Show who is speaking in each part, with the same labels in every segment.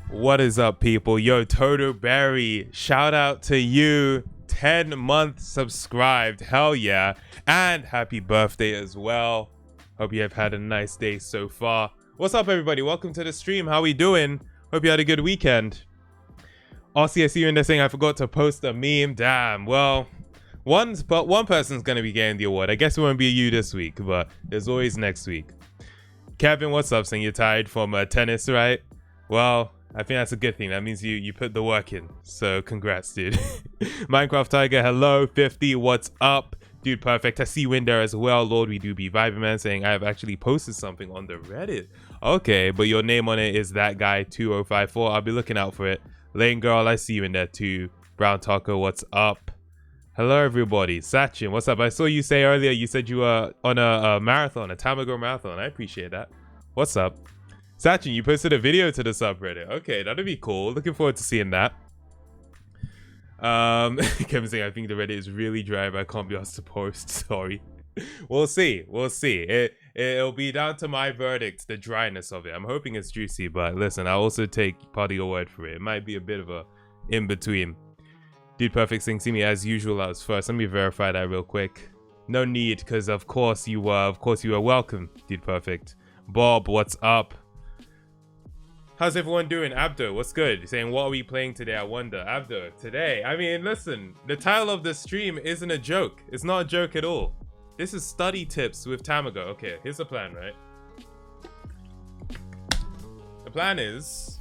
Speaker 1: What is up, people? Yo, Toto Berry, shout out to you. 10-month subscribed. Hell yeah. And happy birthday as well. Hope you have had a nice day so far. What's up, everybody? Welcome to the stream. How we doing? Hope you had a good weekend. Aussie, I see you in there saying I forgot to post a meme. Damn. Well, one person's going to be getting the award. I guess it won't be you this week, but there's always next week. Kevin, what's up? Saying you're tired from tennis, right? Well, I think that's a good thing. That means you put the work in. So congrats, dude. Minecraft Tiger, hello. 50, what's up? Dude, perfect. I see you in there as well. Lord, we do be vibing, man, saying I have actually posted something on the Reddit. Okay, but your name on it is that guy 2054. I'll be looking out for it. Lane Girl, I see you in there too. Brown Taco, what's up? Hello, everybody. Sachin, what's up? I saw you say earlier you said you were on a marathon, a Tamago marathon. I appreciate that. What's up? Sachin, you posted a video to the subreddit. Okay, that'd be cool. Looking forward to seeing that. Kevin saying, I think the Reddit is really dry, but I can't be asked to post. Sorry. We'll see. We'll see. It'll be down to my verdict, the dryness of it. I'm hoping it's juicy, but listen, I'll also take part of your word for it. It might be a bit of a in-between. Dude, perfect saying, see me as usual. I was first. Let me verify that real quick. No need, because of course you were welcome, Dude, perfect. Bob, what's up? How's everyone doing? Abdo, what's good? Saying, what are we playing today? I wonder. Abdo, today. I mean, listen, the title of the stream isn't a joke. It's not a joke at all. This is study tips with Tamago. Okay, here's the plan, right? The plan is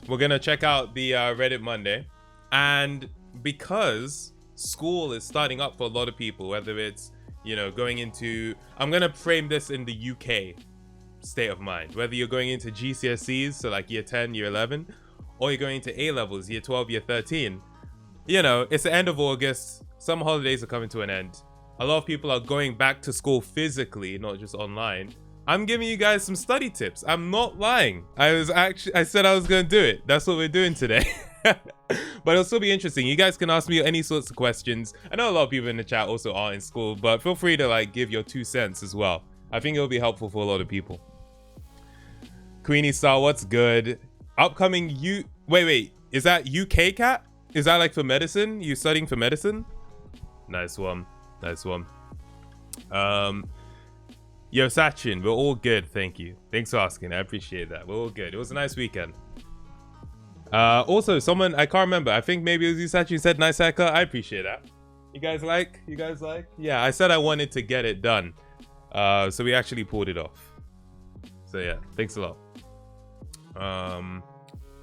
Speaker 1: we're going to check out the Reddit Monday. And because school is starting up for a lot of people, whether it's, you know, going into... I'm going to frame this in the UK state of mind, whether you're going into GCSEs, so like year 10, year 11, or you're going to A levels, year 12, year 13. You know, it's the end of August. Some holidays are coming to an end. A lot of people are going back to school physically, not just online. I'm giving you guys some study tips. I'm not lying. I said I was going to do it. That's what we're doing today. But it'll still be interesting. You guys can ask me any sorts of questions. I know a lot of people in the chat also are in school, but feel free to like give your 2 cents as well. I think it'll be helpful for a lot of people. Queenie Star, what's good? Upcoming wait, is that UK cat? Is that like for medicine? You studying for medicine? Nice one. Nice one. Yo, Sachin, we're all good, thank you. Thanks for asking, I appreciate that. We're all good. It was a nice weekend. Also, someone, I can't remember, I think maybe it was you, Sachin, said nice haircut. I appreciate that. You guys like? Yeah, I said I wanted to get it done. So we actually pulled it off. So yeah, thanks a lot.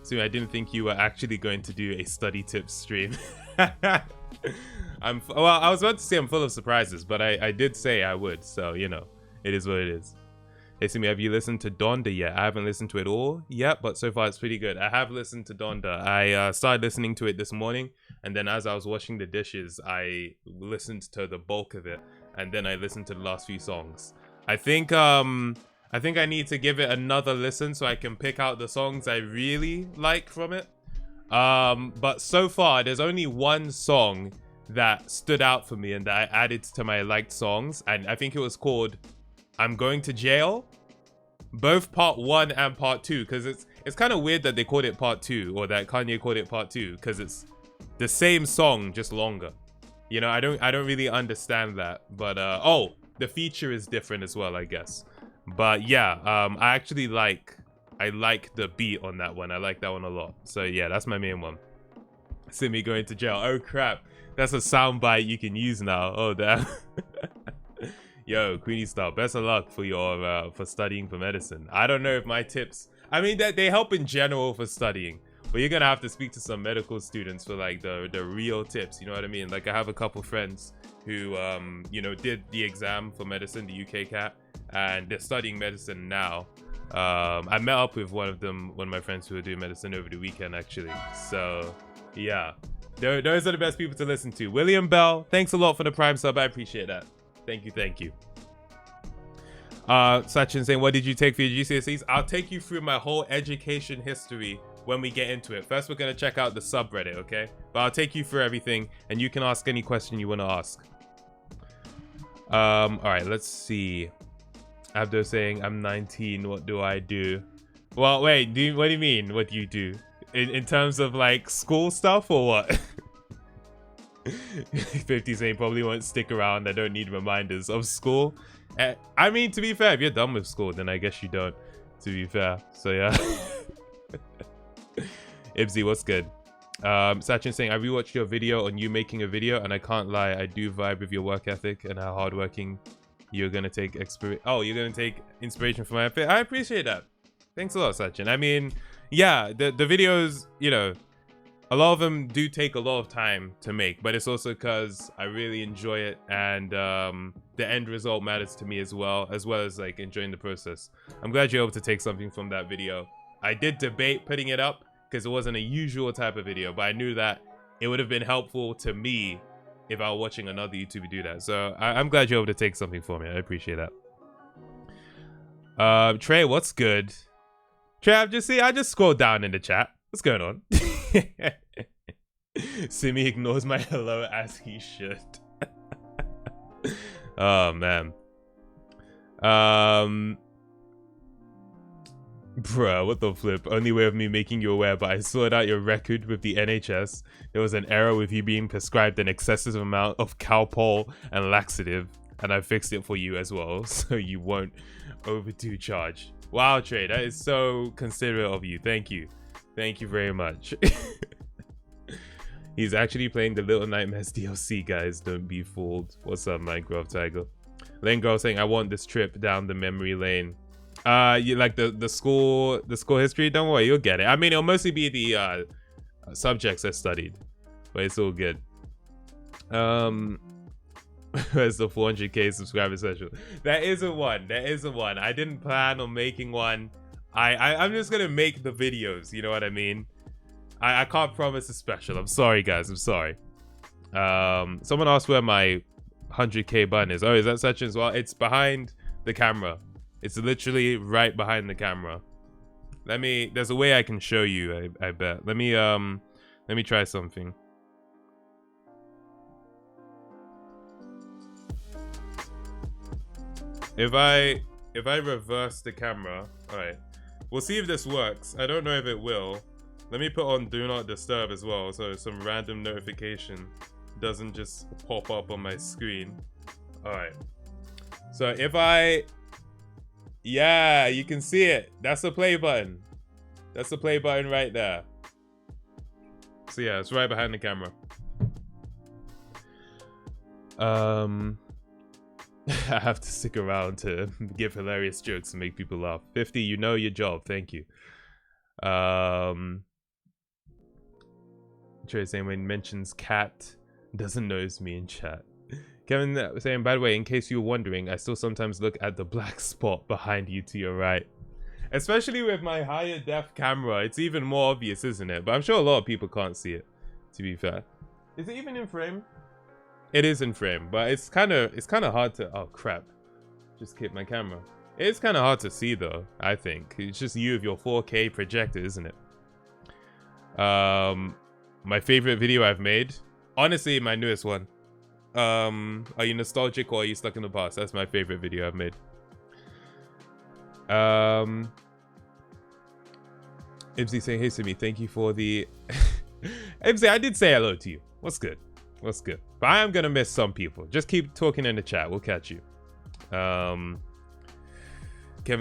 Speaker 1: So I didn't think you were actually going to do a study tips stream. Well, I was about to say I'm full of surprises, but I did say I would, so you know, it is what it is. Hey Simi, have you listened to Donda yet? I haven't listened to it all yet, but so far it's pretty good. I have listened to Donda. I started listening to it this morning, and then as I was washing the dishes, I listened to the bulk of it, and then I listened to the last few songs. I think I need to give it another listen so I can pick out the songs I really like from it. But so far, there's only one song that stood out for me and that I added to my liked songs. And I think it was called I'm Going to Jail. Both part 1 and part 2. Because it's kind of weird that they called it part 2. Or that Kanye called it part 2. Because it's the same song, just longer. You know, I don't really understand that. But, oh, the feature is different as well, I guess. But yeah, I actually like the beat on that one. I like that one a lot. So yeah, that's my main one. Simi going to jail. Oh crap, that's a soundbite you can use now. Oh damn. Yo, Queenie Star, best of luck for your for studying for medicine. I don't know if my tips, I mean that they help in general for studying, but you're gonna have to speak to some medical students for like the real tips. You know what I mean? Like I have a couple friends who you know, did the exam for medicine, the UK cat, and they're studying medicine now. I met up with one of my friends who were doing medicine over the weekend actually. So yeah, those are the best people to listen to. William Bell, thanks a lot for the Prime sub. I appreciate that. Thank you. Sachin saying, what did you take for your GCSEs? I'll take you through my whole education history when we get into it. First, we're going to check out the subreddit, okay? But I'll take you through everything, and you can ask any question you want to ask. All right, let's see. Abdo saying, I'm 19, what do I do? Well, wait, what do you mean, what do you do? In terms of like school stuff or what? 50 saying probably won't stick around. I don't need reminders of school. I mean, to be fair, if you're done with school, then I guess you don't, to be fair. So yeah. Ibsy, what's good? Sachin saying, I rewatched your video on you making a video, and I can't lie, I do vibe with your work ethic and how hardworking you're gonna take you're gonna take inspiration from my outfit. I appreciate that. Thanks a lot, Sachin. I mean, yeah, the videos, you know, a lot of them do take a lot of time to make, but it's also because I really enjoy it, and the end result matters to me as well as like enjoying the process. I'm glad you're able to take something from that video. I did debate putting it up because it wasn't a usual type of video, but I knew that it would have been helpful to me if I were watching another YouTuber do that. So I'm glad you're able to take something from it. I appreciate that. Trey, what's good? Trey, I just scrolled down in the chat. What's going on? Simi ignores my hello as he should. Oh man. Bruh, what the flip? Only way of me making you aware, but I sorted out your record with the NHS. There was an error with you being prescribed an excessive amount of Calpol and laxative, and I fixed it for you as well, so you won't overdo charge. Wow, Trey, that is so considerate of you. Thank you. Thank you very much. He's actually playing the Little Nightmares DLC, guys. Don't be fooled. What's up, Minecraft Tiger? Lane Girl saying, I want this trip down the memory lane. You like the school history? Don't worry, you'll get it. I mean, it'll mostly be the subjects I studied, but it's all good. Where's the 400k subscriber special? There isn't one. There isn't one. I didn't plan on making one. I'm just gonna make the videos. You know what I mean? I can't promise a special. I'm sorry, guys. I'm sorry. Someone asked where my 100k button is. Oh, is that such as well? It's behind the camera. It's literally right behind the camera. There's a way I can show you, I bet. Let me try something. If I reverse the camera, alright. We'll see if this works. I don't know if it will. Let me put on Do Not Disturb as well, so some random notification doesn't just pop up on my screen. Alright. So if yeah, you can see it. That's the play button. That's the play button right there. So yeah, it's right behind the camera. I have to stick around to give hilarious jokes and make people laugh. 50, you know your job. Thank you. Trey saying when mentions cat, doesn't notice me in chat. Kevin saying, by the way, in case you were wondering, I still sometimes look at the black spot behind you to your right. Especially with my higher def camera, it's even more obvious, isn't it? But I'm sure a lot of people can't see it, to be fair. Is it even in frame? It is in frame, but it's kind of hard to... Oh, crap. Just kicked my camera. It's kind of hard to see, though, I think. It's just you with your 4K projector, isn't it? My favorite video I've made? Honestly, my newest one. Are you nostalgic or are you stuck in the past? That's my favorite video I've made. Ibsy saying, hey Simi, thank you for the... Ibsy, I did say hello to you. What's good? What's good? But I am gonna miss some people. Just keep talking in the chat. We'll catch you. Kevin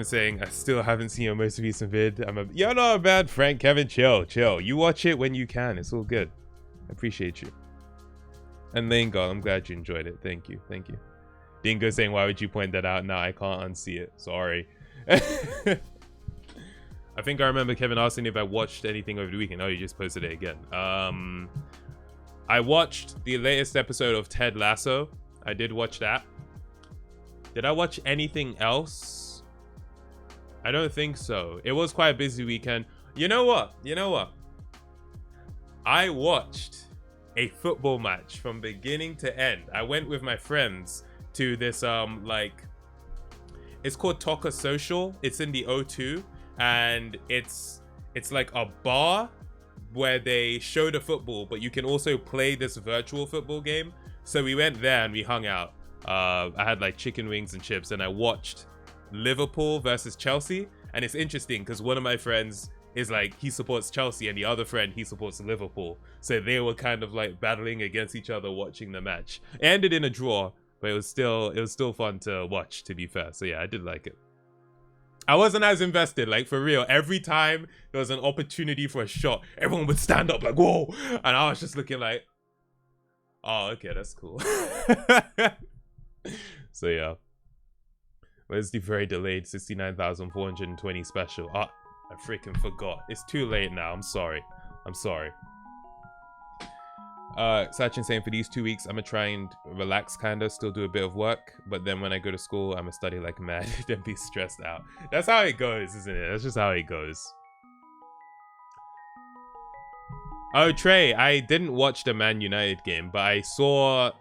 Speaker 1: saying, I still haven't seen your most recent vid. You're not a bad friend, Kevin. Chill. You watch it when you can. It's all good. I appreciate you. And Lane God, I'm glad you enjoyed it. Thank you. Dingo saying, why would you point that out? No, I can't unsee it. Sorry. I think I remember Kevin asking if I watched anything over the weekend. Oh, you just posted it again. I watched the latest episode of Ted Lasso. I did watch that. Did I watch anything else? I don't think so. It was quite a busy weekend. You know what? I watched a football match from beginning to end. I went with my friends to this it's called Toca Social. It's in the O2, and it's like a bar where they show the football, but you can also play this virtual football game. So we went there and we hung out. I had like chicken wings and chips, and I watched Liverpool versus Chelsea. And it's interesting because one of my friends is like he supports Chelsea and the other friend he supports Liverpool. So they were kind of like battling against each other watching the match. It ended in a draw, but it was still fun to watch, to be fair. So yeah, I did like it. I wasn't as invested, like for real. Every time there was an opportunity for a shot, everyone would stand up like, whoa. And I was just looking like, oh, okay, that's cool. So yeah. Where's the very delayed 69,420 special? Oh, I freaking forgot. It's too late now. I'm sorry. Sachin saying for these 2 weeks, I'm gonna try and relax, kinda, still do a bit of work, but then when I go to school, I'm gonna study like mad, then be stressed out. That's how it goes, isn't it? That's just how it goes. Oh, Trey, I didn't watch the Man United game, but I saw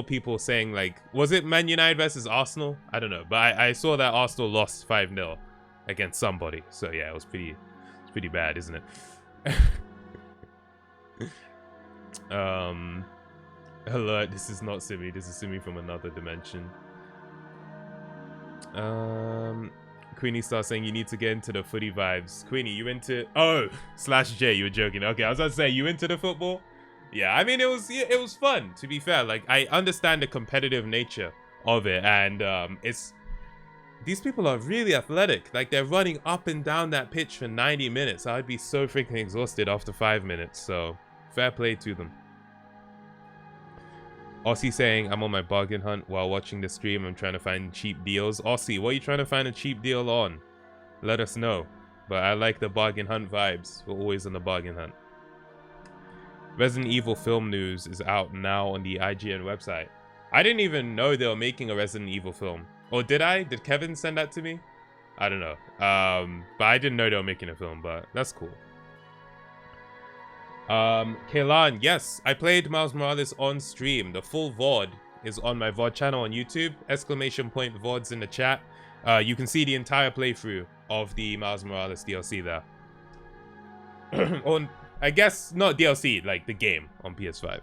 Speaker 1: people saying like, was it Man United versus Arsenal? I don't know, but I saw that Arsenal lost 5-0 against somebody. So yeah, it was pretty bad, isn't it? Alert, this is not Simi, this is Simi from another dimension. Queenie starts saying you need to get into the footy vibes. Queenie, you into... Oh, /J, you were joking. Okay, I was about to say, you into the football? Yeah, I mean, it was fun, to be fair. Like, I understand the competitive nature of it, and it's... These people are really athletic. Like, they're running up and down that pitch for 90 minutes. I'd be so freaking exhausted after 5 minutes, so fair play to them. Aussie saying, I'm on my bargain hunt while watching the stream. I'm trying to find cheap deals. Aussie, what are you trying to find a cheap deal on? Let us know. But I like the bargain hunt vibes. We're always on the bargain hunt. Resident Evil film news is out now on the IGN website. I didn't even know they were making a Resident Evil film. Or did I? Did Kevin send that to me? I don't know. But I didn't know they were making a film, but that's cool. Kaylan, yes, I played Miles Morales on stream. The full VOD is on my VOD channel on YouTube. !VODs in the chat. You can see the entire playthrough of the Miles Morales DLC there. On, I guess not DLC, like the game on PS5.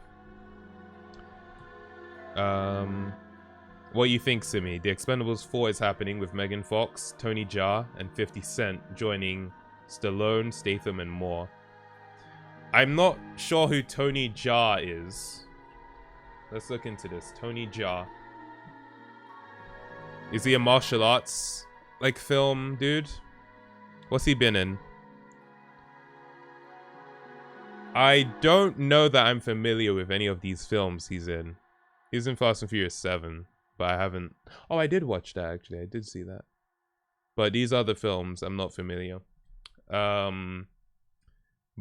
Speaker 1: What do you think, Simi? The Expendables 4 is happening with Megan Fox, Tony Jaa, and 50 Cent joining Stallone, Statham, and more. I'm not sure who Tony Jaa is. Let's look into this. Tony Jaa. Is he a martial arts, like, film dude? What's he been in? I don't know that I'm familiar with any of these films he's in. He's in Fast and Furious 7, but I haven't... Oh, I did watch that, actually. I did see that. But these other films, I'm not familiar.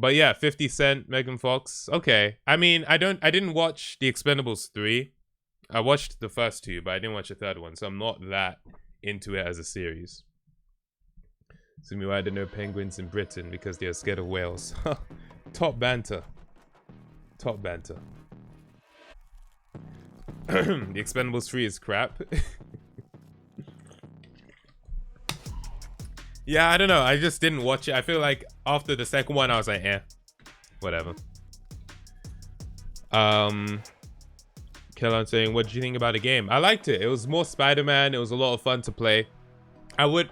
Speaker 1: But yeah, 50 Cent, Megan Fox. Okay. I mean, I didn't watch The Expendables 3. I watched the first two, but I didn't watch the third one, so I'm not that into it as a series. So why are there no penguins in Britain? Because they're scared of whales. Top banter. Top banter. The Expendables 3 is crap. Yeah, I don't know. I just didn't watch it. I feel like after the second one, I was like, eh, whatever. Kellan saying, what did you think about the game? I liked it. It was more Spider-Man. It was a lot of fun to play. I would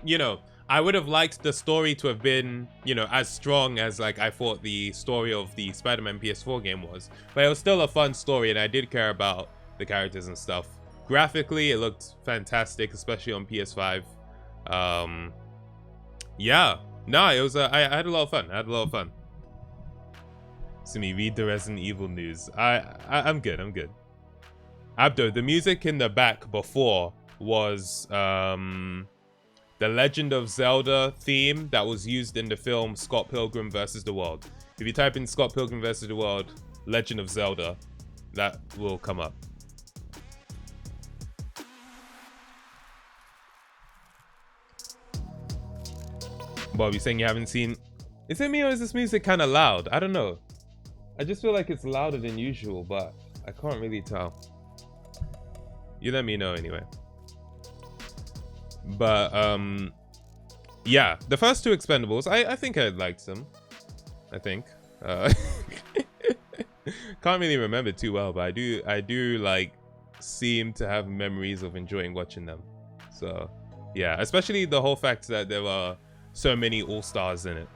Speaker 1: have liked the story to have been, as strong as like I thought the story of the Spider-Man PS4 game was. But it was still a fun story, and I did care about the characters and stuff. Graphically, it looked fantastic, especially on PS5. Yeah, no, it was. I had a lot of fun. Simi, read the Resident Evil news. I'm good. Abdo, the music in the back before was the Legend of Zelda theme that was used in the film Scott Pilgrim vs. the World. If you type in Scott Pilgrim vs. the World, Legend of Zelda, that will come up. Bob, you saying you haven't seen... Is it me or is this music kind of loud? I don't know. I just feel like it's louder than usual, but I can't really tell. You let me know anyway. But, yeah. The first two Expendables, I think I liked them. I think. Can't really remember too well, but I do like, seem to have memories of enjoying watching them. So, yeah. Especially the whole fact that there were so many all-stars in it.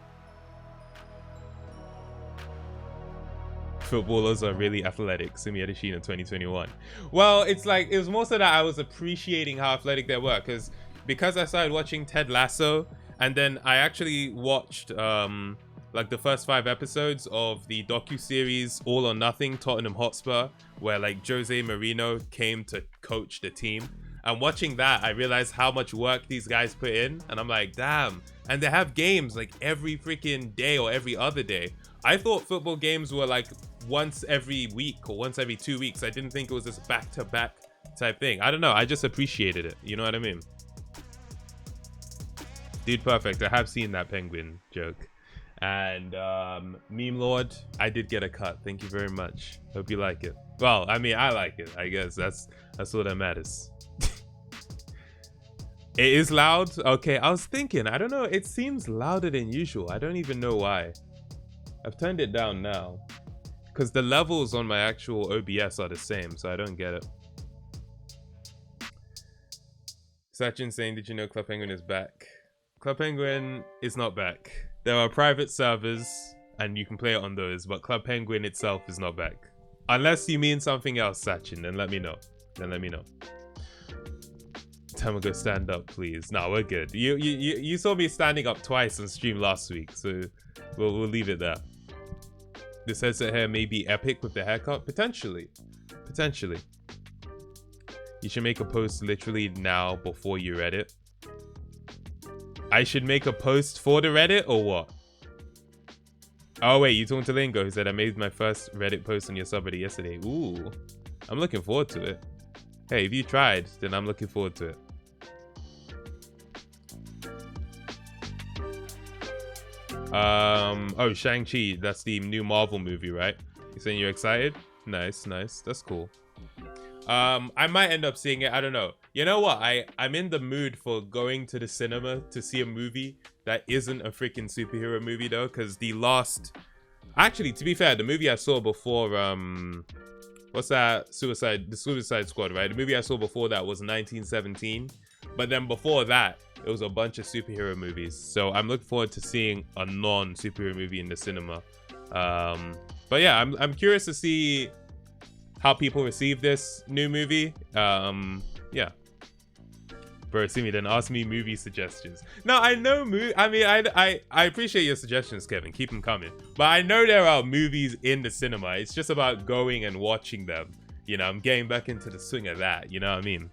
Speaker 1: footballers are really athletic. Simi Adesina 2021. Well, it's like, it was more so that I was appreciating how athletic they were, because I started watching Ted Lasso, and then I actually watched like the first 5 episodes of the docu-series All or Nothing Tottenham Hotspur, where like Jose Mourinho came to coach the team. And watching that, I realized how much work these guys put in, and I'm like, damn. And they have games like every freaking day or every other day. I thought football games were like once every week or once every 2 weeks. I didn't think it was this back-to-back type thing. I don't know. I just appreciated it. You know what I mean? Dude, perfect. I have seen that penguin joke. And Meme Lord, I did get a cut. Thank you very much. Hope you like it. Well, I mean, I like it. I guess that's all that matters. It is loud. Okay, I was thinking. I don't know. It seems louder than usual. I don't even know why. I've turned it down now because the levels on my actual OBS are the same, so I don't get it. Sachin saying, did you know Club Penguin is back? Club Penguin is not back. There are private servers and you can play it on those, but Club Penguin itself is not back. Unless you mean something else, Sachin, then let me know. Tamago, stand up, please. No, we're good. You saw me standing up twice on stream last week, so we'll leave it there. This headset hair may be epic with the haircut. Potentially. You should make a post literally now before you Reddit. I should make a post for the Reddit or what? Oh wait, you talking to Lingo who said I made my first Reddit post on your subreddit yesterday. Ooh, I'm looking forward to it. Hey, if you tried, then I'm looking forward to it. Oh, Shang-Chi, that's the new Marvel movie, right? You saying you're excited? Nice. That's cool. I might end up seeing it. I don't know. You know what? I'm in the mood for going to the cinema to see a movie that isn't a freaking superhero movie though, because the last... Actually, to be fair, the movie I saw before, what's that? The Suicide Squad, right? The movie I saw before that was 1917. But then before that, it was a bunch of superhero movies. So I'm looking forward to seeing a non-superhero movie in the cinema. But yeah, I'm curious to see how people receive this new movie. Yeah. Bro, see me then ask me movie suggestions. No, I know I mean, I appreciate your suggestions, Kevin. Keep them coming. But I know there are movies in the cinema. It's just about going and watching them. You know, I'm getting back into the swing of that. You know what I mean?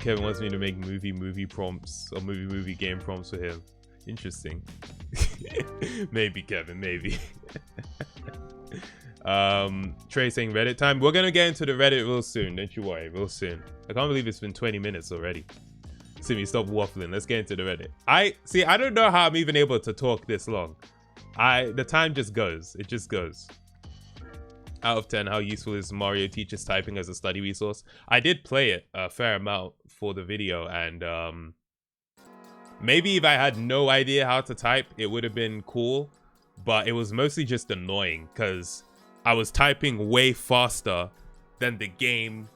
Speaker 1: Kevin wants me to make movie prompts or movie game prompts for him. Interesting. Maybe, Kevin, maybe. Trey saying Reddit time. We're gonna get into the Reddit real soon, don't you worry, real soon. I can't believe it's been 20 minutes already. Simi, stop waffling. Let's get into the Reddit. I don't know how I'm even able to talk this long. The time just goes. It just goes. Out of 10, how useful is Mario Teaches Typing as a study resource? I did play it a fair amount for the video, and maybe if I had no idea how to type, it would have been cool, but it was mostly just annoying because I was typing way faster than the game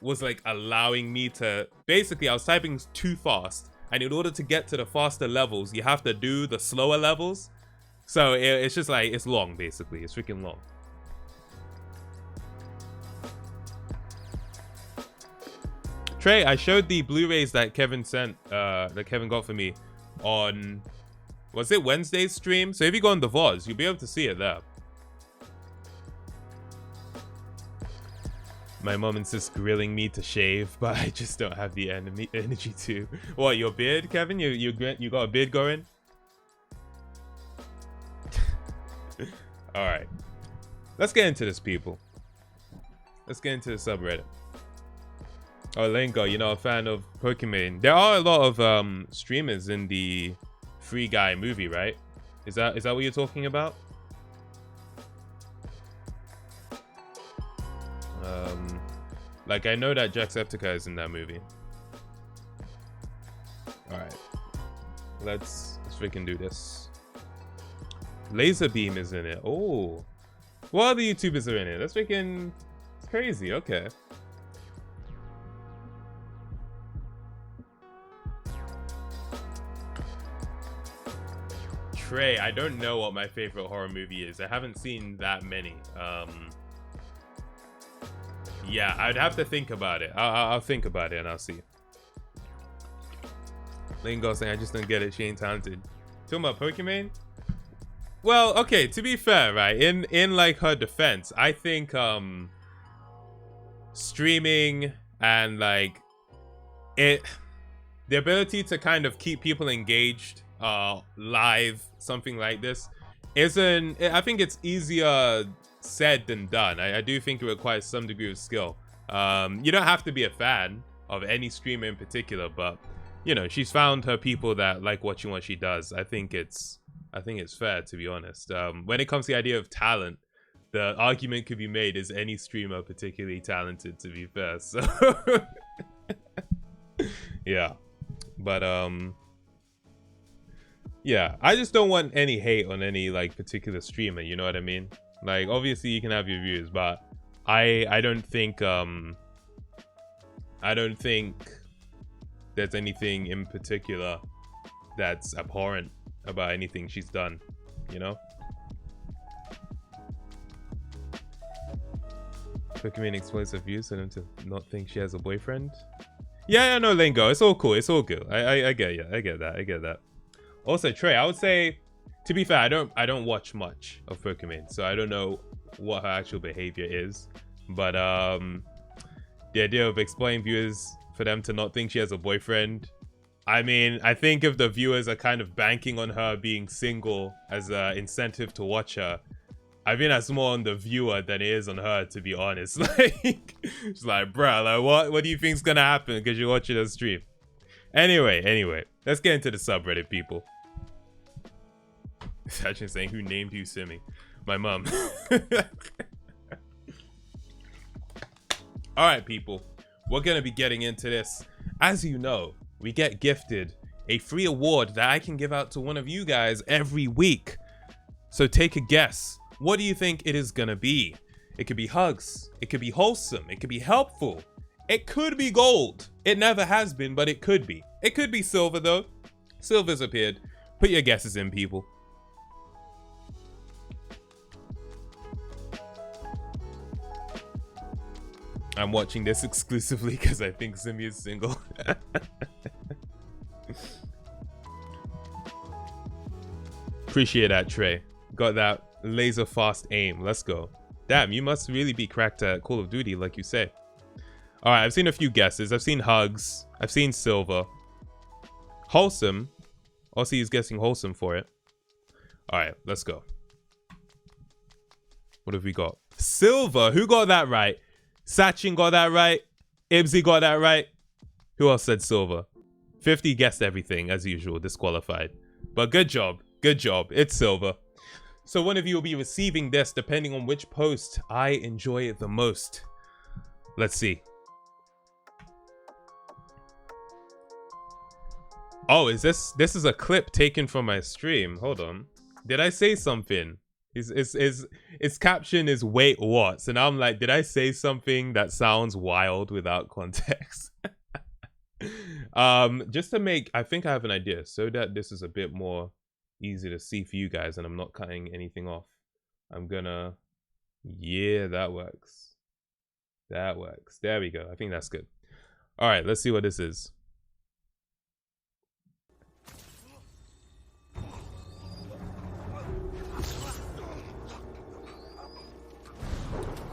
Speaker 1: was like allowing me to. Basically, I was typing too fast, and in order to get to the faster levels, you have to do the slower levels. So it's just like, it's long, basically. It's freaking long. Trey, I showed the Blu-rays that Kevin sent, that Kevin got for me on, was it Wednesday's stream? So if you go on the VODs, you'll be able to see it there. My mom insists grilling me to shave, but I just don't have the energy to. What, your beard, Kevin? You got a beard going? All right. Let's get into this, people. Let's get into the subreddit. Oh, Lingo, you're not a fan of Pokemon. There are a lot of streamers in the Free Guy movie, right? Is that what you're talking about? Like, I know that Jacksepticeye is in that movie. Alright. Let's freaking do this. Laserbeam is in it. Oh. What other YouTubers are in it? That's freaking... It's crazy. Okay. Trey, I don't know what my favorite horror movie is. I haven't seen that many. Yeah, I'd have to think about it. I'll think about it and I'll see. Lingo saying I just don't get it. She ain't talented. Talking about Pokemon? Well, okay, to be fair, right? In like her defense, I think streaming and like the ability to kind of keep people engaged live, something like this, I think it's easier said than done. I do think it requires some degree of skill. You don't have to be a fan of any streamer in particular, but you know, she's found her people that like watching what she does. I think it's fair, to be honest. When it comes to the idea of talent, the argument could be made, is any streamer particularly talented, to be fair? So yeah, but yeah, I just don't want any hate on any like particular streamer, you know what I mean? Like, obviously you can have your views, but I don't think there's anything in particular that's abhorrent about anything she's done, you know? Pokemon explains her views so them to not think she has a boyfriend. Yeah, no, Lingo, it's all cool, it's all good. I get you, I get that. Also, Trey, I would say, to be fair, I don't watch much of Pokemon, so I don't know what her actual behavior is. But the idea of explaining viewers for them to not think she has a boyfriend, I mean, I think if the viewers are kind of banking on her being single as an incentive to watch her, I think that's more on the viewer than it is on her, to be honest. Like, she's like, bruh, like, what do you think's gonna happen because you're watching a stream? Anyway, let's get into the subreddit, people. It's actually saying, who named you Simi? My mom. Alright, people. We're gonna be getting into this. As you know, we get gifted a free award that I can give out to one of you guys every week. So take a guess. What do you think it is gonna be? It could be hugs. It could be wholesome. It could be helpful. It could be gold. It never has been, but it could be. It could be silver, though. Silver's appeared. Put your guesses in, people. I'm watching this exclusively because I think Simi is single. Appreciate that, Trey. Got that laser fast aim. Let's go. Damn, you must really be cracked at Call of Duty, like you say. All right, I've seen a few guesses. I've seen hugs. I've seen silver. Wholesome. Also, he's guessing wholesome for it. All right, let's go. What have we got? Silver. Who got that right? Sachin got that right. Ibsy got that right. Who else said silver? 50 guessed everything, as usual, disqualified. But good job. Good job. It's silver. So one of you will be receiving this depending on which post I enjoy it the most. Let's see. Oh, this is a clip taken from my stream. Hold on. Did I say something? His caption is wait what? So now I'm like, did I say something that sounds wild without context? Just to make, I think I have an idea so that this is a bit more easy to see for you guys and I'm not cutting anything off. I'm gonna, yeah, that works. That works. There we go. I think that's good. All right, let's see what this is.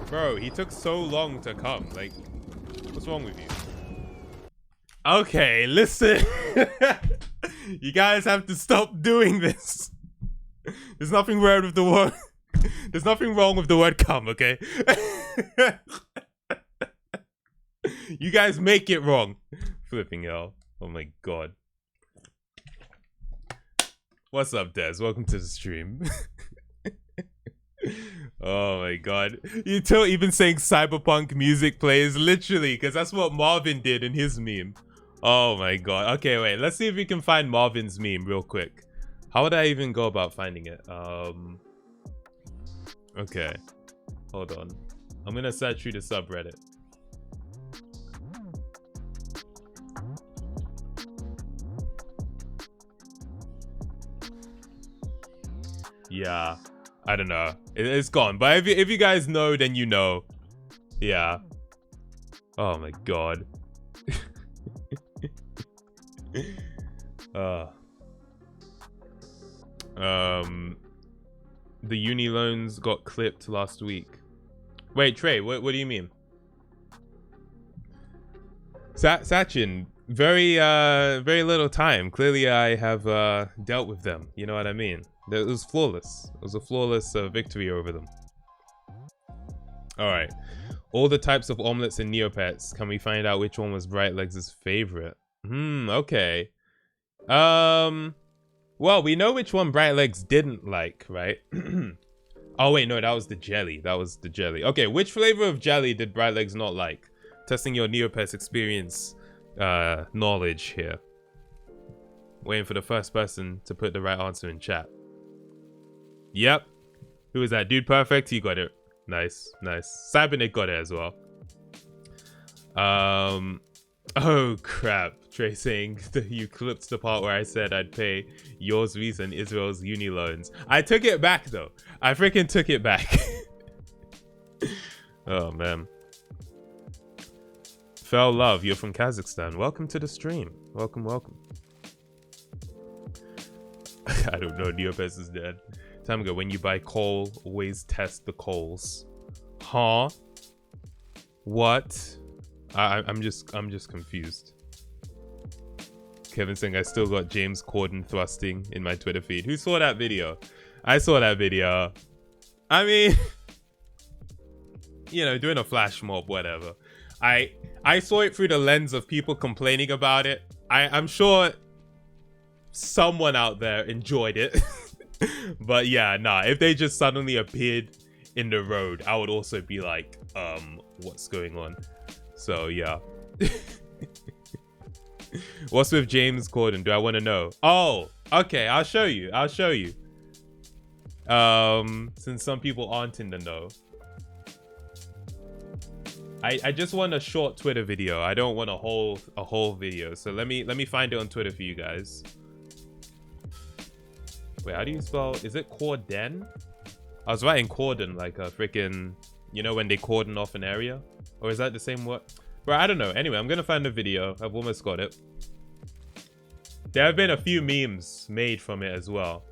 Speaker 1: Bro, he took so long to come. Like, what's wrong with you? Okay, listen. You guys have to stop doing this. There's nothing wrong with the word. There's nothing wrong with the word come, okay? You guys make it wrong. Flipping hell. Oh my god. What's up, Des? Welcome to the stream. Oh my god. You too, even saying cyberpunk music plays, literally, because that's what Marvin did in his meme. Oh my god. Okay, wait. Let's see if we can find Marvin's meme real quick. How would I even go about finding it? Okay. Hold on. I'm gonna search through the subreddit. Yeah, I don't know. It's gone. But if you guys know, then you know. Yeah. Oh my god. The uni loans got clipped last week. Wait, Trey, what do you mean? Sachin, very little time. Clearly I have dealt with them. You know what I mean? It was flawless. It was a flawless victory over them. All right. All the types of omelets and Neopets. Can we find out which one was Bright Legs' favorite? Okay. Well, we know which one Bright Legs didn't like, right? Oh wait, no, that was the jelly. That was the jelly. Okay, which flavor of jelly did Bright Legs not like? Testing your Neopets experience knowledge here. Waiting for the first person to put the right answer in chat. Yep. Who is that? Dude Perfect, he got it. Nice, nice. Cybernick got it as well. Oh crap. Trey saying that you clipped the part where I said I'd pay yours, Reese, and Israel's uni loans. I took it back though. I freaking took it back. Oh man. Fel Love, you're from Kazakhstan. Welcome to the stream. Welcome, welcome. I don't know. Neopets is dead. Tamago, when you buy coal, always test the coals. Huh? What? I'm just confused. Kevin saying I still got James Corden thrusting in my Twitter feed. Who saw that video? I saw that video. I mean, you know, doing a flash mob, whatever. I saw it through the lens of people complaining about it. I'm sure someone out there enjoyed it. But yeah, nah, if they just suddenly appeared in the road, I would also be like, what's going on? So yeah. What's with James Corden? Do I want to know? Oh, okay, I'll show you. I'll show you. Since some people aren't in the know. I just want a short Twitter video. I don't want a whole video. So let me find it on Twitter for you guys. Wait, how do you spell? Is it Corden? I was writing cordon like a freaking, you know, when they cordon off an area, or is that the same word? Bro, I don't know. Anyway, I'm gonna find the video. I've almost got it. There have been a few memes made from it as well.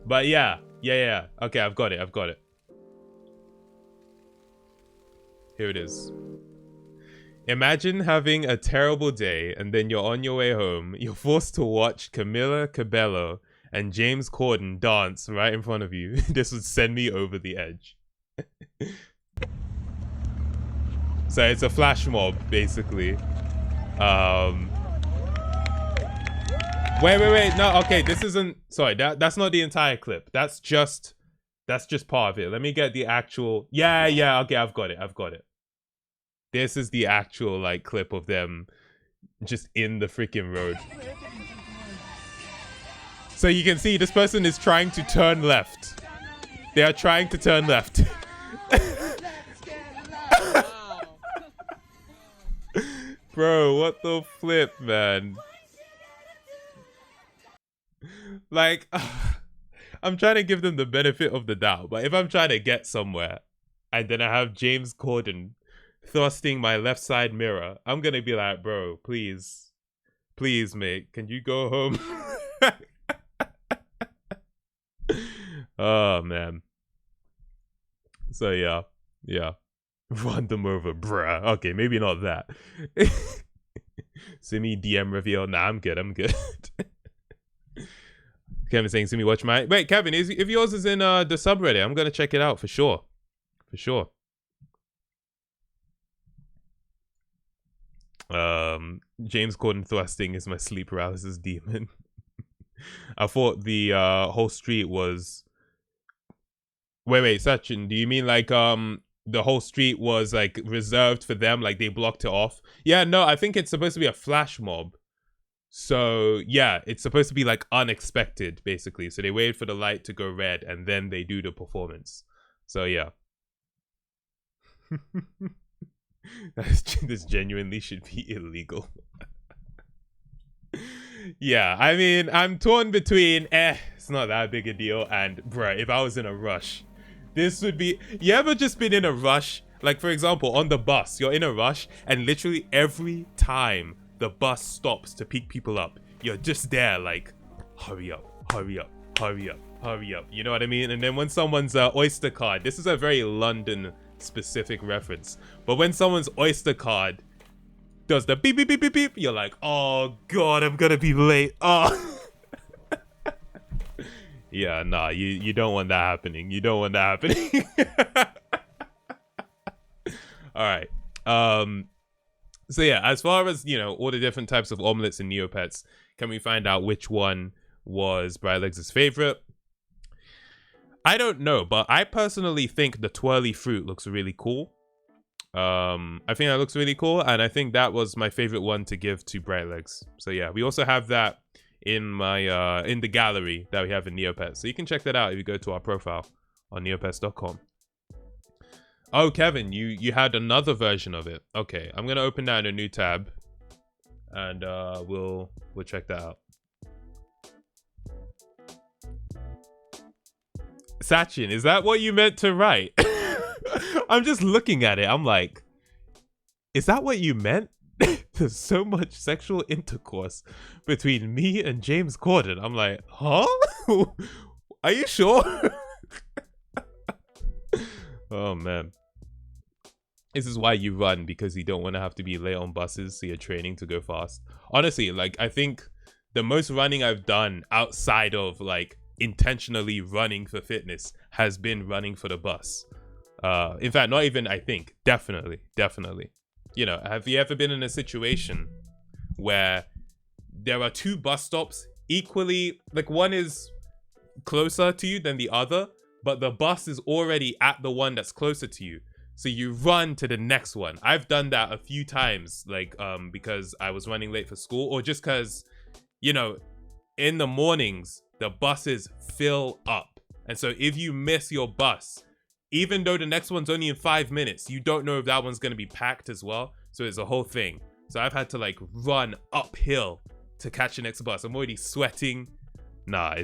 Speaker 1: But yeah. Okay, I've got it. Here it is. Imagine having a terrible day and then you're on your way home. You're forced to watch Camila Cabello and James Corden dance right in front of you. This would send me over the edge. So it's a flash mob, basically. Wait. No, okay, this isn't... Sorry, that's not the entire clip. That's just part of it. Let me get the actual... Yeah, okay, I've got it. This is the actual, like, clip of them just in the freaking road. So you can see this person is trying to turn left. They are trying to turn left. Bro, what the flip, man? Like, I'm trying to give them the benefit of the doubt, but if I'm trying to get somewhere and then I have James Corden thrusting my left side mirror, I'm gonna be like, bro, please, mate, can you go home? Oh man. So yeah. Run them over, bruh. Okay, maybe not that. Simi DM reveal. Nah, I'm good. Kevin saying, Simi, watch my... Wait, Kevin, if yours is in the subreddit, I'm gonna check it out for sure. James Corden thrusting is my sleep paralysis demon. I thought the whole street was... Wait, Sachin, do you mean like the whole street was like reserved for them, like they blocked it off? Yeah, no, I think it's supposed to be a flash mob. So yeah, it's supposed to be like unexpected, basically. So they wait for the light to go red and then they do the performance. So yeah. This genuinely should be illegal. Yeah, I mean, I'm torn between It's not that big a deal. And bruh, if I was in a rush, this would be... You ever just been in a rush? Like, for example, on the bus, you're in a rush, and literally every time the bus stops to pick people up, you're just there like, hurry up, hurry up, hurry up, hurry up. You know what I mean? And then when someone's Oyster card, this is a very London specific reference, but when someone's Oyster card does the beep, beep, beep, beep, beep, you're like, oh God, I'm gonna be late. Oh. Yeah, nah, you don't want that happening. You don't want that happening. All right. So yeah, as far as, you know, all the different types of omelets and Neopets, can we find out which one was Bright Legs' favorite? I don't know, but I personally think the twirly fruit looks really cool. I think that looks really cool, and I think that was my favorite one to give to Bright Legs. So yeah, we also have that in my in the gallery that we have in Neopets. So you can check that out if you go to our profile on neopets.com. Oh, Kevin, you had another version of it. Okay, I'm gonna open that in a new tab, and we'll check that out. Sachin, is that what you meant to write? I'm just looking at it. I'm like, is that what you meant? There's so much sexual intercourse between me and James Corden. I'm like, huh? Are you sure? Oh man. This is why you run, because you don't want to have to be late on buses, so you're training to go fast. Honestly, like, I think the most running I've done outside of like intentionally running for fitness has been running for the bus. In fact, not even I think, definitely. You know, have you ever been in a situation where there are two bus stops equally, like one is closer to you than the other, but the bus is already at the one that's closer to you? So you run to the next one. I've done that a few times, like, because I was running late for school, or just because, you know, in the mornings, the buses fill up. And so if you miss your bus, even though the next one's only in 5 minutes, you don't know if that one's going to be packed as well. So it's a whole thing. So I've had to like run uphill to catch the next bus. I'm already sweating. Nah,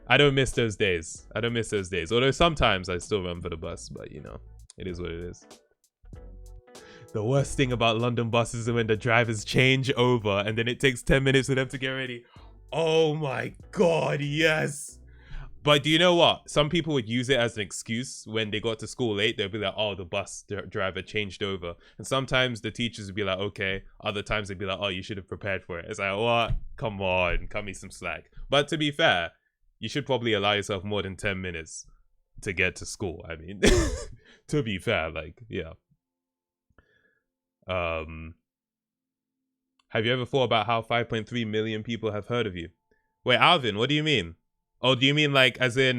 Speaker 1: I don't miss those days. I don't miss those days. Although sometimes I still run for the bus, but you know, it is what it is. The worst thing about London buses is when the drivers change over and then it takes 10 minutes for them to get ready. Oh my God, yes. But do you know what? Some people would use it as an excuse when they got to school late. They'll be like, oh, the bus driver changed over. And sometimes the teachers would be like, okay. Other times they'd be like, oh, you should have prepared for it. It's like, what? Come on, cut me some slack. But to be fair, you should probably allow yourself more than 10 minutes to get to school. I mean, to be fair, like, yeah. Have you ever thought about how 5.3 million people have heard of you? Wait, Alvin, what do you mean? Oh, do you mean like as in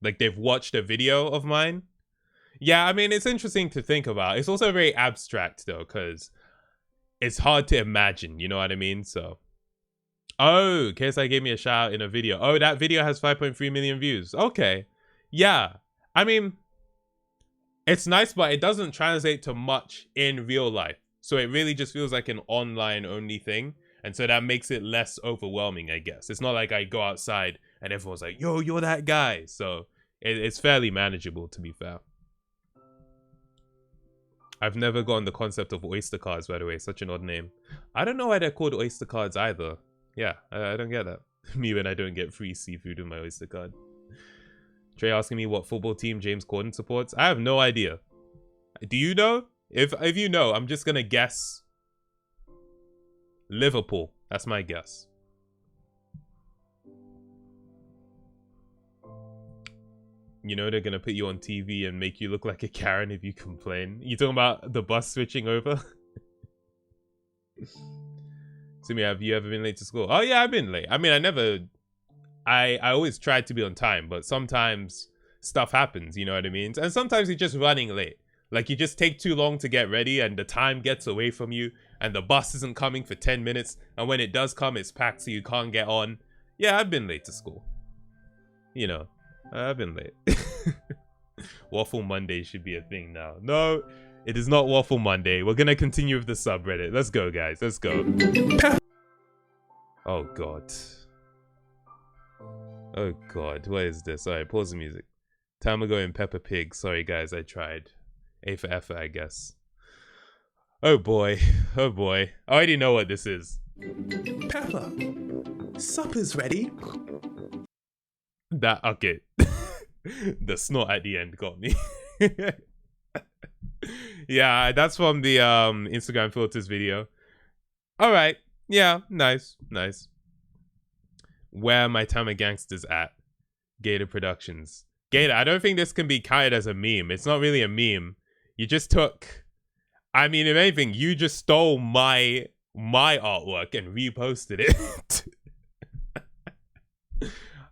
Speaker 1: like they've watched a video of mine? Yeah, I mean, it's interesting to think about. It's also very abstract though, because it's hard to imagine, you know what I mean? So, oh, KSI gave me a shout out in a video. Oh, that video has 5.3 million views. Okay. Yeah. I mean, it's nice, but it doesn't translate to much in real life. So it really just feels like an online only thing. And so that makes it less overwhelming, I guess. It's not like I go outside and everyone's like, yo, you're that guy. So it's fairly manageable, to be fair. I've never gotten the concept of Oyster cards, by the way. Such an odd name. I don't know why they're called Oyster cards either. Yeah, I don't get that. Me when I don't get free seafood with my Oyster card. Trey asking me what football team James Corden supports. I have no idea. Do you know? If you know, I'm just going to guess Liverpool. That's my guess. You know they're gonna put you on TV and make you look like a Karen if you complain. You talking about the bus switching over? Simi, have you ever been late to school? Oh yeah, I've been late. I mean, I always tried to be on time, but sometimes stuff happens, you know what I mean? And sometimes you're just running late. Like you just take too long to get ready and the time gets away from you and the bus isn't coming for 10 minutes. And when it does come, it's packed so you can't get on. Yeah, I've been late to school. You know, I've been late. Waffle Monday should be a thing now. No, it is not Waffle Monday. We're going to continue with the subreddit. Let's go, guys. Let's go. Oh, God. Oh god, what is this? Alright, pause the music. Tamago and Peppa Pig. Sorry guys, I tried. A for effort, I guess. Oh boy. Oh boy. I already know what this is.
Speaker 2: Peppa, supper's ready.
Speaker 1: That, okay. The snort at the end got me. Yeah, that's from the Instagram filters video. Alright. Yeah, nice. Nice. Where are my Tama gangsters at? Gator Productions. Gator, I don't think this can be counted as a meme. It's not really a meme. You just took... I mean, if anything, you just stole my artwork and reposted it.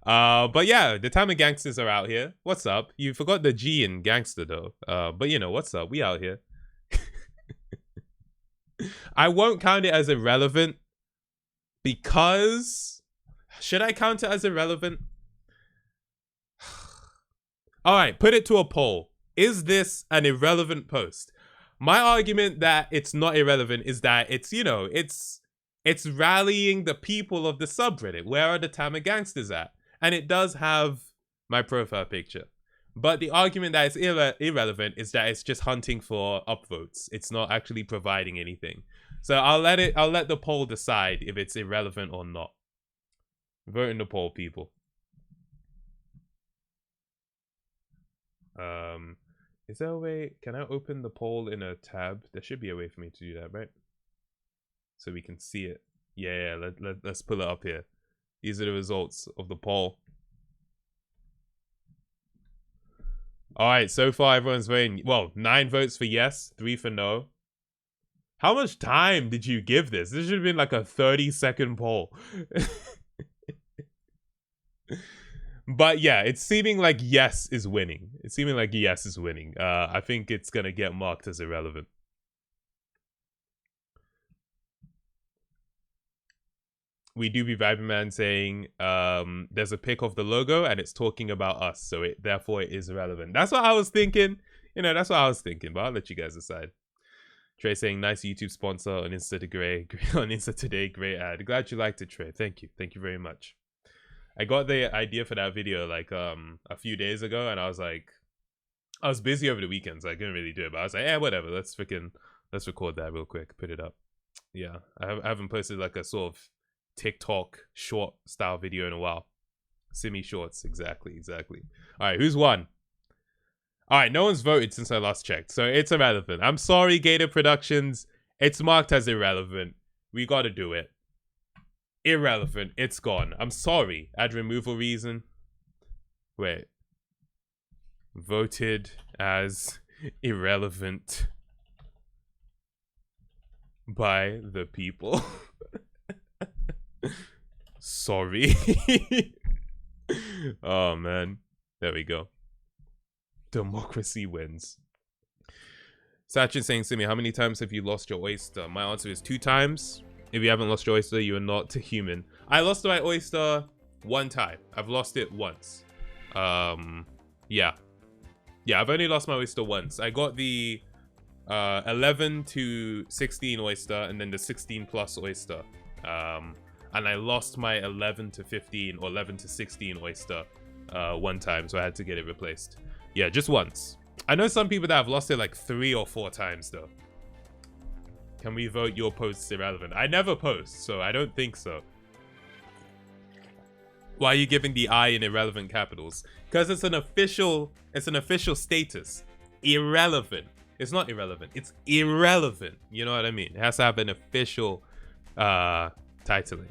Speaker 1: But yeah, the Tama gangsters are out here. What's up? You forgot the G in gangster though. But you know, what's up? We out here. I won't count it as irrelevant because... Should I count it as irrelevant? Alright, put it to a poll. Is this an irrelevant post? My argument that it's not irrelevant is that it's, you know, it's rallying the people of the subreddit. Where are the Tama gangsters at? And it does have my profile picture. But the argument that it's irrelevant is that it's just hunting for upvotes. It's not actually providing anything. So I'll let the poll decide if it's irrelevant or not. Vote in the poll, people. Is there a way? Can I open the poll in a tab? There should be a way for me to do that, right? So we can see it. Yeah, let's pull it up here. These are the results of the poll. Alright, so far everyone's voting. Well, 9 votes for yes, 3 for no. How much time did you give this? This should have been like a 30-second poll. But yeah, it's seeming like yes is winning. It's seeming like yes is winning. I think it's gonna get marked as irrelevant. We do be Vibing Man saying there's a pic of the logo and it's talking about us, so therefore it is irrelevant. That's what I was thinking. You know, that's what I was thinking, but I'll let you guys decide. Trey saying nice YouTube sponsor on Insta today, great ad. Glad you liked it, Trey. Thank you very much. I got the idea for that video like a few days ago, and I was busy over the weekends, so I couldn't really do it. But I was like, yeah, whatever. Let's record that real quick, put it up. Yeah, I haven't posted like a sort of TikTok short style video in a while. Simi shorts, exactly. All right, who's won? All right, no one's voted since I last checked, so it's irrelevant. I'm sorry, Gator Productions. It's marked as irrelevant. We got to do it. Irrelevant. It's gone. I'm sorry. Add removal reason. Wait. Voted as irrelevant by the people. Sorry. Oh, man. There we go. Democracy wins. Sachin saying, Simi, how many times have you lost your oyster? My answer is 2 times. If you haven't lost your oyster, you are not human. I lost my oyster 1 time. I've lost it once. Yeah, I've only lost my oyster once. I got the 11 to 16 oyster and then the 16 plus oyster. And I lost my 11 to 15 or 11 to 16 oyster 1 time, so I had to get it replaced. Yeah, just once. I know some people that have lost it like 3 or 4 times though. Can we vote your posts irrelevant? I never post, so I don't think so. Why are you giving the I in irrelevant capitals? Because it's an official status. Irrelevant. It's not irrelevant. It's irrelevant. You know what I mean? It has to have an official titling.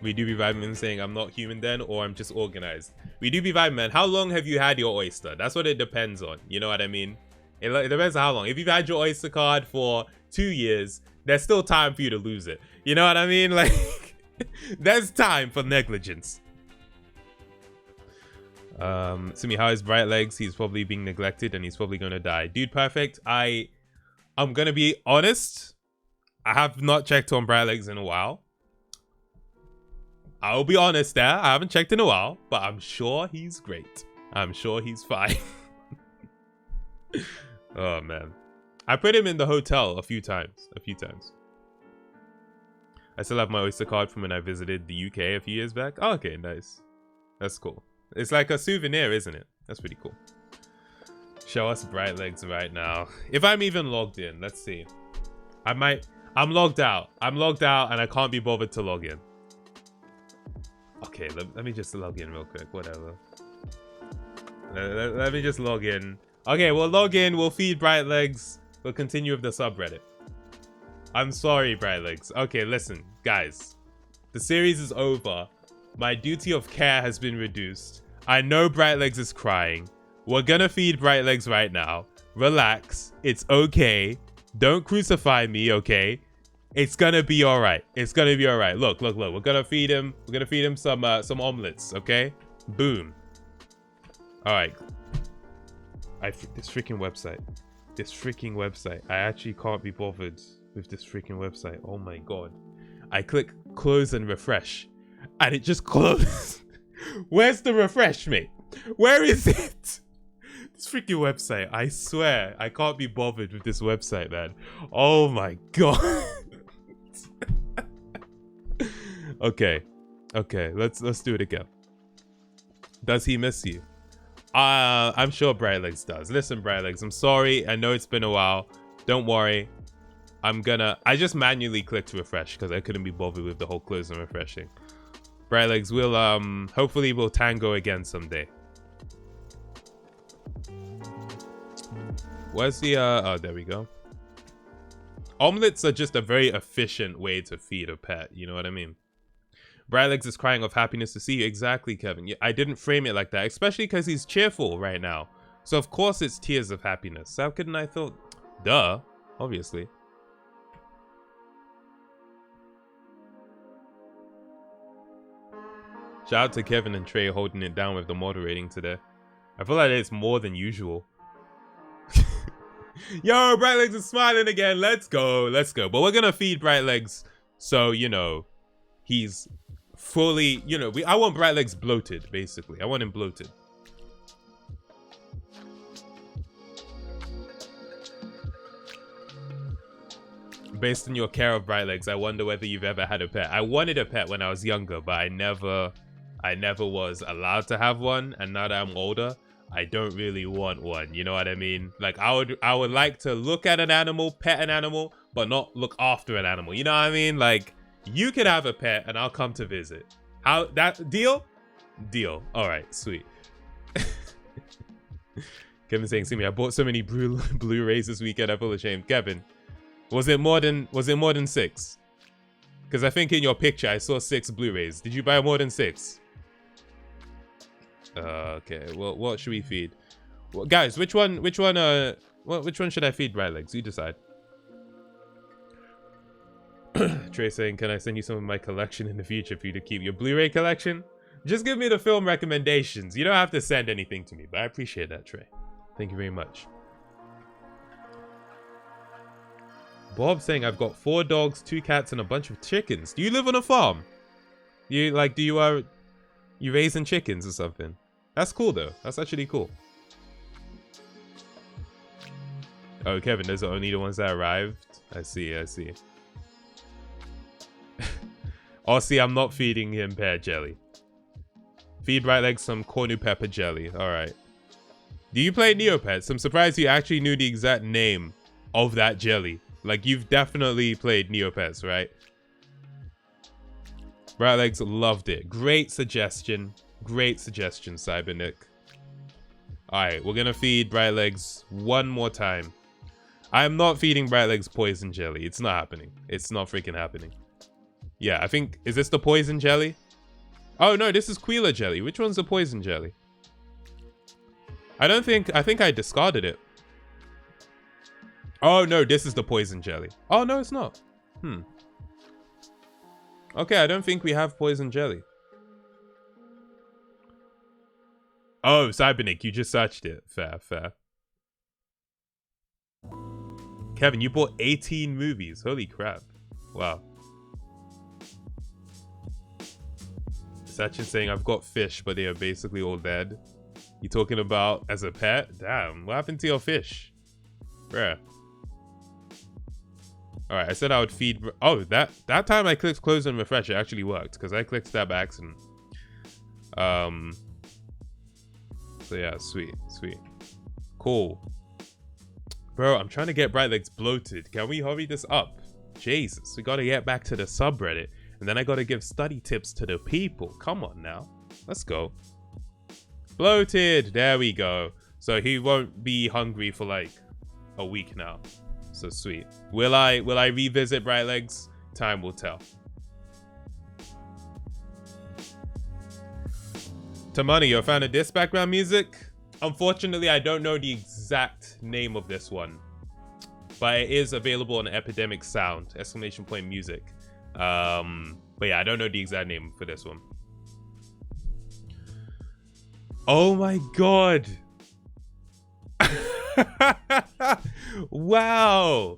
Speaker 1: We do be Vibing Man saying I'm not human then, or I'm just organized. We do be Vibing Man. How long have you had your oyster? That's what it depends on. You know what I mean? It depends on how long. If you've had your oyster card for 2 years, there's still time for you to lose it. You know what I mean? Like, there's time for negligence. Simi, how is Bright Legs? He's probably being neglected and he's probably gonna die. Dude, perfect. I'm gonna be honest. I have not checked on Bright Legs in a while. I'll be honest there. I haven't checked in a while, but I'm sure he's great. I'm sure he's fine. Oh, man. I put him in the hotel a few times. I still have my Oyster card from when I visited the UK a few years back. Oh, okay, nice. That's cool. It's like a souvenir, isn't it? That's pretty cool. Show us Bright Legs right now. If I'm even logged in, let's see. I'm logged out. I'm logged out and I can't be bothered to log in. Okay, let me just log in real quick. Whatever. Let me just log in. Okay, we'll log in. We'll feed Bright Legs. We'll continue with the subreddit. I'm sorry, Bright Legs. Okay, listen, guys. The series is over. My duty of care has been reduced. I know Bright Legs is crying. We're gonna feed Bright Legs right now. Relax. It's okay. Don't crucify me, okay? It's gonna be alright. It's gonna be alright. Look. We're gonna feed him. We're gonna feed him some omelets, okay? Boom. Alright. This freaking website. I actually can't be bothered with this freaking website. Oh my god. I click close and refresh. And it just closed. Where's the refresh, mate? Where is it? This freaking website. I swear. I can't be bothered with this website, man. Oh my god. Okay. Let's do it again. Does he miss you? I'm sure Bright Legs does. Listen, Bright Legs, I'm sorry. I know it's been a while. Don't worry. I just manually clicked refresh because I couldn't be bothered with the whole close and refreshing. Bright Legs, hopefully we'll tango again someday. Where's the, oh, there we go. Omelets are just a very efficient way to feed a pet. You know what I mean? Bright Legs is crying of happiness to see you. Exactly, Kevin. Yeah, I didn't frame it like that, especially because he's cheerful right now. So of course it's tears of happiness. How couldn't I thought? Duh, obviously. Shout out to Kevin and Trey holding it down with the moderating today. I feel like it's more than usual. Yo, Bright Legs is smiling again. Let's go. But we're gonna feed Bright Legs, so you know, he's fully, you know, I want Bright Legs bloated, basically. I want him bloated. Based on your care of Bright Legs, I wonder whether you've ever had a pet. I wanted a pet when I was younger, but I never was allowed to have one, and now that I'm older, I don't really want one. You know what I mean? Like I would like to look at an animal, pet an animal, but not look after an animal. You know what I mean? Like you could have a pet and I'll come to visit. How that deal? Deal. All right, sweet. Kevin saying, "See me, I bought so many Blu-rays this weekend. I feel ashamed." Kevin, was it more than 6? Because I think in your picture I saw 6 Blu-rays. Did you buy more than 6? Okay. Well, what should we feed? Well, guys, which one should I feed Bright Legs? You decide. Trey saying, "Can I send you some of my collection in the future for you to keep your Blu-ray collection?" Just give me the film recommendations. You don't have to send anything to me, but I appreciate that, Trey. Thank you very much. Bob saying, "I've got 4 dogs, 2 cats, and a bunch of chickens." Do you live on a farm? You raising chickens or something? That's cool though. That's actually cool. Oh, Kevin, those are only the ones that arrived. I see. Oh, see, I'm not feeding him pear jelly. Feed Bright Legs some cornu pepper jelly. All right. Do you play Neopets? I'm surprised you actually knew the exact name of that jelly. Like, you've definitely played Neopets, right? Bright Legs loved it. Great suggestion, Cybernick. Alright, we're gonna feed Bright Legs one more time. I am not feeding Bright Legs poison jelly. It's not happening. It's not freaking happening. Yeah, I think... Is this the poison jelly? Oh, no, this is Quila jelly. Which one's the poison jelly? I think I discarded it. Oh, no, this is the poison jelly. Oh, no, it's not. Okay, I don't think we have poison jelly. Oh, Cybernick, you just searched it. Fair. Kevin, you bought 18 movies. Holy crap. Wow. Sachin saying, "I've got fish, but they are basically all dead." You talking about as a pet? Damn, what happened to your fish? Bruh. All right, I said I would feed. Oh, that time I clicked close and refresh. It actually worked because I clicked that by accident. So yeah, sweet. Cool. Bro, I'm trying to get Bright Legs bloated. Can we hurry this up? Jesus, we gotta get back to the subreddit. And then I gotta give study tips to the people. Come on now. Let's go. Bloated. There we go. So he won't be hungry for like a week now. So sweet. Will I revisit Bright Legs? Time will tell. Tamani, you're a fan of this background music? Unfortunately, I don't know the exact name of this one, but it is available on Epidemic Sound, ! Music. But yeah, I don't know the exact name for this one. Oh my god. Wow.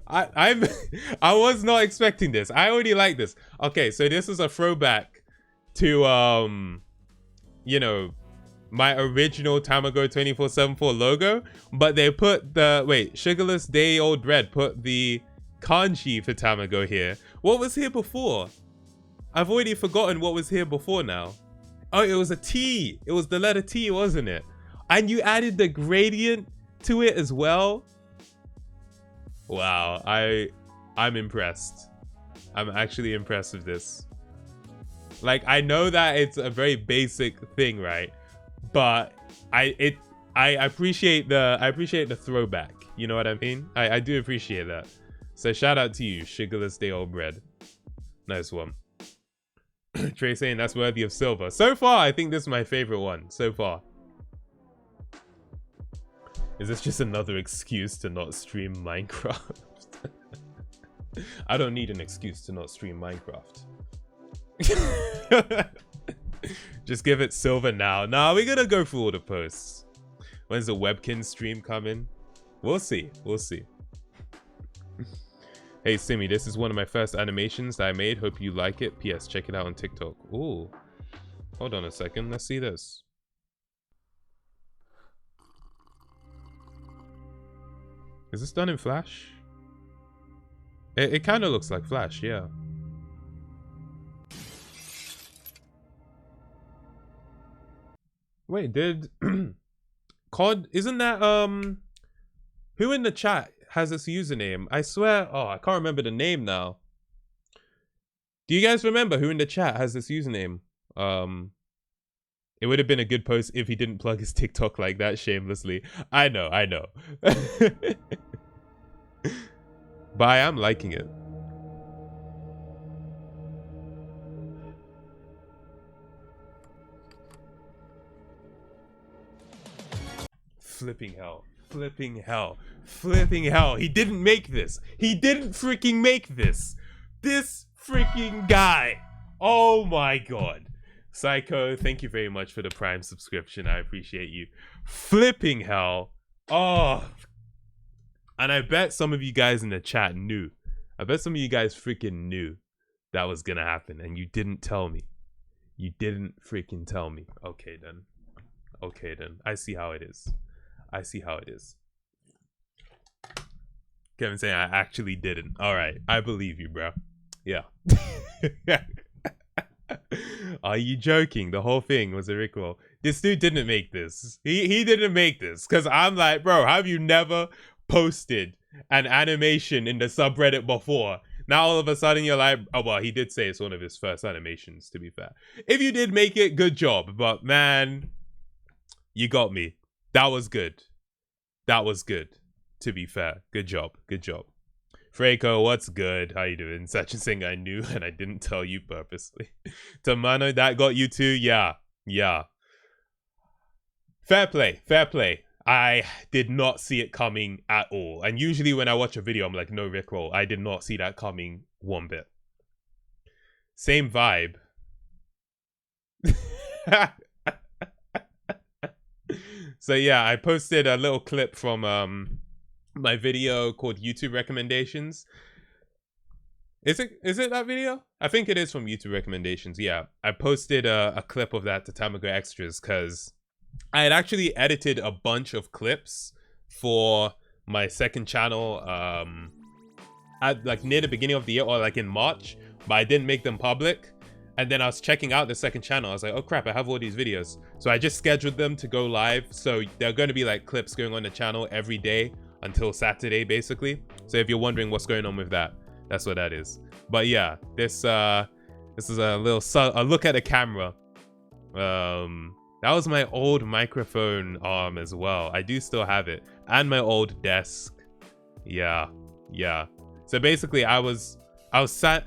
Speaker 1: I was not expecting this. I already like this. Okay, so this is a throwback to you know, my original Tamago 24/7 logo, but they put the Sugarless Day Old Bread put the kanji for Tamago here. What was here before? I've already forgotten what was here before now. Oh, it was a T. It was the letter T, wasn't it? And you added the gradient to it as well. Wow, I'm impressed. I'm actually impressed with this. Like, I know that it's a very basic thing, right? But I appreciate the throwback. You know what I mean? I do appreciate that. So shout out to you, Sugarless Day Old Bread. Nice one. Trey saying that's worthy of silver. So far, I think this is my favorite one. So far. Is this just another excuse to not stream Minecraft? I don't need an excuse to not stream Minecraft. Just give it silver now. Nah, we're gonna go through all the posts. When's the Webkin stream coming? We'll see. We'll see. Hey Simi, this is one of my first animations that I made. Hope you like it. PS, check it out on TikTok. Ooh. Hold on a second. Let's see this. Is this done in Flash? It kind of looks like Flash, yeah. Wait, did COD, isn't that who in the chat has this username? I swear, oh, I can't remember the name now. Do you guys remember who in the chat has this username? It would have been a good post if he didn't plug his TikTok like that shamelessly. I know. But I am liking it. Flipping hell. He didn't make this. He didn't freaking make this. This freaking guy. Oh my god. Psycho, thank you very much for the Prime subscription. I appreciate you. Flipping hell. Oh. And I bet some of you guys in the chat knew. I bet some of you guys freaking knew that was gonna happen and you didn't tell me. You didn't freaking tell me. Okay then. I see how it is. Kevin saying I actually didn't. Alright, I believe you, bro. Yeah. Are you joking? The whole thing was a rickroll. This dude didn't make this. He didn't make this. Cause I'm like, bro, have you never posted an animation in the subreddit before? Now all of a sudden you're like, oh well, he did say it's one of his first animations, to be fair. If you did make it, good job. But man, you got me. That was good. To be fair. Good job. Freako, what's good? How you doing? Such a thing I knew and I didn't tell you purposely. Tamano, that got you too? Yeah. Fair play. I did not see it coming at all. And usually when I watch a video, I'm like, no rickroll. I did not see that coming one bit. Same vibe. So yeah, I posted a little clip from my video called YouTube Recommendations. Is it that video? I think it is from YouTube Recommendations. Yeah, I posted a clip of that to Tamago Extras because I had actually edited a bunch of clips for my second channel at like near the beginning of the year, or like in March, but I didn't make them public. And then I was checking out the second channel. I was like, oh crap, I have all these videos. So I just scheduled them to go live. So they're going to be like clips going on the channel every day until Saturday, basically. So if you're wondering what's going on with that, that's what that is. But yeah, this is a look at the camera. That was my old microphone arm as well. I do still have it, and my old desk. Yeah. So basically, I was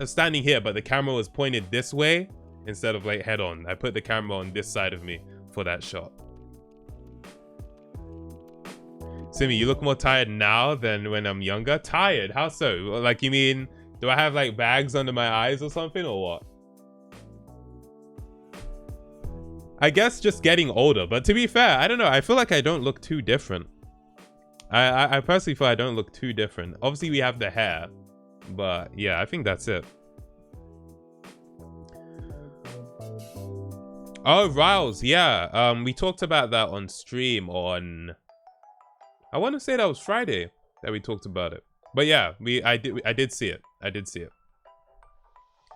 Speaker 1: standing here, but the camera was pointed this way instead of like head on. I put the camera on this side of me for that shot. Simi, you look more tired now than when I'm younger. Tired? How so? Like, you mean, do I have like bags under my eyes or something, or what? I guess just getting older, but to be fair, I don't know. I feel like I don't look too different. I personally feel I don't look too different. Obviously, we have the hair, but yeah, I think that's it. Oh, Riles, yeah. We talked about that on stream on... I want to say that was Friday that we talked about it. But yeah, I did see it. I did see it.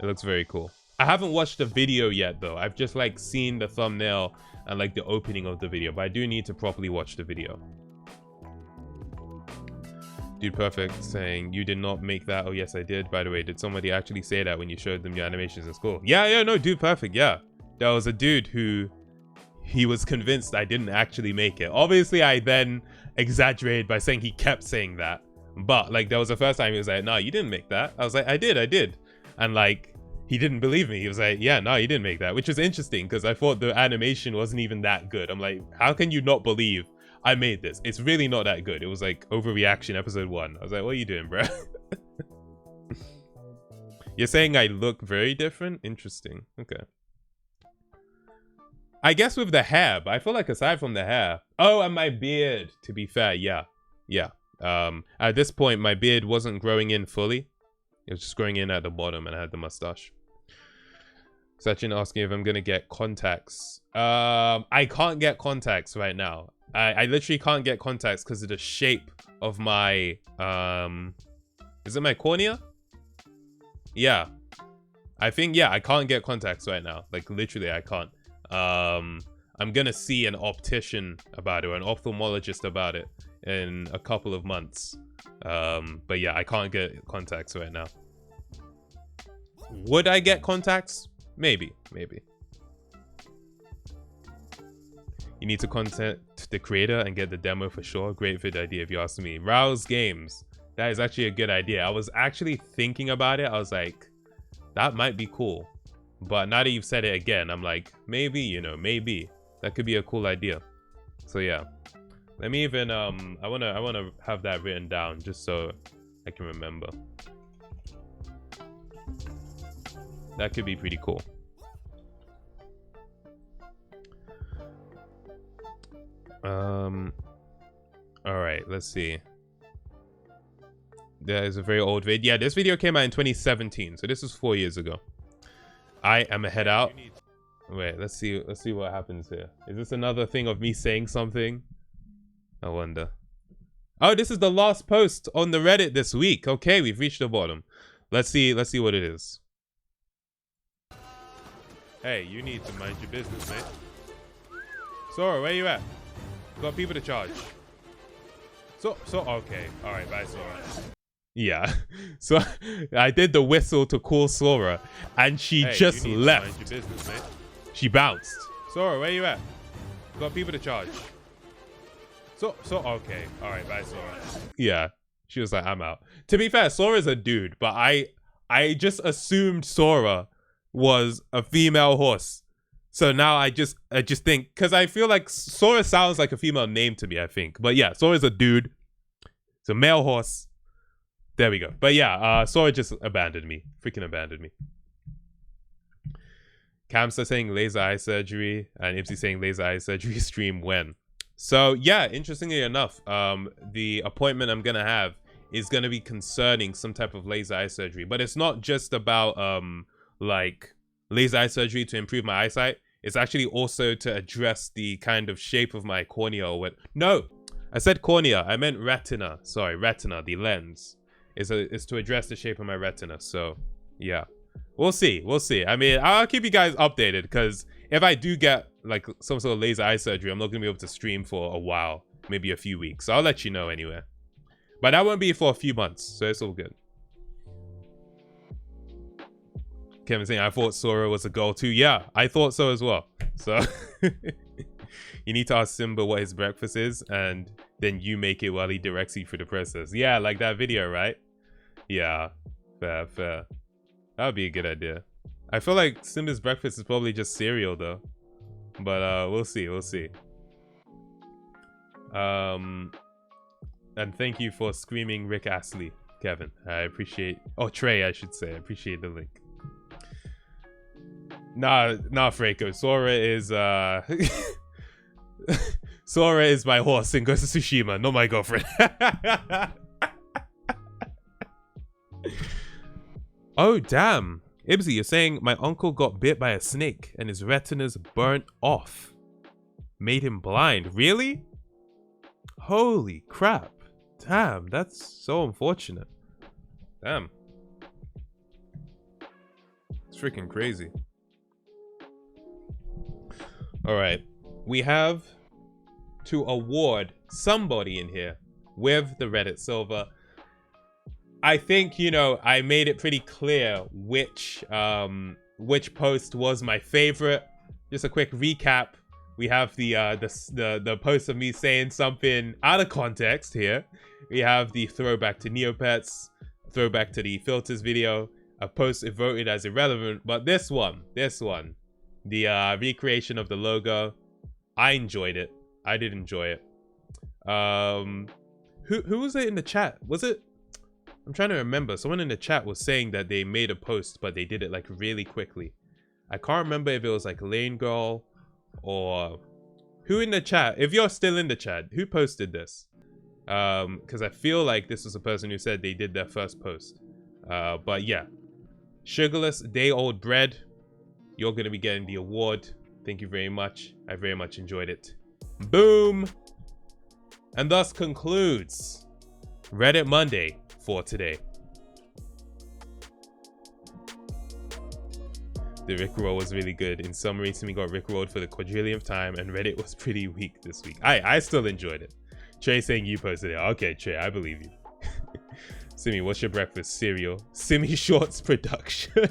Speaker 1: It looks very cool. I haven't watched the video yet though. I've just like seen the thumbnail and like the opening of the video, but I do need to properly watch the video. Dude Perfect saying, you did not make that. Oh yes, I did. By the way, did somebody actually say that when you showed them your animations in school? Yeah, no, Dude Perfect, yeah. There was a dude who, he was convinced I didn't actually make it. Obviously, I then exaggerated by saying he kept saying that. But like, there was the first time he was like, no, you didn't make that. I was like, I did. And like, he didn't believe me. He was like, yeah, no, you didn't make that. Which is interesting because I thought the animation wasn't even that good. I'm like, how can you not believe I made this? It's really not that good. It was like Overreaction episode 1. I was like, what are you doing, bro? You're saying I look very different? Interesting. Okay. I guess with the hair, but I feel like aside from the hair... Oh, and my beard, to be fair, yeah. At this point, my beard wasn't growing in fully. It was just growing in at the bottom, and I had the mustache. Sachin asking if I'm going to get contacts. I can't get contacts right now. I literally can't get contacts because of the shape of my... Is it my cornea? Yeah. I think, yeah, I can't get contacts right now. Like, literally, I can't. I'm gonna see an optician about it, or an ophthalmologist about it in a couple of months. But yeah, I can't get contacts right now. Would I get contacts? Maybe. You need to contact the creator and get the demo for sure. Great vid idea if you ask me. Rouse Games. That is actually a good idea. I was actually thinking about it. I was like, that might be cool. But now that you've said it again, I'm like, maybe, you know, maybe. That could be a cool idea. So yeah. Let me even, I wanna have that written down just so I can remember. That could be pretty cool. Alright, let's see. There is a very old video. Yeah, this video came out in 2017, so this is 4 years ago. I am a head out. Wait, let's see what happens here. Is this another thing of me saying something? I wonder. Oh, this is the last post on the Reddit this week. Okay, we've reached the bottom. Let's see what it is. Hey, you need to mind your business, mate. Sora, where you at? Got people to charge. So okay. Alright, bye, Sora. Yeah. So I did the whistle to call Sora and she just left. Mind your business, mate. She bounced. Sora, where you at? Got people to charge. So okay. Alright, bye, Sora. Yeah. She was like, I'm out. To be fair, Sora's a dude, but I just assumed Sora was a female horse. So now I just think, because I feel like Sora sounds like a female name to me, I think. But yeah, Sora's a dude. It's a male horse. There we go. But yeah, Sora just abandoned me. Freaking abandoned me. Camster saying laser eye surgery, and Ipsy saying laser eye surgery stream when. So yeah, interestingly enough, the appointment I'm gonna have is gonna be concerning some type of laser eye surgery. But it's not just about like laser eye surgery to improve my eyesight. It's actually also to address the kind of shape of my cornea or what. No, I said cornea. I meant retina. Sorry, retina. The lens is to address the shape of my retina. So yeah, we'll see. We'll see. I mean, I'll keep you guys updated because if I do get like some sort of laser eye surgery, I'm not gonna be able to stream for a while, maybe a few weeks. So I'll let you know anyway. But that won't be for a few months, so it's all good. Kevin saying, I thought Sora was a girl too. Yeah, I thought so as well. So you need to ask Simba what his breakfast is, and then you make it while he directs you through the process. Yeah, like that video, right? Yeah, fair, fair. That would be a good idea. I feel like Simba's breakfast is probably just cereal though. But we'll see, we'll see. And thank you for screaming Rick Astley, Kevin. I appreciate... Oh, Trey, I should say. I appreciate the link. Nah, Freako. Sora is, Sora is my horse in Ghost of Tsushima, not my girlfriend. Oh, damn. Ibsy, you're saying my uncle got bit by a snake and his retinas burnt off. Made him blind. Really? Holy crap. Damn, that's so unfortunate. Damn. It's freaking crazy. Alright. We have to award somebody in here with the Reddit Silver. I think, you know, I made it pretty clear which post was my favorite. Just a quick recap. We have the post of me saying something out of context here. We have the throwback to Neopets, throwback to the filters video, a post voted as irrelevant, but this one, the recreation of the logo, I enjoyed it. I did enjoy it. Who was it in the chat? Was it? I'm trying to remember. Someone in the chat was saying that they made a post, but they did it like really quickly. I can't remember if it was like Lane Girl or who in the chat. If you're still in the chat, who posted this? Because I feel like this was a person who said they did their first post. But yeah, Sugarless Day Old Bread, you're gonna be getting the award. Thank you very much. I very much enjoyed it. Boom. And thus concludes Reddit Monday for today. The Rickroll was really good. In summary, Simi got Rickrolled for the quadrillionth time, and Reddit was pretty weak this week. I still enjoyed it. Trey saying you posted it. Okay, Trey, I believe you. Simi, what's your breakfast? Cereal. Simi Shorts production.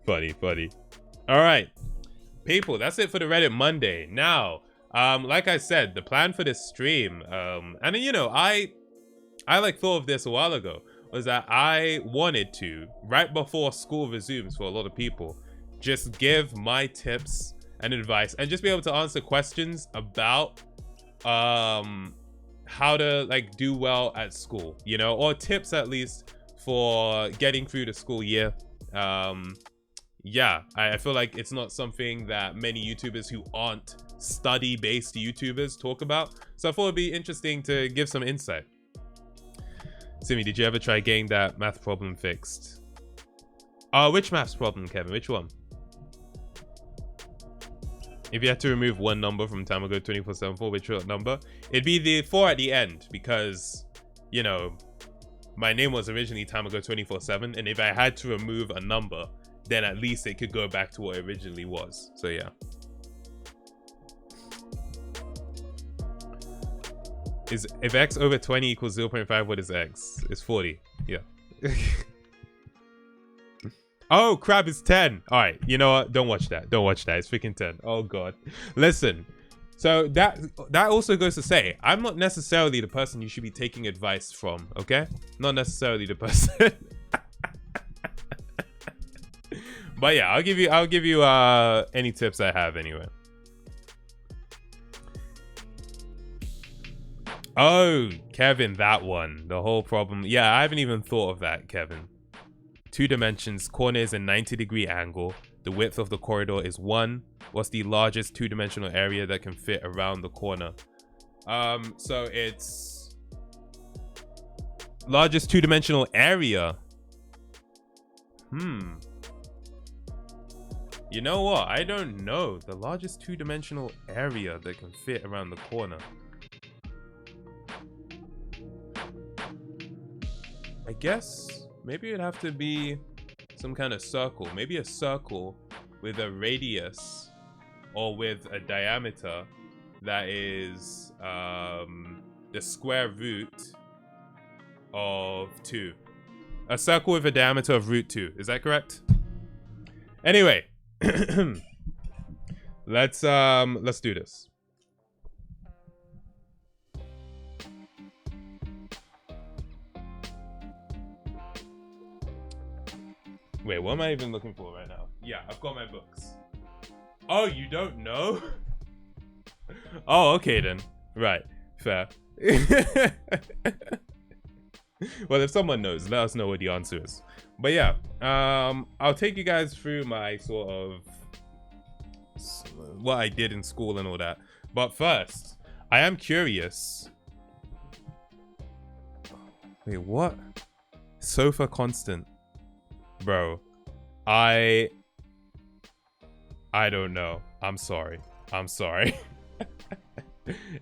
Speaker 1: Funny. All right, people, that's it for the Reddit Monday. Now, like I said, the plan for this stream, and you know, I like thought of this a while ago, was that I wanted to, right before school resumes for a lot of people, just give my tips and advice and just be able to answer questions about how to like do well at school, you know, or tips at least for getting through the school year. Yeah, I feel like it's not something that many YouTubers who aren't study-based YouTubers talk about, so I thought it'd be interesting to give some insight. Simi, did you ever try getting that math problem fixed? Which maths problem, Kevin? Which one? If you had to remove one number from Tamago 24/7, which number? It'd be the 4 at the end, because, you know, my name was originally Tamago 24/7, and if I had to remove a number, then at least it could go back to what it originally was. So yeah. If x over 20 equals 0.5, what is x? It's 40. Yeah. Oh, crap, it's 10. All right, you know what? Don't watch that. Don't watch that. It's freaking 10. Oh, God. Listen. So that also goes to say, I'm not necessarily the person you should be taking advice from, okay? Not necessarily the person. But yeah, I'll give you any tips I have anyway. Oh, Kevin, that one. The whole problem. Yeah, I haven't even thought of that, Kevin. 2 dimensions, corner is a 90-degree angle. The width of the corridor is 1. What's the largest 2-dimensional area that can fit around the corner? So it's largest 2-dimensional area. You know what? I don't know. The largest 2-dimensional area that can fit around the corner. I guess maybe it'd have to be some kind of circle. Maybe a circle with a radius or with a diameter that is the square root of 2. A circle with a diameter of root 2. Is that correct? Anyway, let's do this. Wait, what am I even looking for right now? Yeah, I've got my books. Oh, you don't know? Oh, okay then. Right, fair. Well, if someone knows, let us know what the answer is. But yeah, I'll take you guys through my sort of what I did in school and all that. But first, I am curious. Wait, what? Sofa constant. Bro, I don't know. I'm sorry.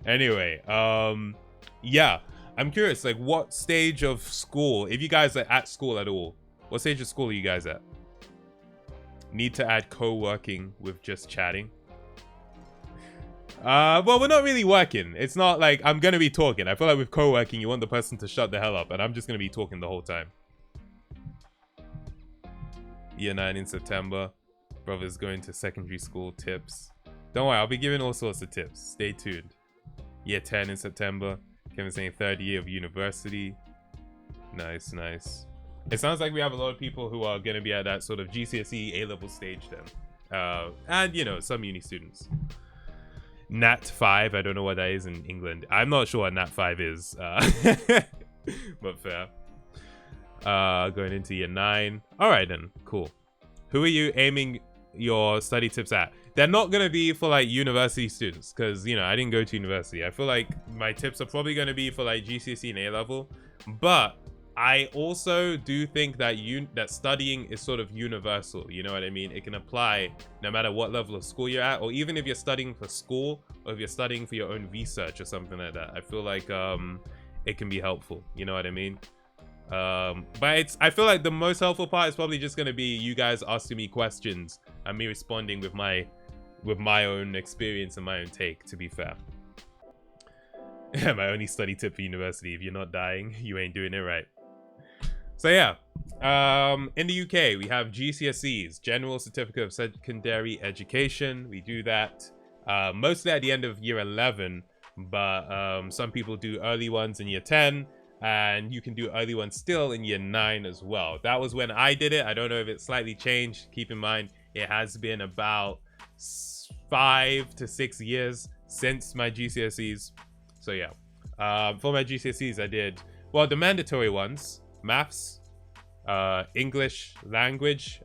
Speaker 1: Anyway, yeah, I'm curious, like, what stage of school, if you guys are at school at all, what stage of school are you guys at? Need to add co-working with just chatting? Well, we're not really working. It's not like I'm gonna be talking. I feel like with co-working, you want the person to shut the hell up, and I'm just gonna be talking the whole time. Year 9 in September. Brother's going to secondary school. Tips. Don't worry, I'll be giving all sorts of tips. Stay tuned. Year 10 in September. Kevin saying 3rd year of university. Nice, nice. It sounds like we have a lot of people who are going to be at that sort of GCSE A-level stage then. And, you know, some uni students. Nat 5, I don't know what that is in England. I'm not sure what Nat 5 is. But fair. Going into year 9. Alright then, cool. Who are you aiming your study tips at? They're not going to be for like university students because, you know, I didn't go to university. I feel like my tips are probably going to be for like GCSE and A-level. But I also do think that that studying is sort of universal. You know what I mean? It can apply no matter what level of school you're at, or even if you're studying for school or if you're studying for your own research or something like that. I feel like it can be helpful. You know what I mean? But I feel like the most helpful part is probably just going to be you guys asking me questions and me responding with my own experience and my own take, to be fair. Yeah, my only study tip for university: if you're not dying, you ain't doing it right. So yeah, in the UK we have GCSEs, General Certificate of Secondary Education. We do that mostly at the end of year 11, but some people do early ones in year 10, and you can do early ones still in year 9 as well. That was when I did it. I don't know if it's slightly changed. Keep in mind, it has been about 5 to 6 years since my GCSEs. So yeah, for my GCSEs I did, well, the mandatory ones: maths, English language,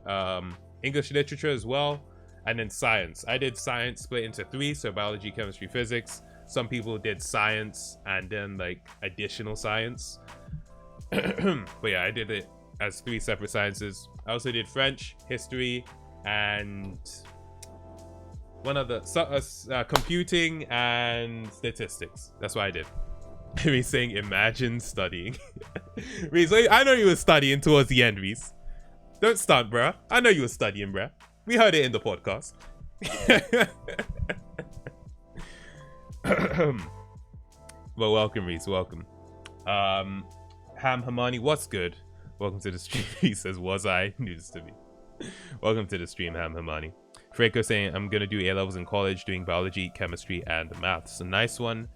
Speaker 1: English literature as well, and then science. I did science split into 3, so biology, chemistry, physics. Some people did science and then like additional science. But yeah, I did it as 3 separate sciences. I also did French, history, and one other, computing and statistics. That's what I did. He's saying, imagine studying. Reese, I know you were studying towards the end, Reese. Don't stunt, bruh. I know you were studying, bruh. We heard it in the podcast. Well, welcome, Reese. Welcome. Ham Hamani, what's good? Welcome to the stream. He says, was I? News to me. Welcome to the stream, Ham Hamani. Freco saying, I'm going to do A-levels in college, doing biology, chemistry, and maths. A nice one.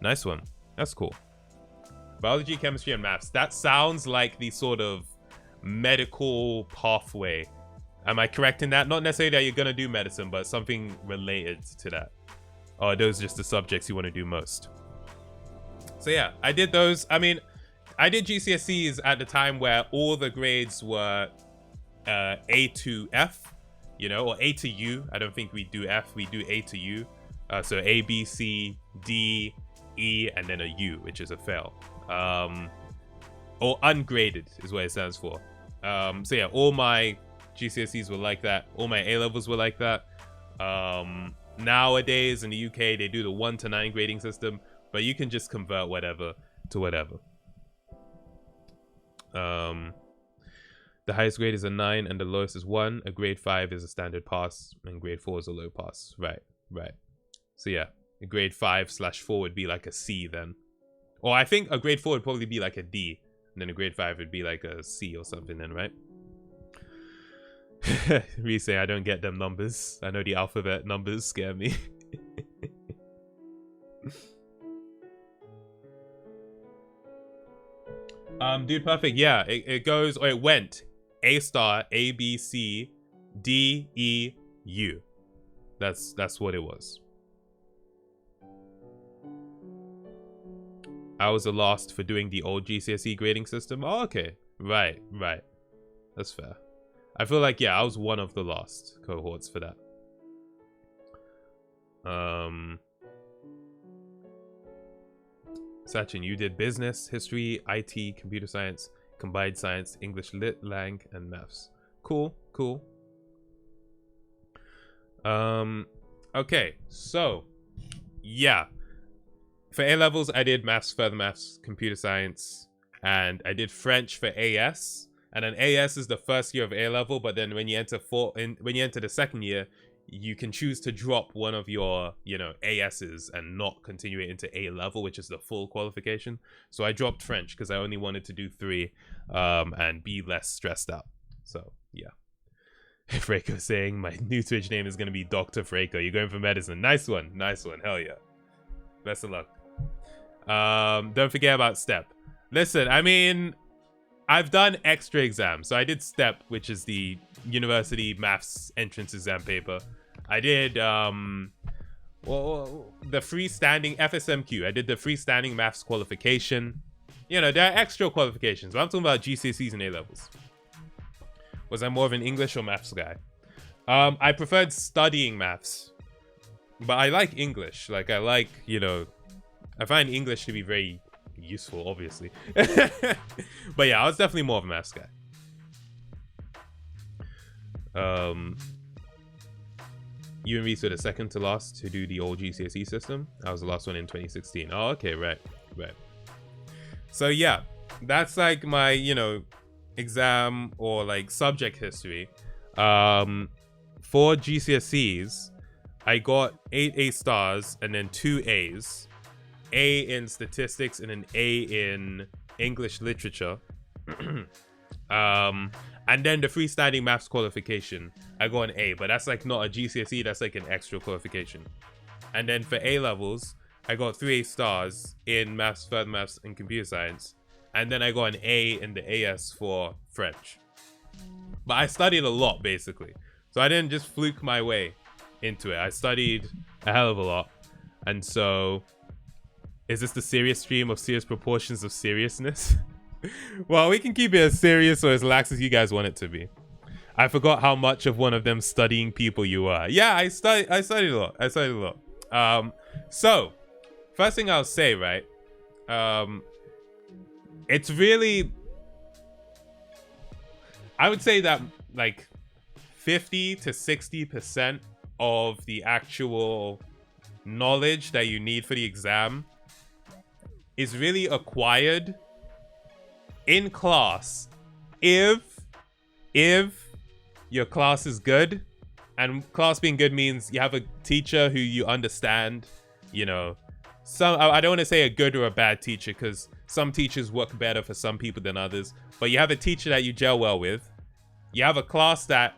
Speaker 1: Nice one. That's cool. Biology, chemistry, and maths. That sounds like the sort of medical pathway. Am I correct in that? Not necessarily that you're going to do medicine, but something related to that. Or are those just the subjects you want to do most? So yeah, I did those. I mean, I did GCSEs at the time where all the grades were A to F, you know, or A to U. I don't think we do F, we do A to U. So A, B, C, D, E, and then a U, which is a fail. Or ungraded is what it stands for. So yeah, all my GCSEs were like that. All my A-levels were like that. Nowadays in the UK, they do the 1 to 9 grading system, but you can just convert whatever to whatever. The highest grade is a 9 and the lowest is 1. A grade 5 is a standard pass and grade 4 is a low pass. Right. So yeah, a grade 5/4 would be like a C then. Or I think a grade 4 would probably be like a D. And then a grade 5 would be like a C or something then, right? Reese, I don't get them numbers. I know the alphabet numbers scare me. Dude, perfect. Yeah, it goes, or it went A star, A, B, C, D, E, U. That's what it was. I was the last for doing the old GCSE grading system. Oh, okay. Right. That's fair. I feel like, yeah, I was one of the last cohorts for that. Sachin, you did business, history, IT, computer science, combined science, English lit, lang, and maths. Cool. Okay, so yeah. For A levels, I did maths, further maths, computer science, and I did French for AS. And then AS is the first year of A level, but then when you enter the second year, you can choose to drop one of your, ASs and not continue it into A level, which is the full qualification. So I dropped French because I only wanted to do 3 and be less stressed out. So yeah. Freako saying my new Twitch name is going to be Dr. Freako. You're going for medicine. Nice one. Hell yeah. Best of luck. Don't forget about STEP. Listen, I mean, I've done extra exams. So I did STEP, which is the university maths entrance exam paper. I did the freestanding FSMQ. I did the freestanding maths qualification. There are extra qualifications, but I'm talking about GCSEs and A levels. Was I more of an English or maths guy? I preferred studying maths, but I like English. Like, I like, I find English to be very useful, obviously. But yeah, I was definitely more of a maths guy. You and Reese were the second to last to do the old GCSE system. I was the last one in 2016. Oh, okay, right. So yeah, that's like my, exam or like subject history. For GCSEs, I got 8 A stars and then 2 A's. A in statistics and an A in English literature. And then the freestanding maths qualification, I got an A, but that's like not a GCSE, that's like an extra qualification. And then for A levels, I got 3 A stars in maths, further maths, and computer science. And then I got an A in the AS for French. But I studied a lot, basically. So I didn't just fluke my way into it. I studied a hell of a lot. And so, is this the serious stream of serious proportions of seriousness? Well, we can keep it as serious or as lax as you guys want it to be. I forgot how much of one of them studying people you are. Yeah, I studied a lot. So, first thing I'll say, right? It's really, I would say that like 50 to 60% of the actual knowledge that you need for the exam is really acquired in class if your class is good. And class being good means you have a teacher who you understand, I don't want to say a good or a bad teacher because some teachers work better for some people than others, but you have a teacher that you gel well with. You have a class that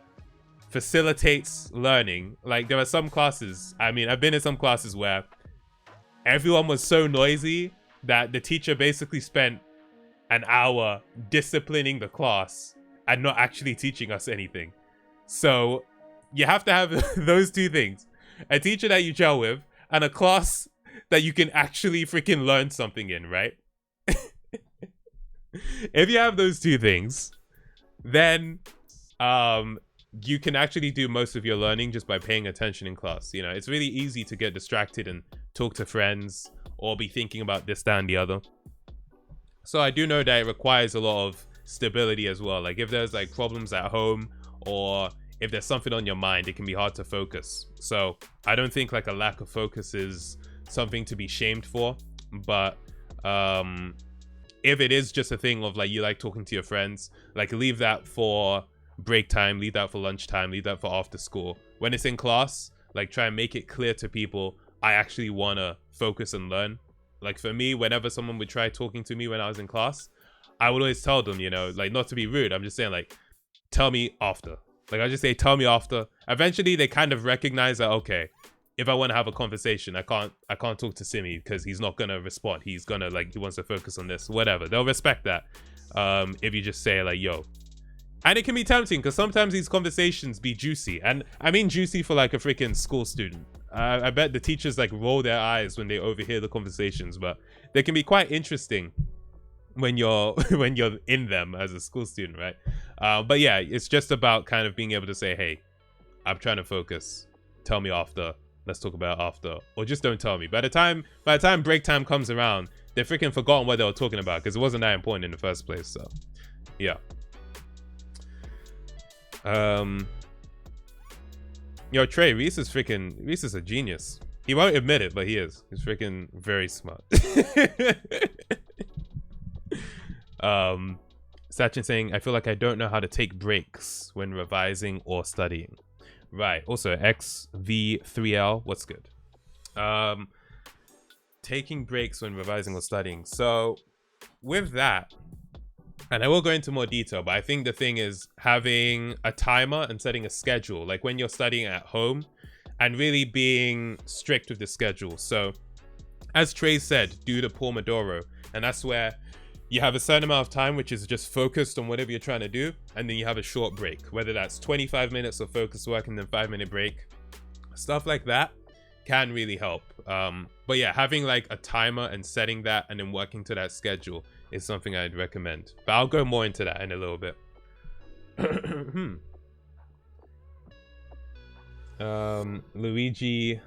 Speaker 1: facilitates learning. Like, there are some classes, I've been in some classes where everyone was so noisy that the teacher basically spent an hour disciplining the class and not actually teaching us anything. So you have to have those two things: a teacher that you gel with and a class that you can actually freaking learn something in, right? If you have those two things, then you can actually do most of your learning just by paying attention in class. It's really easy to get distracted and talk to friends or be thinking about this, that, and the other. So I do know that it requires a lot of stability as well. Like, if there's like problems at home or if there's something on your mind, it can be hard to focus. So I don't think like a lack of focus is something to be shamed for, but if it is just a thing of like you like talking to your friends, like leave that for break time, leave that for lunchtime, leave that for after school. When it's in class, like try and make it clear to people, I actually want to focus and learn. Like for me, whenever someone would try talking to me when I was in class, I would always tell them, you know, like not to be rude, I'm just saying like, tell me after. Like I just say, tell me after. Eventually they kind of recognize that, okay, if I want to have a conversation, I can't talk to Simi because he's not gonna respond. He's gonna like, he wants to focus on this, whatever. They'll respect that. If you just say like, yo. And it can be tempting because sometimes these conversations be juicy. And I mean juicy for like a freaking school student. I bet the teachers like roll their eyes when they overhear the conversations, but they can be quite interesting when you're when you're in them as a school student, right? But yeah, it's just about kind of being able to say, hey, I'm trying to focus. Tell me after. Let's talk about it after. Or just don't tell me. By the time break time comes around, they've freaking forgotten what they were talking about because it wasn't that important in the first place. So yeah. Yo, Trey, Reese is a genius. He won't admit it, but he is. He's freaking very smart. Sachin saying, I feel like I don't know how to take breaks when revising or studying. Right. Also, XV3L, what's good? Taking breaks when revising or studying. So, with that, and I will go into more detail, but I think the thing is having a timer and setting a schedule, like when you're studying at home, and really being strict with the schedule. So, as Trey said, do the Pomodoro, and that's where you have a certain amount of time, which is just focused on whatever you're trying to do, and then you have a short break, whether that's 25 minutes of focused work and then 5-minute break. Stuff like that can really help. But yeah, having like a timer and setting that and then working to that schedule is something I'd recommend. But I'll go more into that in a little bit. Luigi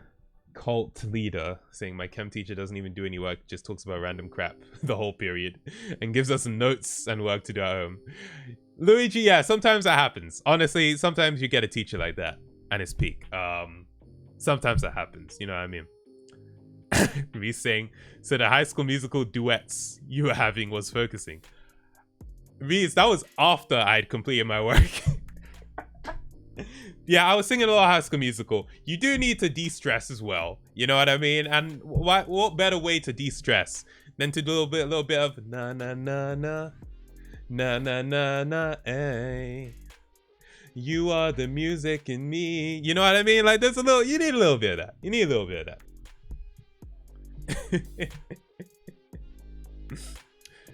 Speaker 1: Cult Leader saying, my chem teacher doesn't even do any work, just talks about random crap the whole period and gives us notes and work to do at home. Luigi, yeah, sometimes that happens. Honestly, sometimes you get a teacher like that and it's peak. Sometimes that happens, you know what I mean? Reese saying, so the High School Musical duets you were having was focusing. Reese, that was after I'd completed my work. Yeah, I was singing a lot of High School Musical. You do need to de-stress as well. You know what I mean? And what better way to de-stress than to do a little bit of na na na na na na na na ay. You are the music in me. You know what I mean? Like there's you need a little bit of that. You need a little bit of that.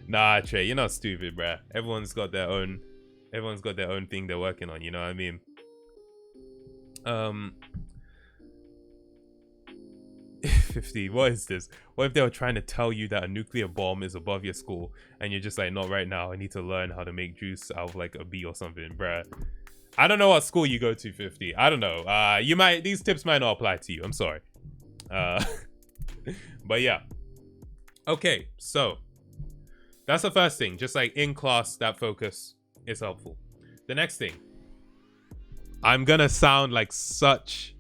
Speaker 1: Nah, Trey, you're not stupid, bruh. Everyone's got their own thing they're working on, you know what I mean? 50, what is this? What if they were trying to tell you that a nuclear bomb is above your school and you're just like, not right now, I need to learn how to make juice out of like a bee or something, bruh. I don't know what school you go to, 50. I don't know. These tips might not apply to you. I'm sorry. But yeah. Okay, so that's the first thing. Just like in class, that focus is helpful. The next thing. I'm gonna sound like such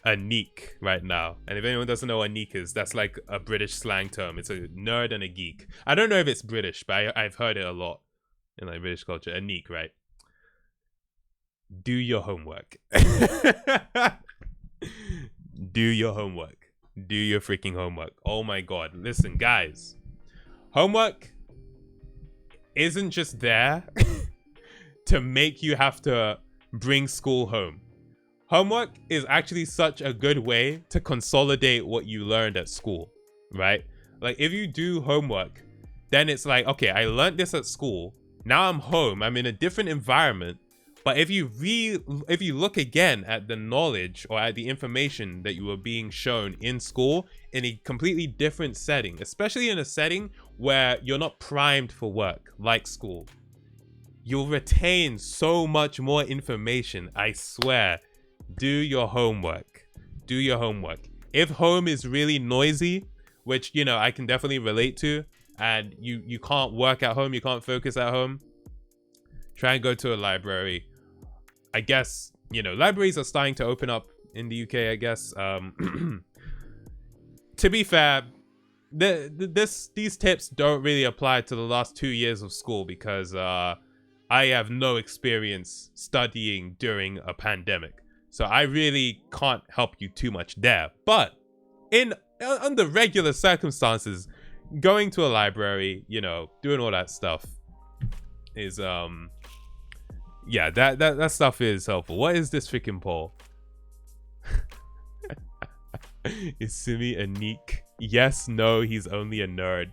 Speaker 1: a neek right now. And if anyone doesn't know what neek is, that's like a British slang term. It's a nerd and a geek. I don't know if it's British, but I've heard it a lot in like British culture. A neek, right? Do your homework. Do your homework. Do your freaking homework. Oh my god. Listen, guys. Homework isn't just there to make you have to bring school home. Homework is actually such a good way to consolidate what you learned at school, right? Like if you do homework, then it's like, okay, I learned this at school. Now I'm home. I'm in a different environment. But if you look again at the knowledge or at the information that you were being shown in school in a completely different setting, especially in a setting where you're not primed for work like school, you'll retain so much more information. I swear. Do your homework. Do your homework. If home is really noisy, which, you know, I can definitely relate to, and you can't work at home, you can't focus at home, try and go to a library. I guess, you know, libraries are starting to open up in the UK, I guess. To be fair, these tips don't really apply to the last 2 years of school because I have no experience studying during a pandemic. So I really can't help you too much there. But under regular circumstances, going to a library, you know, doing all that stuff is yeah, that stuff is helpful. What is this freaking poll? Is Simi a neek? Yes, no, he's only a nerd.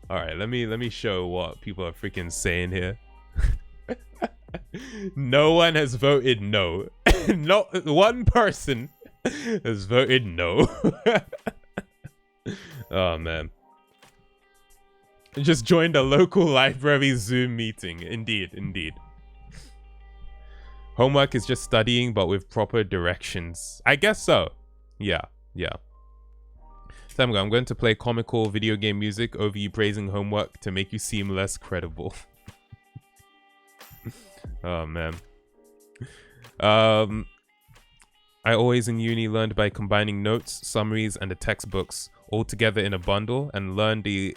Speaker 1: All right, let me show what people are freaking saying here. No one has voted no. Not one person has voted no. Oh man. Just joined a local library Zoom meeting. Indeed. Homework is just studying, but with proper directions. I guess so. Yeah. Tamago, I'm going to play comical video game music over you praising homework to make you seem less credible. Oh man. I always in uni learned by combining notes, summaries, and the textbooks all together in a bundle and learn the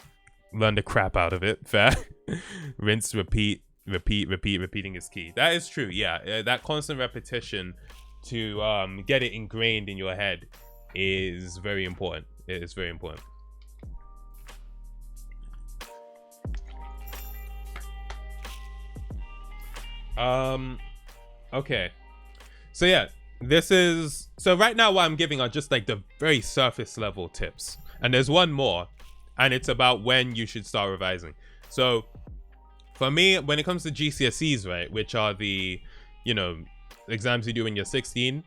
Speaker 1: crap out of it. Fair. Rinse, repeating is key. That is true. Yeah, that constant repetition to get it ingrained in your head is very important. It is very important. Okay. So yeah, so right now what I'm giving are just like the very surface level tips. And there's one more, and it's about when you should start revising. So for me, when it comes to GCSEs, right, which are the, you know, exams you do when you're 16,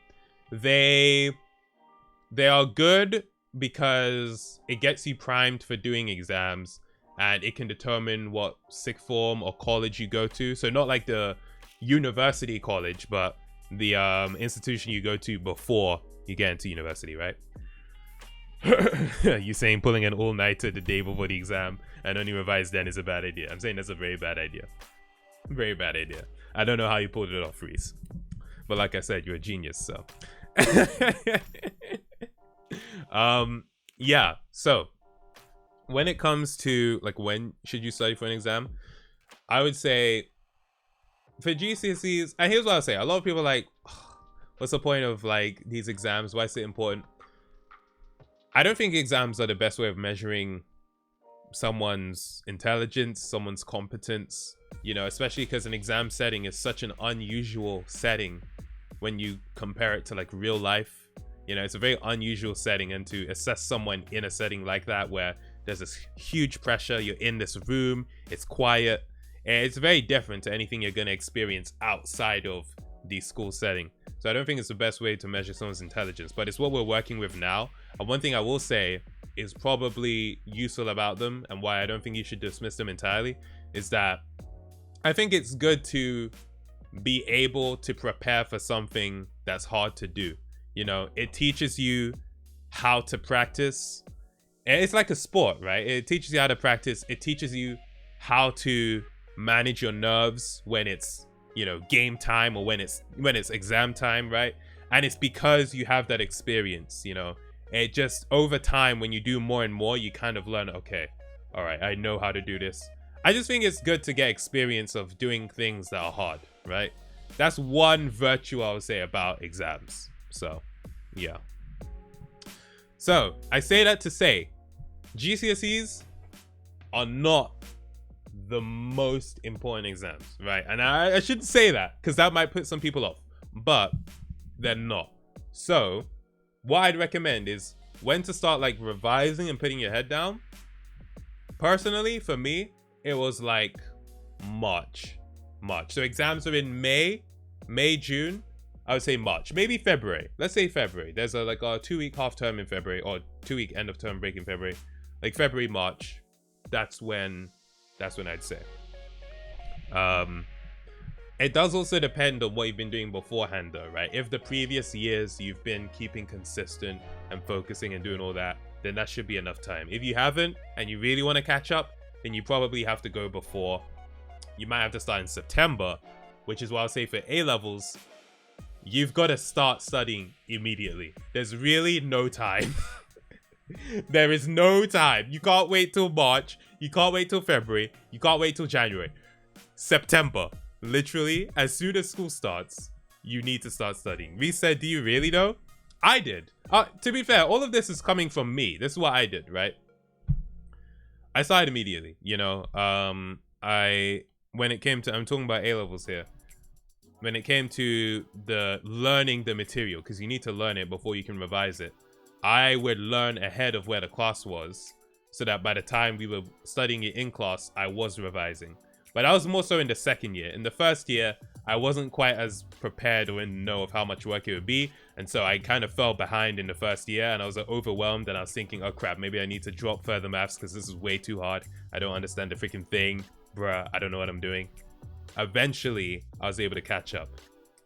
Speaker 1: they are good because it gets you primed for doing exams and it can determine what sixth form or college you go to. So not like the university college, but the institution you go to before you get into university, right? You saying pulling an all-nighter the day before the exam and only revise then is a bad idea. I'm saying that's a very bad idea. Very bad idea. I don't know how you pulled it off, Reese. But like I said, you're a genius, so. Yeah, so when it comes to like when should you study for an exam, I would say for GCSEs, and here's what I'll say. A lot of people are like, oh, what's the point of like these exams? Why is it important? I don't think exams are the best way of measuring someone's intelligence, someone's competence, you know, especially because an exam setting is such an unusual setting when you compare it to like real life. You know, it's a very unusual setting, and to assess someone in a setting like that where there's this huge pressure, you're in this room, it's quiet, and it's very different to anything you're going to experience outside of the school setting. So I don't think it's the best way to measure someone's intelligence, but it's what we're working with now. And one thing I will say is probably useful about them, and why I don't think you should dismiss them entirely, is that I think it's good to be able to prepare for something that's hard to do. You know, it teaches you how to practice. It's like a sport, right? It teaches you how to practice. It teaches you how to manage your nerves when it's, you know, game time or when it's exam time, right? And it's because you have that experience, you know. It just, over time, when you do more and more, you kind of learn, okay, all right, I know how to do this. I just think it's good to get experience of doing things that are hard, right? That's one virtue I would say about exams. So, yeah. So, I say that to say, GCSEs are not the most important exams, right? And I shouldn't say that, because that might put some people off, but they're not. So, what I'd recommend is when to start like revising and putting your head down. Personally, for me, it was like March. So exams are in May, June. I would say March, maybe February. Let's say February. There's a 2-week half term in February, or 2-week end of term break in February. Like February, March. That's when I'd say. It does also depend on what you've been doing beforehand though, right? If the previous years you've been keeping consistent and focusing and doing all that, then that should be enough time. If you haven't and you really want to catch up, then you probably have to go before. You might have to start in September, which is why I'll say for A-levels, you've got to start studying immediately. There's really no time. There is no time. You can't wait till March. You can't wait till February. You can't wait till January. September. Literally, as soon as school starts, you need to start studying. Reese said, do you really though? I did. To be fair, all of this is coming from me. This is what I did, right? I started immediately, you know. When it came to, I'm talking about A-levels here. When it came to the learning the material, because you need to learn it before you can revise it, I would learn ahead of where the class was, so that by the time we were studying it in class, I was revising. But I was more so in the second year. In the first year, I wasn't quite as prepared or in the know of how much work it would be. And so I kind of fell behind in the first year and I was overwhelmed and I was thinking, oh crap, maybe I need to drop further maths because this is way too hard. I don't understand the freaking thing. Bruh, I don't know what I'm doing. Eventually, I was able to catch up.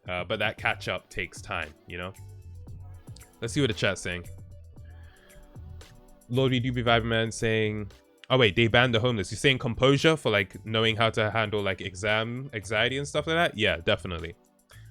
Speaker 1: But that catch up takes time, you know? Let's see what the chat's saying. Lord, we do be vibing, man, saying... Oh wait, they banned the homeless. You're saying composure for like knowing how to handle like exam anxiety and stuff like that? Yeah, definitely.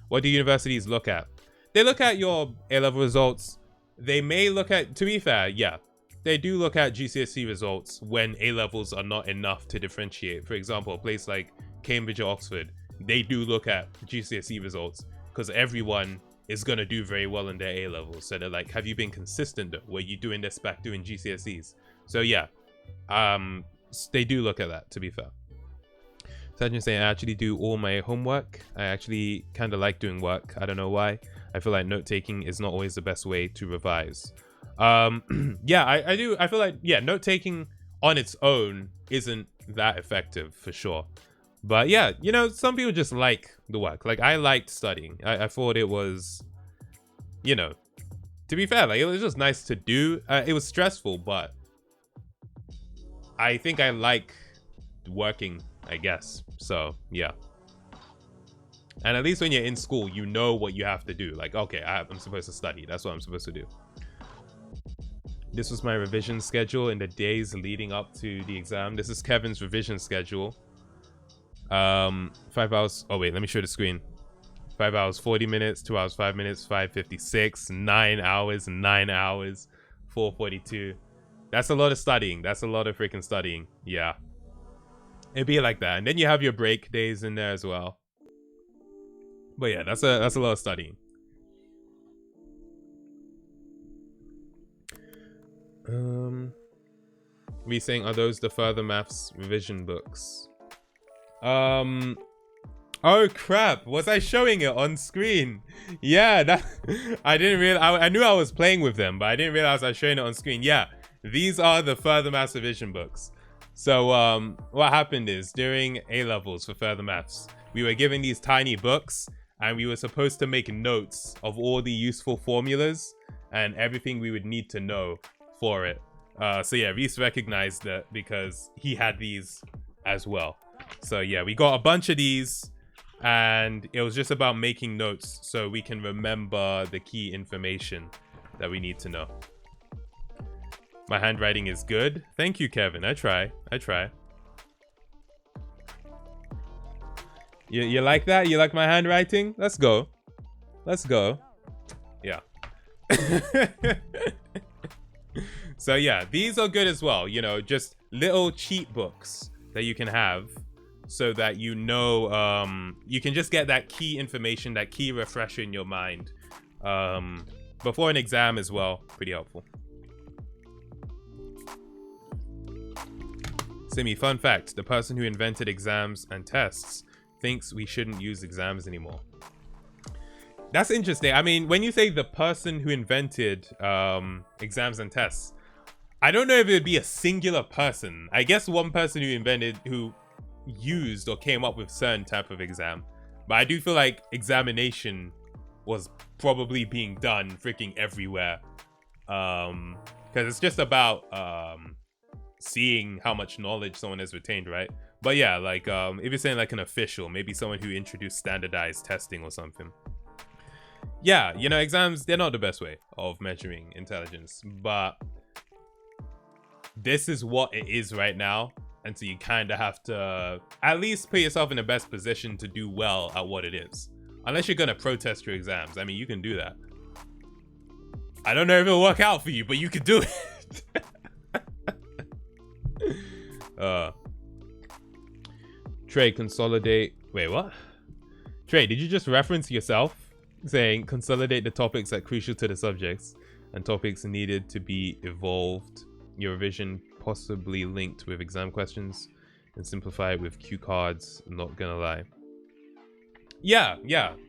Speaker 1: What do universities look at? They look at your A-level results. They may look at, to be fair, yeah, they do look at GCSE results when A-levels are not enough to differentiate. For example, a place like Cambridge or Oxford, they do look at GCSE results because everyone is going to do very well in their A-levels. So they're like, have you been consistent though? Were you doing this back doing GCSEs? So yeah. They do look at that, to be fair. Sergeant saying, I actually do all my homework. I actually kind of like doing work. I don't know why. I feel like note-taking is not always the best way to revise. Yeah, I do. I feel like, yeah, note-taking on its own isn't that effective for sure. But yeah, you know, some people just like the work. Like, I liked studying. I thought it was, you know, to be fair, like, it was just nice to do. It was stressful, but I think I like working, I guess. So, yeah. And at least when you're in school, you know what you have to do. Like, okay, I'm supposed to study. That's what I'm supposed to do. This was my revision schedule in the days leading up to the exam. This is Kevin's revision schedule. 5 hours. Oh, wait, let me show the screen. 5 hours, 40 minutes, 2 hours, 5 minutes, 5:56, 9 hours, 9 hours, 4:42. That's a lot of studying. That's a lot of freaking studying. Yeah. It'd be like that. And then you have your break days in there as well. But yeah, that's a lot of studying. Me saying, are those the further maths revision books? Oh crap, was I showing it on screen? Yeah, that I didn't realize. I knew I was playing with them, but I didn't realize I was showing it on screen. Yeah. These are the further maths revision books. So what happened is during A-levels for further maths, we were given these tiny books and we were supposed to make notes of all the useful formulas and everything we would need to know for it. So yeah, Reese recognized that because he had these as well. So yeah, we got a bunch of these and it was just about making notes so we can remember the key information that we need to know. My handwriting is good. Thank you, Kevin. I try. You like that? You like my handwriting? Let's go. Yeah. So yeah, these are good as well. You know, just little cheat books that you can have so that you know, you can just get that key information, that key refresher in your mind before an exam as well. Pretty helpful. Simi, fun fact, the person who invented exams and tests thinks we shouldn't use exams anymore. That's interesting. I mean, when you say the person who invented exams and tests, I don't know if it would be a singular person. I guess one person who used or came up with certain type of exam. But I do feel like examination was probably being done freaking everywhere. Because it's just about seeing how much knowledge someone has retained, right? But yeah, like if you're saying like an official, maybe someone who introduced standardized testing or something. Yeah, you know, exams, they're not the best way of measuring intelligence, but this is what it is right now. And so you kind of have to at least put yourself in the best position to do well at what it is. Unless you're going to protest your exams. I mean, you can do that. I don't know if it'll work out for you, but you can do it. Trey, consolidate. Wait, what? Trey, did you just reference yourself saying consolidate the topics that are crucial to the subjects and topics needed to be evolved? Your revision possibly linked with exam questions and simplify it with cue cards. I'm not gonna lie. Yeah.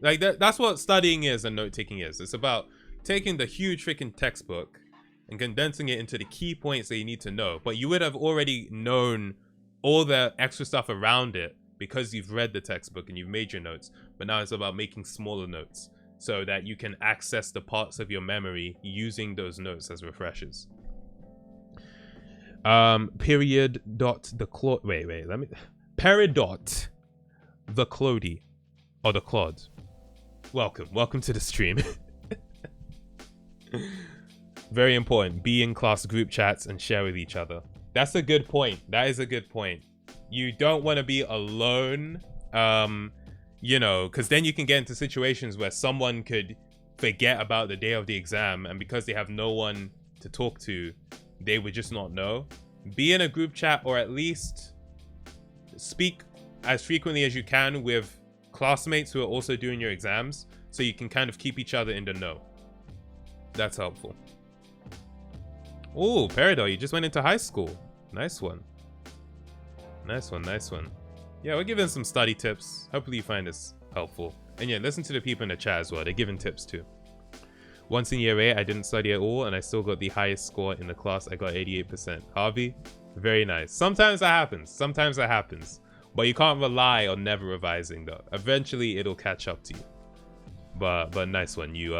Speaker 1: Like that's what studying is and note taking is. It's about taking the huge freaking textbook and condensing it into the key points that you need to know. But you would have already known all the extra stuff around it because you've read the textbook and you've made your notes. But now it's about making smaller notes so that you can access the parts of your memory using those notes as refreshers. Period dot the clod. Wait, let me. Peridot the Clody or the Clod. Welcome to the stream. Very important. Be in class group chats and share with each other. That's a good point. That is a good point. You don't want to be alone, you know, because then you can get into situations where someone could forget about the day of the exam, and because they have no one to talk to, they would just not know. Be in a group chat, or at least speak as frequently as you can with classmates who are also doing your exams, so you can kind of keep each other in the know. That's helpful. Oh, Peridot, you just went into high school. Nice one. Nice one. Yeah, we're giving some study tips. Hopefully you find this helpful. And yeah, listen to the people in the chat as well. They're giving tips too. Once in year 8, I didn't study at all, and I still got the highest score in the class. I got 88%. Harvey, very nice. Sometimes that happens. But you can't rely on never revising though. Eventually it'll catch up to you. But nice one. You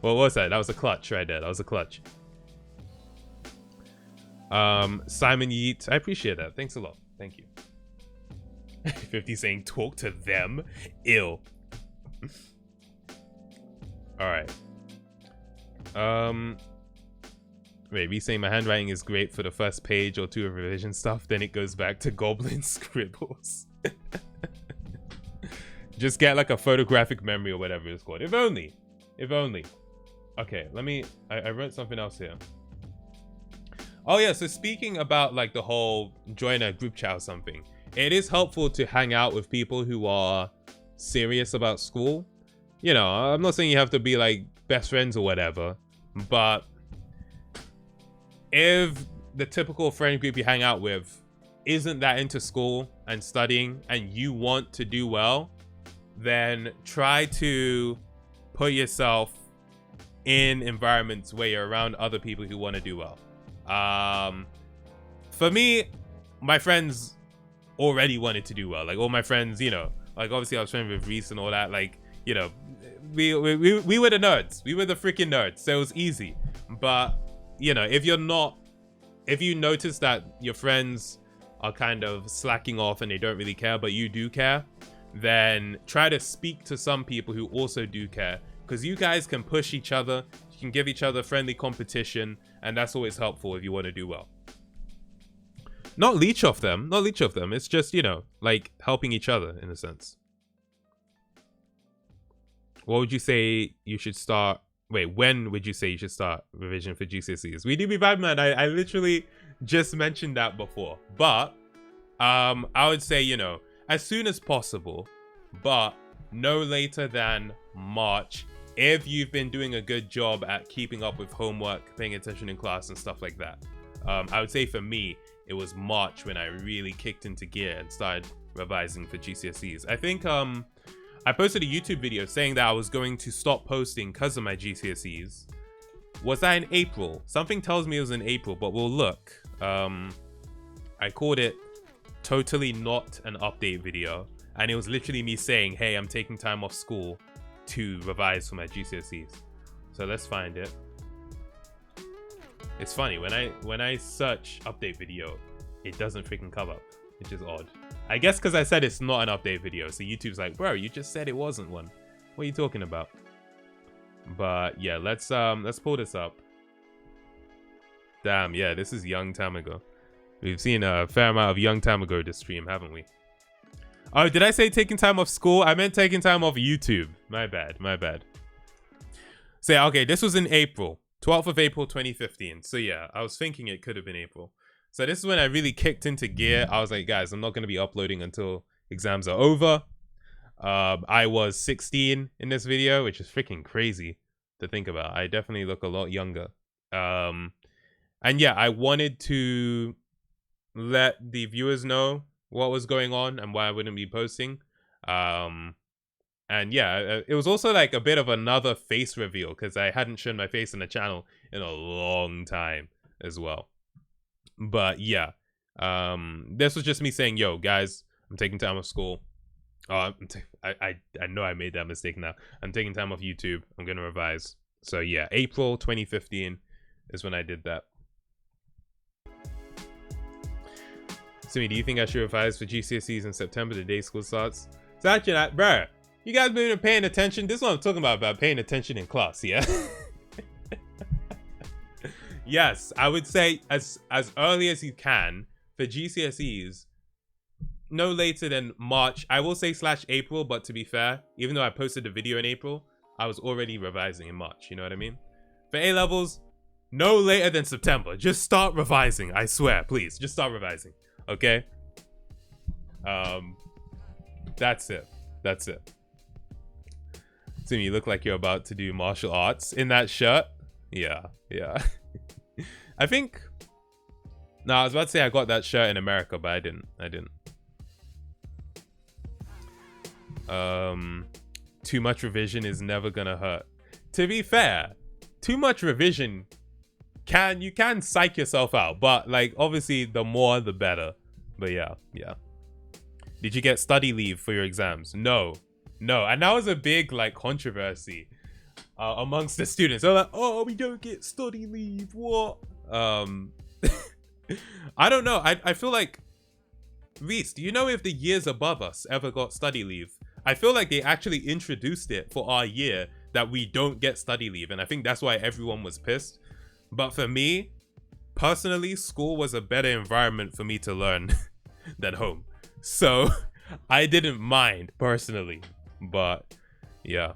Speaker 1: what was that? That was a clutch right there. That was a clutch. Simon Yeet, I appreciate that. Thanks a lot. Thank you. 50 saying talk to them. Ill. All right. Maybe saying my handwriting is great for the first page or two of revision stuff, then it goes back to goblin scribbles. Just get like a photographic memory or whatever it's called. If only. Okay, I wrote something else here. Oh yeah, so speaking about like the whole join a group chat or something, it is helpful to hang out with people who are serious about school. You know, I'm not saying you have to be like best friends or whatever, but if the typical friend group you hang out with isn't that into school and studying and you want to do well, then try to put yourself in environments where you're around other people who want to do well. For me, my friends already wanted to do well. Like all my friends, you know, like obviously I was friends with Reese and all that. Like, you know, we were the nerds. We were the freaking nerds. So it was easy. But, you know, if you notice that your friends are kind of slacking off and they don't really care, but you do care, then try to speak to some people who also do care. Because you guys can push each other. You can give each other friendly competition. And that's always helpful if you want to do well. Not leech off them. It's just, you know, like helping each other in a sense. What would you say you should start? Wait, when would you say you should start revision for GCSEs? We do be bad, man. I literally just mentioned that before. But I would say, you know, as soon as possible, but no later than March. If you've been doing a good job at keeping up with homework, paying attention in class and stuff like that. I would say for me, it was March when I really kicked into gear and started revising for GCSEs. I think I posted a YouTube video saying that I was going to stop posting because of my GCSEs. Was that in April? Something tells me it was in April, but we'll look. I called it totally not an update video. And it was literally me saying, hey, I'm taking time off school to revise for my GCSEs. So let's find it. It's funny, when I search update video, it doesn't freaking come up, which is odd. I guess because I said it's not an update video, so YouTube's like, bro, you just said it wasn't one. What are you talking about? But yeah, let's pull this up. Damn, yeah, this is young Tamago. We've seen a fair amount of young Tamago this stream, haven't we? Oh, did I say taking time off school? I meant taking time off YouTube. My bad. So yeah, okay, this was in April 12th of April 2015. So yeah, I was thinking it could have been April. So this is when I really kicked into gear. I was like, guys, I'm not going to be uploading until exams are over. I was 16 in this video, which is freaking crazy to think about. I definitely look a lot younger. And yeah, I wanted to let the viewers know what was going on and why I wouldn't be posting. And yeah, it was also like a bit of another face reveal because I hadn't shown my face on the channel in a long time as well. But yeah, this was just me saying, yo, guys, I'm taking time off school. I know I made that mistake now. I'm taking time off YouTube. I'm going to revise. So yeah, April 2015 is when I did that. Simi, do you think I should revise for GCSEs in September, the day school starts? It's actually not, bruh. You guys been paying attention? This is what I'm talking about paying attention in class, yeah? Yes, I would say as early as you can for GCSEs, no later than March. I will say /April, but to be fair, even though I posted the video in April, I was already revising in March, you know what I mean? For A-levels, no later than September. Just start revising, I swear, please. Just start revising, okay? That's it. That's it. Timmy, you look like you're about to do martial arts in that shirt. Yeah, yeah. I think... No, I was about to say I got that shirt in America, but I didn't. Too much revision is never gonna hurt. To be fair, too much revision you can psych yourself out, but like obviously the more the better. But yeah. Did you get study leave for your exams? No, and that was a big like controversy amongst the students. They're like, oh, we don't get study leave. What? I don't know. I feel like, Reese, do you know if the years above us ever got study leave? I feel like they actually introduced it for our year that we don't get study leave, and I think that's why everyone was pissed. But for me, personally, school was a better environment for me to learn than home. So I didn't mind personally, but yeah.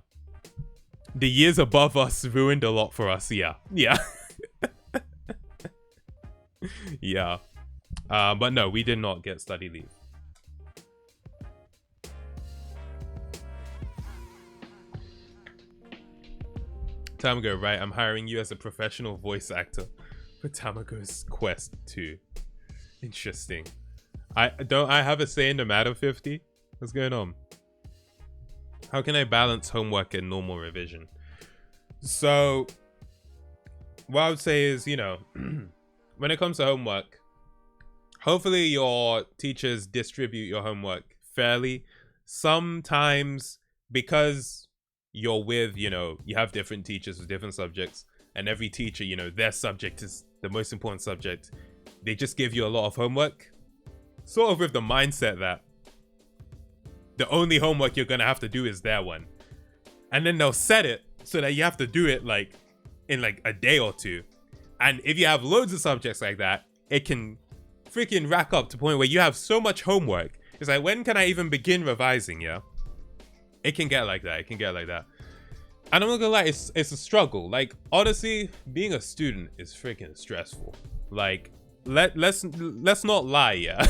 Speaker 1: The years above us ruined a lot for us, yeah. Yeah. But no, we did not get study leave. Tamago, right? I'm hiring you as a professional voice actor for Tamago's Quest 2. Interesting. I have a say in the matter, 50? What's going on? How can I balance homework and normal revision? So, what I would say is, you know, when it comes to homework, hopefully your teachers distribute your homework fairly. Sometimes, because you're with, you know, you have different teachers with different subjects, and every teacher, you know, their subject is the most important subject. They just give you a lot of homework, sort of with the mindset that the only homework you're gonna have to do is their one. And then they'll set it so that you have to do it like in like a day or two. And if you have loads of subjects like that, it can freaking rack up to the point where you have so much homework. It's like, when can I even begin revising, yeah? It can get like that. It can get like that. And I'm not gonna lie, it's a struggle. Like, honestly, being a student is freaking stressful. Like, let's not lie, yeah.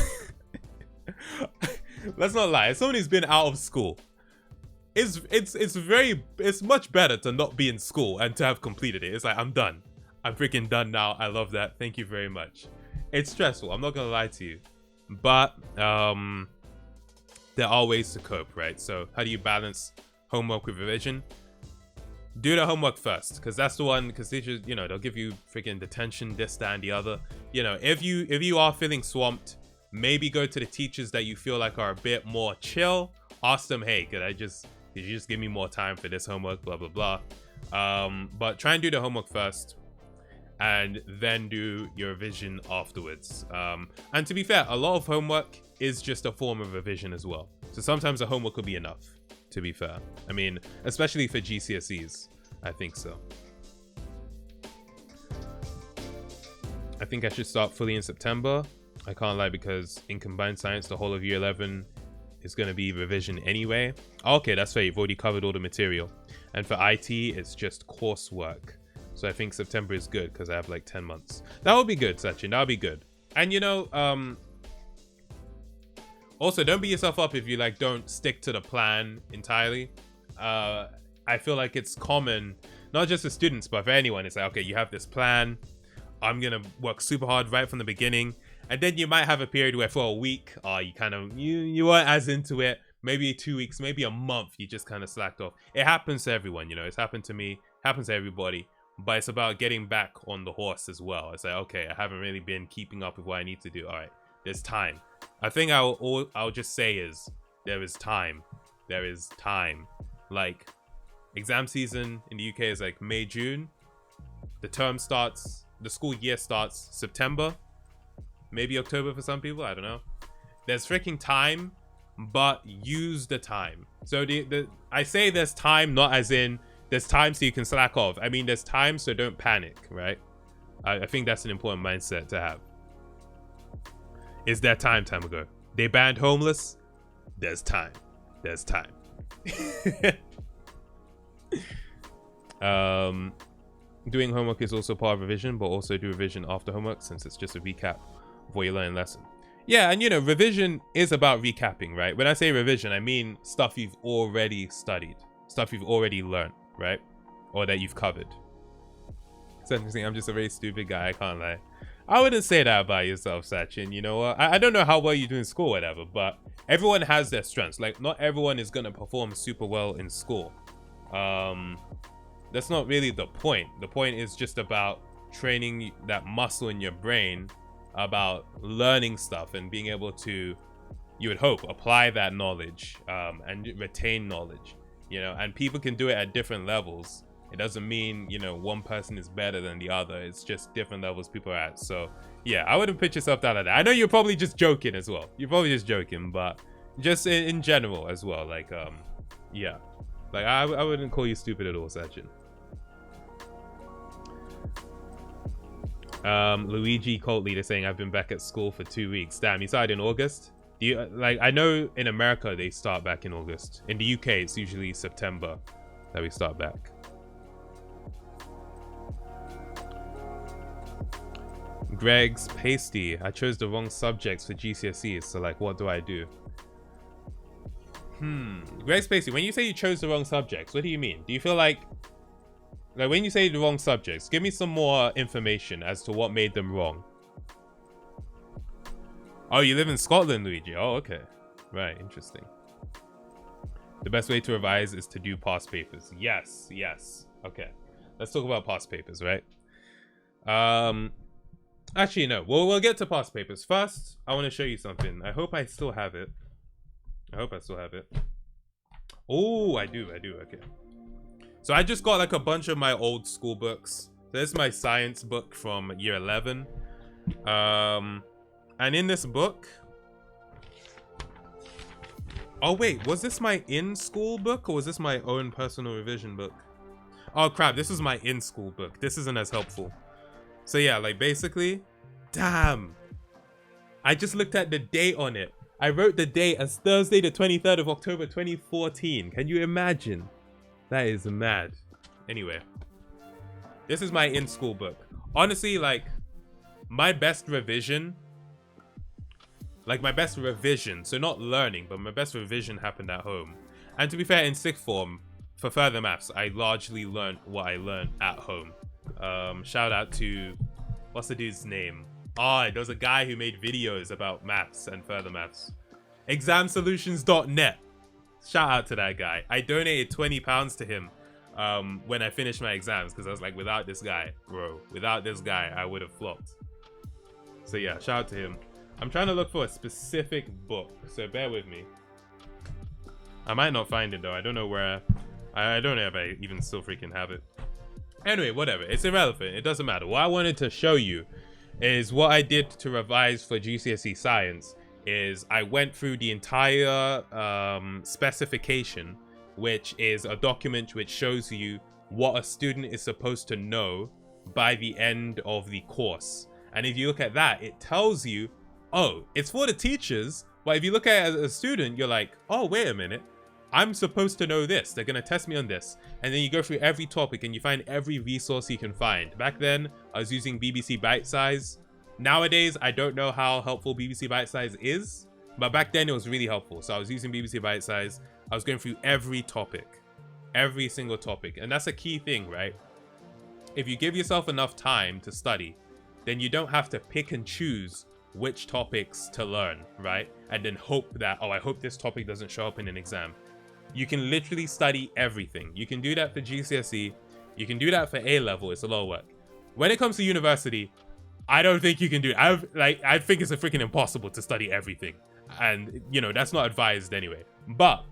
Speaker 1: Let's not lie. As someone who's been out of school, it's much better to not be in school and to have completed it. It's like, I'm done. I'm freaking done now. I love that. Thank you very much. It's stressful. I'm not gonna lie to you, but there are ways to cope, right? So how do you balance homework with revision? Do the homework first, because that's the one, because teachers, you know, they'll give you freaking detention, this, that, and the other. You know, if you are feeling swamped, maybe go to the teachers that you feel like are a bit more chill. Ask them, hey, could you just give me more time for this homework, blah, blah, blah. But try and do the homework first, and then do your revision afterwards. And to be fair, a lot of homework is just a form of revision as well. So sometimes the homework will be enough, to be fair. I mean, especially for GCSEs, I think so. I think I should start fully in September. I can't lie, because in combined science, the whole of year 11 is going to be revision anyway. Okay, that's fair. You've already covered all the material. And for IT, it's just coursework. So I think September is good because I have like 10 months. That would be good, Sachin. That would be good. And you know, also don't beat yourself up if you like don't stick to the plan entirely. I feel like it's common, not just for students, but for anyone. It's like, okay, you have this plan. I'm gonna work super hard right from the beginning. And then you might have a period where for a week, you weren't as into it. Maybe 2 weeks, maybe a month, you just kind of slacked off. It happens to everyone, you know. It's happened to me, happens to everybody. But it's about getting back on the horse as well. It's like, okay, I haven't really been keeping up with what I need to do. All right, there's time. I think I'll just say is there is time. There is time. Like, exam season in the UK is like May, June. The term starts, the school year starts September. Maybe October for some people, I don't know. There's freaking time, but use the time. So I say there's time, not as in there's time so you can slack off. I mean, there's time, so don't panic, right? I think that's an important mindset to have. Is there time, Tamago? They banned homeless? There's time. There's time. Doing homework is also part of revision, but also do revision after homework since it's just a recap of what you learn in lesson. Yeah, and you know, revision is about recapping, right? When I say revision, I mean stuff you've already studied, stuff you've already learned, right? Or that you've covered. It's interesting, I'm just a very stupid guy, I can't lie. I wouldn't say that about yourself, Sachin. You know what? I don't know how well you do in school or whatever, but everyone has their strengths. Like, not everyone is going to perform super well in school. That's not really the point. The point is just about training that muscle in your brain about learning stuff and being able to, you would hope, apply that knowledge and retain knowledge, you know, and people can do it at different levels. It doesn't mean, you know, one person is better than the other. It's just different levels people are at. So yeah, I wouldn't put yourself down like that. I know you're probably just joking as well. You're probably just joking, but just in general as well. Like, yeah, like I wouldn't call you stupid at all, Sachin. Luigi Cult Leader saying I've been back at school for 2 weeks. Damn, you started in August? Do you like? I know in America they start back in August. In the UK it's usually September that we start back. Greg's Pasty. I chose the wrong subjects for GCSEs, so like, what do I do? Greg's Pasty. When you say you chose the wrong subjects, what do you mean? Do you feel like when you say the wrong subjects, give me some more information as to what made them wrong. Oh, you live in Scotland, Luigi. Oh, okay. Right, interesting. The best way to revise is to do past papers. Yes, yes. Okay. Let's talk about past papers, right? Actually, no. We'll get to past papers. First, I want to show you something. I hope I still have it. Oh, I do. Okay. So I just got like a bunch of my old school books. There's my science book from year 11. And in this book... Oh, wait. Was this my in-school book or was this my own personal revision book? Oh, crap. This is my in-school book. This isn't as helpful. So yeah, like basically, damn. I just looked at the date on it. I wrote the date as Thursday the 23rd of October 2014. Can you imagine? That is mad. Anyway, this is my in-school book. Honestly, like my best revision, so not learning, but my best revision happened at home. And to be fair, in sixth form, for further maths, I largely learned what I learned at home. Shout out to, what's the dude's name? Oh, there was a guy who made videos about maths and further maths. Examsolutions.net. Shout out to that guy. I donated £20 to him when I finished my exams because I was like, without this guy, bro, without this guy, I would have flopped. So yeah, shout out to him. I'm trying to look for a specific book, so bear with me. I might not find it though. I don't know where. I don't know if I even still freaking have it. Anyway, whatever. It's irrelevant. It doesn't matter. What I wanted to show you is what I did to revise for GCSE Science is I went through the entire specification, which is a document which shows you what a student is supposed to know by the end of the course. And if you look at that, it tells you, oh, it's for the teachers. But if you look at it as a student, you're like, oh, wait a minute. I'm supposed to know this. They're going to test me on this. And then you go through every topic and you find every resource you can find. Back then, I was using BBC Bitesize. Nowadays, I don't know how helpful BBC Bitesize is. But back then, it was really helpful. So I was using BBC Bitesize. I was going through every topic. Every single topic. And that's a key thing, right? If you give yourself enough time to study, then you don't have to pick and choose which topics to learn, right? And then hope that, oh, I hope this topic doesn't show up in an exam. You can literally study everything. You can do that for GCSE. You can do that for A-level. It's a lot of work. When it comes to university, I don't think you can do it. I think it's a freaking impossible to study everything. And, you know, that's not advised anyway. But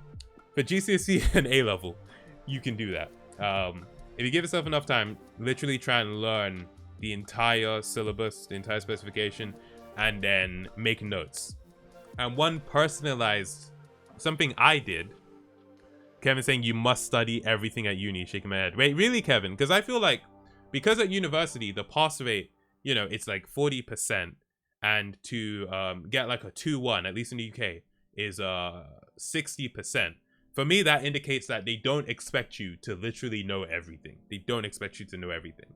Speaker 1: for GCSE and A-level, you can do that. If you give yourself enough time, literally try and learn the entire syllabus, the entire specification, and then make notes. And one personalized, something I did, Kevin saying you must study everything at uni, shaking my head. Wait, really, Kevin? Because I feel like, because at university, the pass rate, you know, it's like 40%. And to get like a 2-1, at least in the UK, is 60%. For me, that indicates that they don't expect you to literally know everything. They don't expect you to know everything.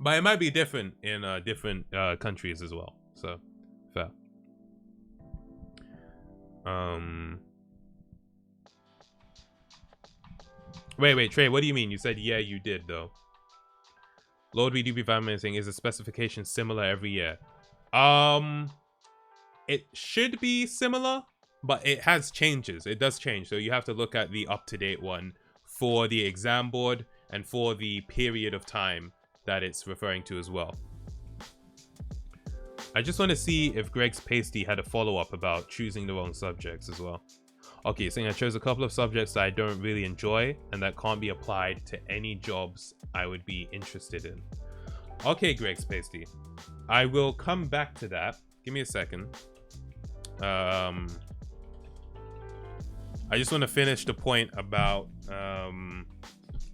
Speaker 1: But it might be different in different countries as well. So, fair. Wait, Trey, what do you mean? You said, yeah, you did, though. Lord VDB saying, is the specification similar every year? It should be similar, but it has changes. It does change. So you have to look at the up-to-date one for the exam board and for the period of time that it's referring to as well. I just want to see if Greg's Pasty had a follow-up about choosing the wrong subjects as well. Okay, saying I chose a couple of subjects that I don't really enjoy and that can't be applied to any jobs I would be interested in. Okay, Greg's Pasty. I will come back to that. Give me a second. I just want to finish the point about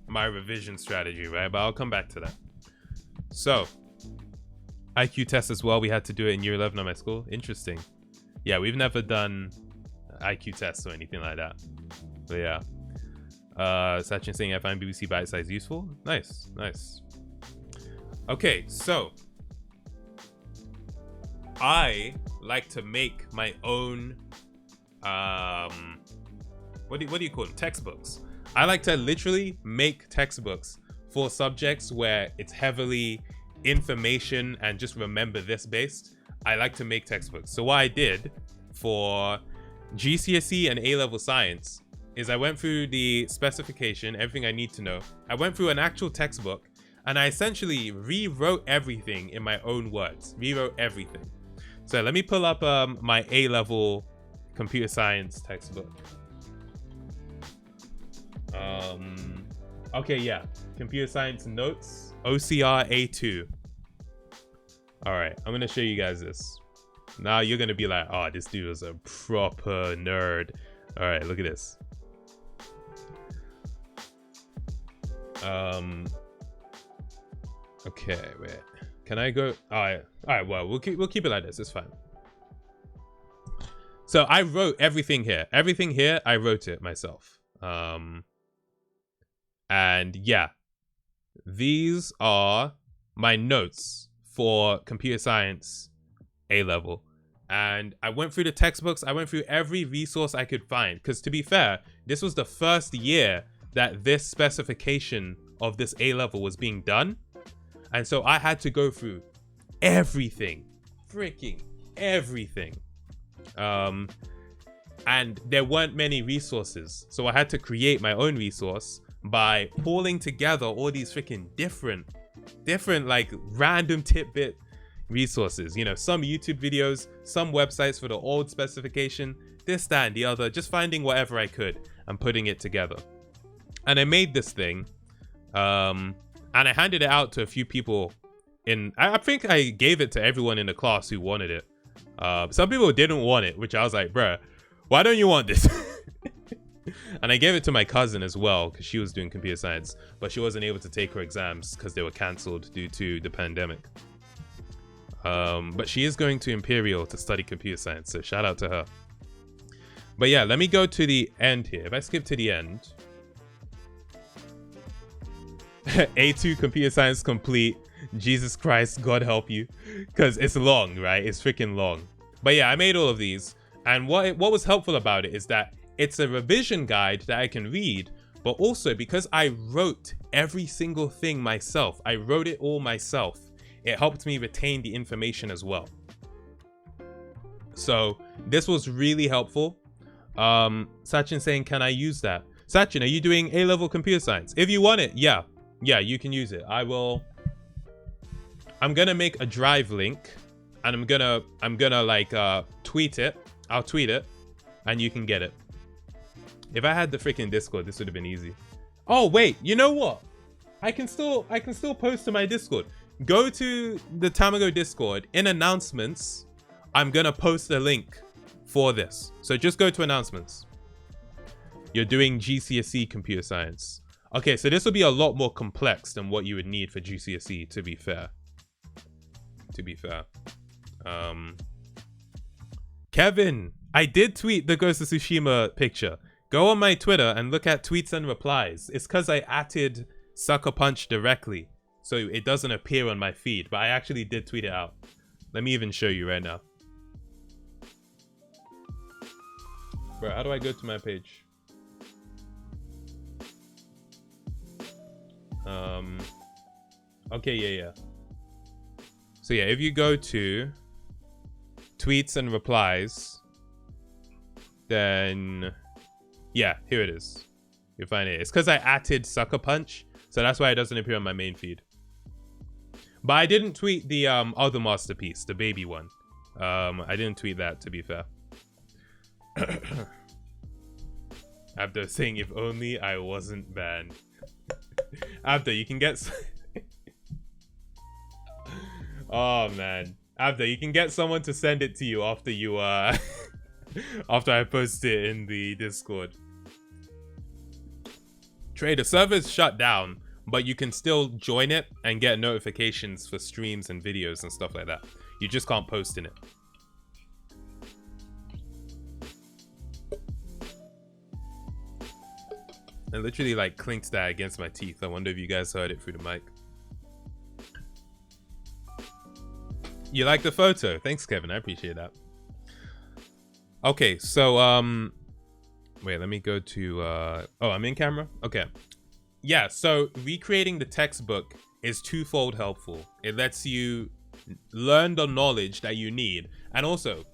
Speaker 1: my revision strategy, right? But I'll come back to that. So, IQ test as well. We had to do it in year 11 at my school. Interesting. Yeah, we've never done IQ tests or anything like that. But yeah. Sachin saying I find BBC Bitesize useful. Nice, nice. Okay, so I like to make my own what do you call them? Textbooks. I like to literally make textbooks for subjects where it's heavily information and just remember this based. I like to make textbooks. So what I did for GCSE and A-level science is I went through the specification, everything I need to know. I went through an actual textbook and I essentially rewrote everything in my own words. Rewrote everything. So let me pull up my A-level computer science textbook. Okay, yeah. Computer science notes, OCR A2. All right, I'm gonna show you guys this. Now you're gonna be like, oh, this dude was a proper nerd. All right, look at this. Okay, wait. Can I go? All right. Well, we'll keep it like this. It's fine. So I wrote everything here. Everything here, I wrote it myself. And yeah, these are my notes for computer science A-level. And I went through the textbooks. I went through every resource I could find. Because to be fair, this was the first year that this specification of this A-level was being done. And so I had to go through everything. Freaking everything. And there weren't many resources. So I had to create my own resource by pulling together all these freaking different like random tidbit resources. You know, some YouTube videos, some websites for the old specification, this, that, and the other, just finding whatever I could and putting it together. And I made this thing, and I handed it out to a few people I think I gave it to everyone in the class who wanted it. Some people didn't want it, which I was like, bruh, why don't you want this? And I gave it to my cousin as well, because she was doing computer science, but she wasn't able to take her exams because they were cancelled due to the pandemic. But she is going to Imperial to study computer science, so shout out to her. But yeah, let me go to the end here. If I skip to the end. A2 computer science complete. Jesus Christ, God help you. Because it's long, right? It's freaking long. But yeah, I made all of these. And what was helpful about it is that it's a revision guide that I can read. But also because I wrote every single thing myself. I wrote it all myself. It helped me retain the information as well. So this was really helpful. Sachin saying, can I use that? Sachin, are you doing A-level computer science? If you want it, yeah, you can use it. I'm gonna make a drive link, and I'm gonna like tweet it. I'll tweet it, and you can get it. If I had the freaking Discord, this would have been easy. Oh wait, you know what? I can still post to my Discord. Go to the Tamago Discord. In announcements, I'm gonna post a link for this. So just go to announcements. You're doing GCSE computer science. Okay, so this will be a lot more complex than what you would need for GCSE, to be fair. Kevin, I did tweet the Ghost of Tsushima picture. Go on my Twitter and look at tweets and replies. It's because I atted Sucker Punch directly, so it doesn't appear on my feed, but I actually did tweet it out. Let me even show you right now. Bro, how do I go to my page? Okay, yeah. So yeah, if you go to tweets and replies, then yeah, here it is. You'll find it. It's because I atted Sucker Punch, so that's why it doesn't appear on my main feed. But I didn't tweet the other masterpiece, the baby one. I didn't tweet that, to be fair. Abdo saying, if only I wasn't banned. Abdo, you can get... Oh, man. Abdo, you can get someone to send it to you after you, after I post it in the Discord. Trey, the server's shut down, but you can still join it and get notifications for streams and videos and stuff like that. You just can't post in it. I literally like clinked that against my teeth. I wonder if you guys heard it through the mic. You like the photo? Thanks, Kevin. I appreciate that. Okay, so wait, let me go to oh, I'm in camera? Okay. Yeah, so recreating the textbook is twofold helpful. It lets you learn the knowledge that you need. And also,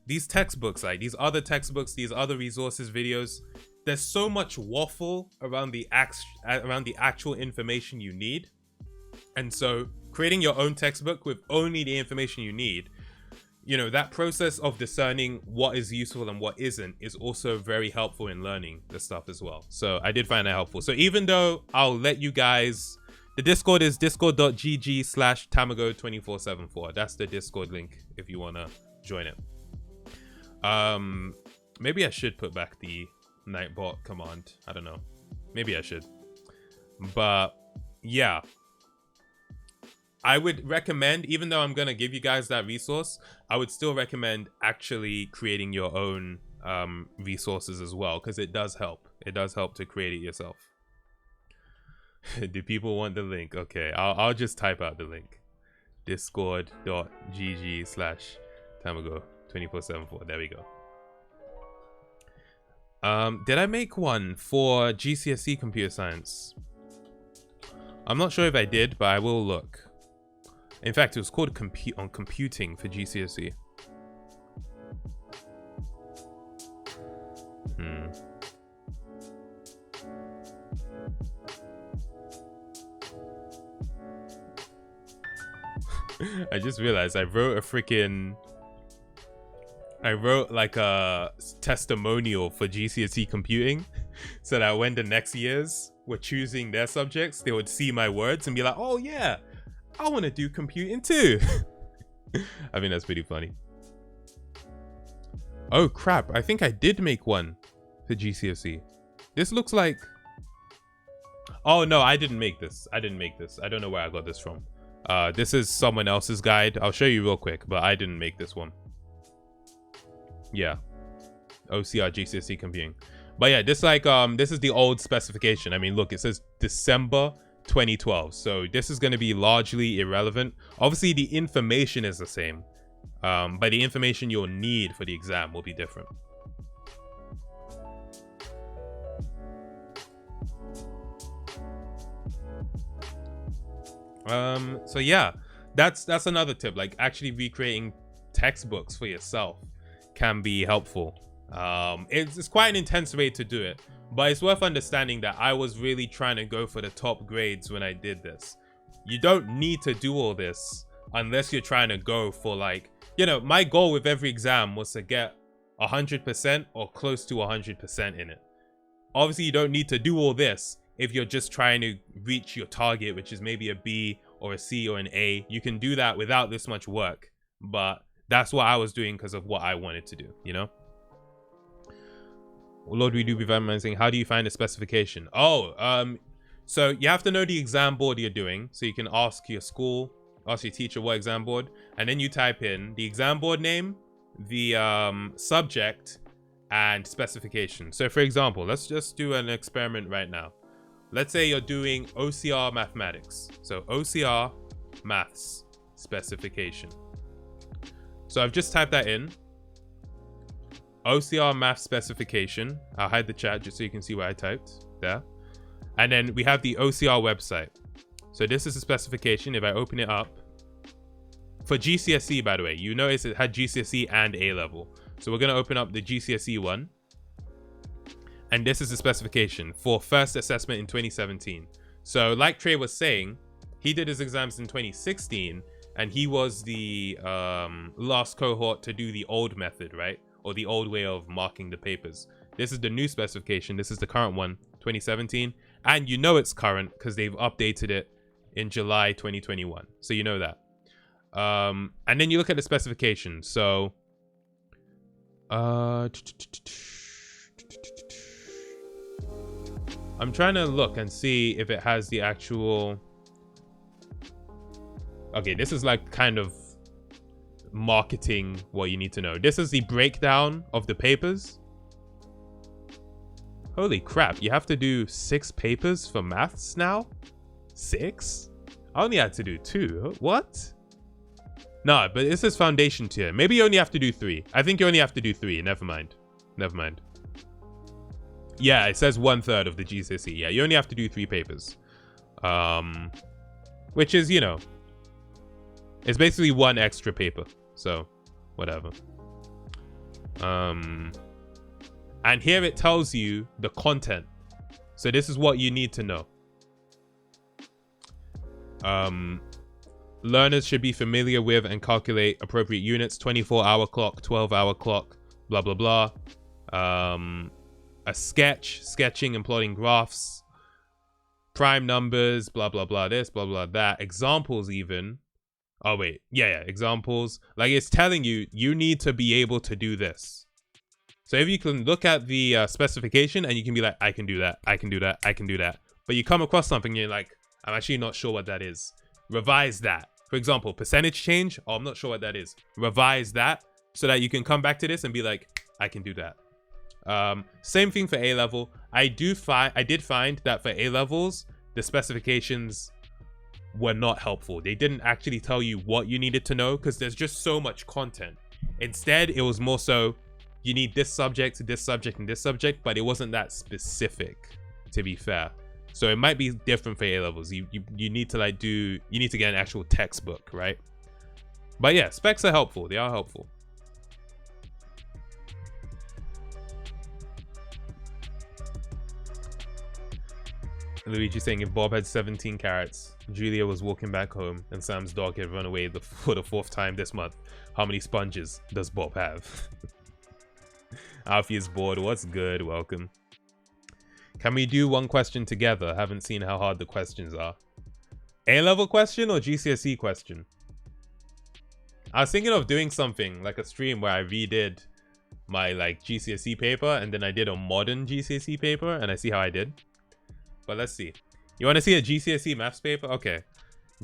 Speaker 1: these textbooks, like these other textbooks, these other resources, videos, there's so much waffle around the actual information you need. And so creating your own textbook with only the information you need, you know, that process of discerning what is useful and what isn't is also very helpful in learning the stuff as well. So I did find that helpful. So even though I'll let you guys, the Discord is discord.gg/tamago2474. That's the Discord link if you want to join it. Maybe I should put back the Nightbot command. I don't know. Maybe I should. But yeah, I would recommend, even though I'm going to give you guys that resource, I would still recommend actually creating your own resources as well, because it does help. It does help to create it yourself. Do people want the link? Okay, I'll just type out the link. Discord.gg/tamago2474. There we go. Did I make one for GCSE computer science? I'm not sure if I did, but I will look. In fact, it was called computing for GCSE. I just realized I wrote like a testimonial for GCSE computing so that when the next years were choosing their subjects, they would see my words and be like, oh yeah, I want to do computing too. I think that's pretty funny. Oh crap, I think I did make one for GCSE. This looks like... Oh no, I didn't make this. I don't know where I got this from. This is someone else's guide. I'll show you real quick, but I didn't make this one. Yeah. OCR GCSE computing. But yeah, this is the old specification. I mean, look, it says December 2012. So this is going to be largely irrelevant. Obviously, the information is the same. But the information you'll need for the exam will be different. So yeah, that's another tip. Like actually recreating textbooks for yourself can be helpful. It's quite an intense way to do it, but it's worth understanding that I was really trying to go for the top grades when I did this. You don't need to do all this unless you're trying to go for, like, you know, my goal with every exam was to get 100% or close to 100% in it. Obviously, you don't need to do all this if you're just trying to reach your target, which is maybe a B or a C or an A. You can do that without this much work, but that's what I was doing because of what I wanted to do, you know? Lord, we do be saying, how do you find a specification? So you have to know the exam board you're doing. So you can ask your school, ask your teacher what exam board, and then you type in the exam board name, the subject, and specification. So for example, let's just do an experiment right now. Let's say you're doing OCR mathematics. So OCR maths specification. So I've just typed that in. OCR math specification. I'll hide the chat just so you can see what I typed there. And then we have the OCR website. So this is the specification. If I open it up, for GCSE, by the way, you notice it had GCSE and A level. So we're going to open up the GCSE one. And this is the specification for first assessment in 2017. So like Trey was saying, he did his exams in 2016 and he was the last cohort to do the old method, right? Or the old way of marking the papers. This is the new specification. This is the current one, 2017. And you know it's current because they've updated it in July 2021. So you know that. And then you look at the specification. So, I'm trying to look and see if it has the actual... Okay, this is like kind of marketing what you need to know. This is the breakdown of the papers. Holy crap, you have to do 6 papers for maths now? 6? I only had to do 2. What? No, but it says foundation tier. Maybe you only have to do 3. I think you only have to do 3. Never mind. Never mind. Yeah, it says 1/3 of the GCSE. Yeah, you only have to do 3 papers. Which is, you know, it's basically 1 extra paper. So, whatever. And here it tells you the content. So this is what you need to know. Learners should be familiar with and calculate appropriate units, 24-hour clock, 12-hour clock, blah, blah, blah. A sketching and plotting graphs, prime numbers, blah, blah, blah, this, blah, blah, that. Examples even. Oh, wait. Yeah, examples. Like, it's telling you, you need to be able to do this. So if you can look at the specification and you can be like, I can do that, I can do that, I can do that. But you come across something and you're like, I'm actually not sure what that is. Revise that. For example, percentage change. Oh, I'm not sure what that is. Revise that so that you can come back to this and be like, I can do that. Same thing for A level. I did find that for A levels, the specifications were not helpful. They didn't actually tell you what you needed to know because there's just so much content. Instead, it was more so, you need this subject, and this subject, but it wasn't that specific, to be fair. So it might be different for A levels. You need to you need to get an actual textbook, right? But yeah, specs are helpful. They are helpful. Luigi saying if Bob had 17 carats, Julia was walking back home, and Sam's dog had run away for the 4th time this month, how many sponges does Bob have? Alfie is bored. What's good? Welcome. Can we do one question together? Haven't seen how hard the questions are. A-level question or GCSE question? I was thinking of doing something like a stream where I redid my GCSE paper and then I did a modern GCSE paper and I see how I did. But let's see. You want to see a GCSE maths paper? Okay.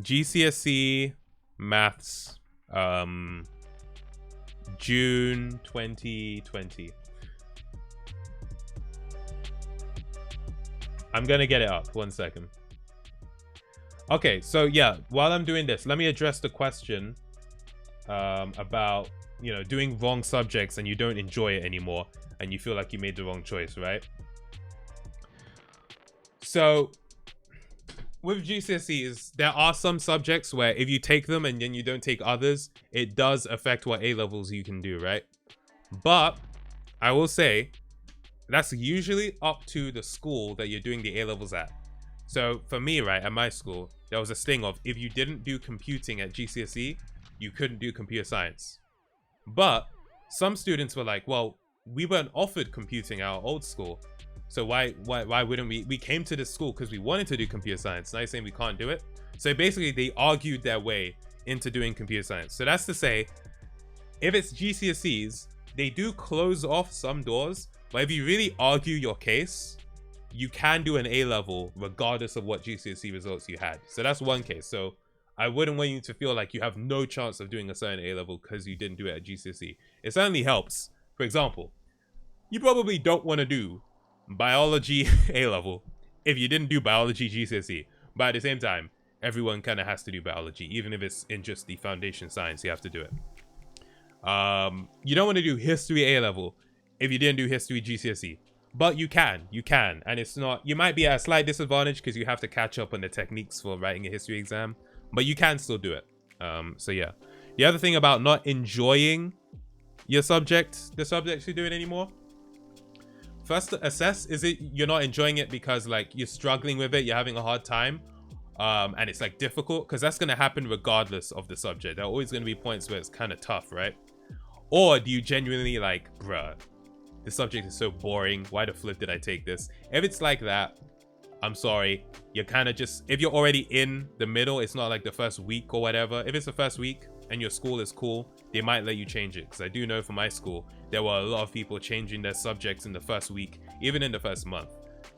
Speaker 1: GCSE maths, June 2020. I'm gonna get it up. 1 second. Okay, so yeah, while I'm doing this, let me address the question about, you know, doing wrong subjects and you don't enjoy it anymore and you feel like you made the wrong choice, right? So with GCSEs, there are some subjects where if you take them and then you don't take others, it does affect what A levels you can do, right? But I will say that's usually up to the school that you're doing the A levels at. So for me, right, at my school, there was a sting of if you didn't do computing at GCSE, you couldn't do computer science. But some students were like, well, we weren't offered computing at our old school, so why wouldn't we? We came to this school because we wanted to do computer science. Now you're saying we can't do it? So basically, they argued their way into doing computer science. So that's to say, if it's GCSEs, they do close off some doors, but if you really argue your case, you can do an A level regardless of what GCSE results you had. So that's one case. So I wouldn't want you to feel like you have no chance of doing a certain A level because you didn't do it at GCSE. It certainly helps. For example, you probably don't want to do biology A level if you didn't do biology GCSE. But at the same time, everyone kind of has to do biology, even if it's in just the foundation science, you have to do it. You don't want to do history A level if you didn't do history GCSE. But you can, and it's not, you might be at a slight disadvantage because you have to catch up on the techniques for writing a history exam, but you can still do it. So yeah. The other thing about not enjoying your subject, the subjects you're doing anymore, first assess, is it you're not enjoying it because like you're struggling with it, you're having a hard time, and it's like difficult, because that's going to happen regardless of the subject. There are always going to be points where it's kind of tough, right? Or do you genuinely like, bruh, this subject is so boring, why the flip did I take this? If it's like that, I'm sorry, you're kind of just, if you're already in the middle, it's not like the first week or whatever. If it's the first week and your school is cool, they might let you change it, because I do know for my school there were a lot of people changing their subjects in the first week, even in the first month.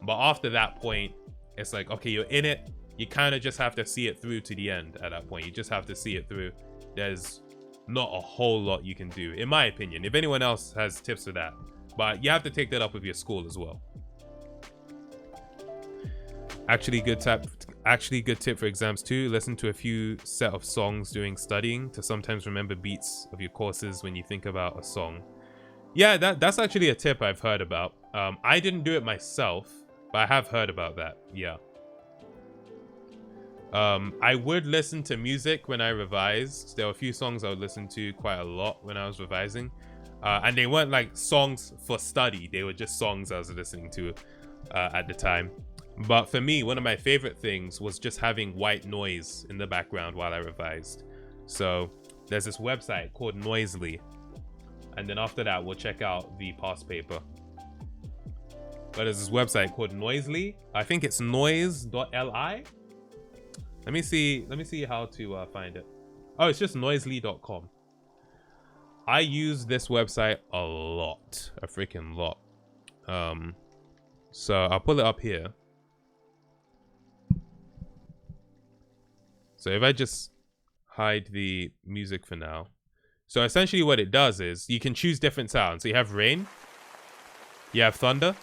Speaker 1: But after that point, it's like, okay, you're in it, you kind of just have to see it through to the end. At that point, you just have to see it through. There's not a whole lot you can do, in my opinion. If anyone else has tips for that, but you have to take that up with your school as well. Actually good tip for exams too. Listen to a few set of songs during studying to sometimes remember beats of your courses when you think about a song. Yeah, that's actually a tip I've heard about. I didn't do it myself, but I have heard about that. Yeah. I would listen to music when I revised. There were a few songs I would listen to quite a lot when I was revising. And they weren't like songs for study. They were just songs I was listening to at the time. But for me, one of my favorite things was just having white noise in the background while I revised. So there's this website called Noisely. And then after that, we'll check out the past paper. But there's this website called Noisely. I think it's noise.li. Let me see how to find it. Oh, it's just noisely.com. I use this website a lot, a freaking lot. So I'll pull it up here. So if I just hide the music for now. So essentially what it does is you can choose different sounds. So you have rain, you have thunder,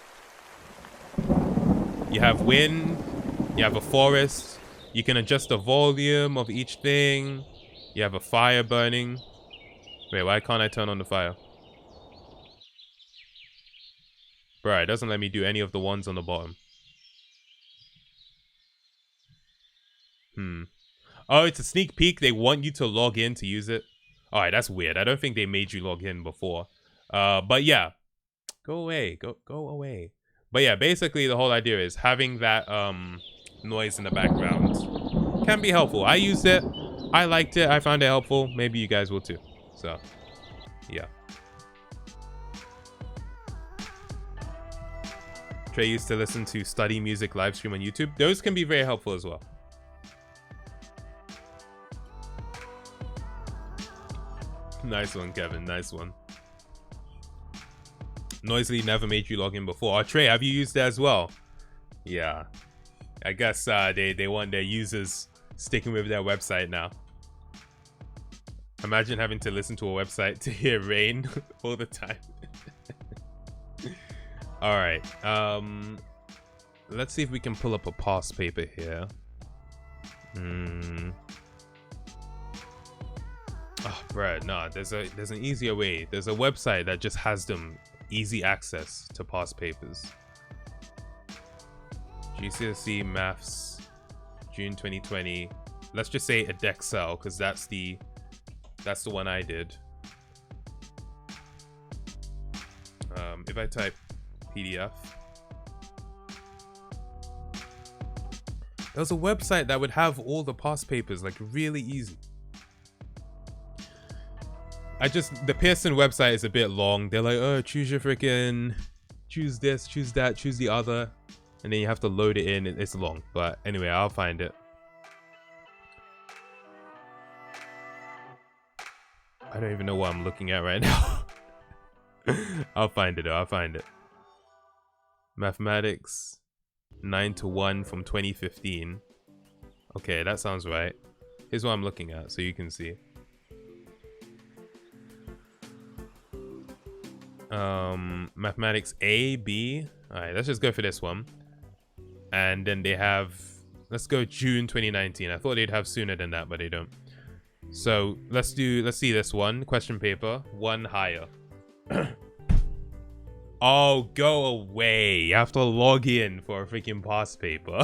Speaker 1: you have wind, you have a forest. You can adjust the volume of each thing. You have a fire burning. Wait, why can't I turn on the fire? Bro, it doesn't let me do any of the ones on the bottom. Oh, it's a sneak peek. They want you to log in to use it. All right, that's weird. I don't think they made you log in before. But yeah, go away. Go away. But yeah, basically the whole idea is having that noise in the background can be helpful. I used it. I liked it. I found it helpful. Maybe you guys will too. So, yeah. Trey used to listen to study music live stream on YouTube. Those can be very helpful as well. Nice one, Kevin. Nice one. Noisely never made you log in before. Oh, Trey, have you used that as well? Yeah. I guess they want their users sticking with their website now. Imagine having to listen to a website to hear rain all the time. All right. let's see if we can pull up a past paper here. Oh, bruh, no, there's an easier way. There's a website that just has them easy access to past papers. GCSE Maths, June 2020. Let's just say Edexcel, because that's the one I did. If I type PDF, there was a website that would have all the past papers like really easy. The Pearson website is a bit long. They're like, oh, choose this, choose that, choose the other, and then you have to load it in. It's long, but anyway, I'll find it. I don't even know what I'm looking at right now. I'll find it. I'll find it. Mathematics 9-1 from 2015. Okay, that sounds right. Here's what I'm looking at, so you can see. Mathematics A, B. Alright, let's just go for this one. And then they have, let's go June 2019. I thought they'd have sooner than that, but they don't. So let's see this one. Question paper, one higher. Oh, go away. You have to log in for a freaking past paper.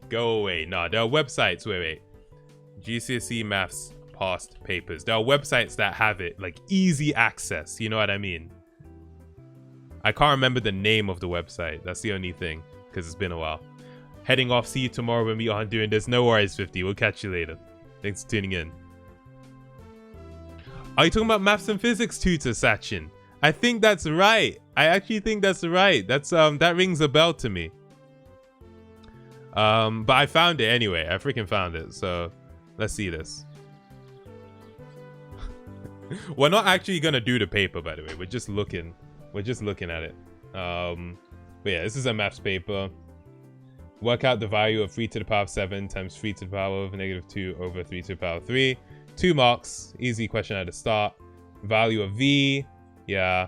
Speaker 1: Go away. No, there are websites. Wait. GCSE Maths past papers. There are websites that have it, like easy access. You know what I mean? I can't remember the name of the website. That's the only thing, because it's been a while. Heading off. See you tomorrow when we aren't doing this. No worries, 50. We'll catch you later. Thanks for tuning in. Are you talking about maths and physics tutor, Sachin? I think that's right. I actually think that's right. That's that rings a bell to me. But I found it anyway. I freaking found it. So let's see this. We're not actually gonna do the paper, by the way. We're just looking. We're just looking at it. But yeah, this is a maths paper. Work out the value of 3 to the power of 7 times 3 to the power of -2 over 3 to the power of 3. 2 marks. Easy question at the start. Value of V. Yeah.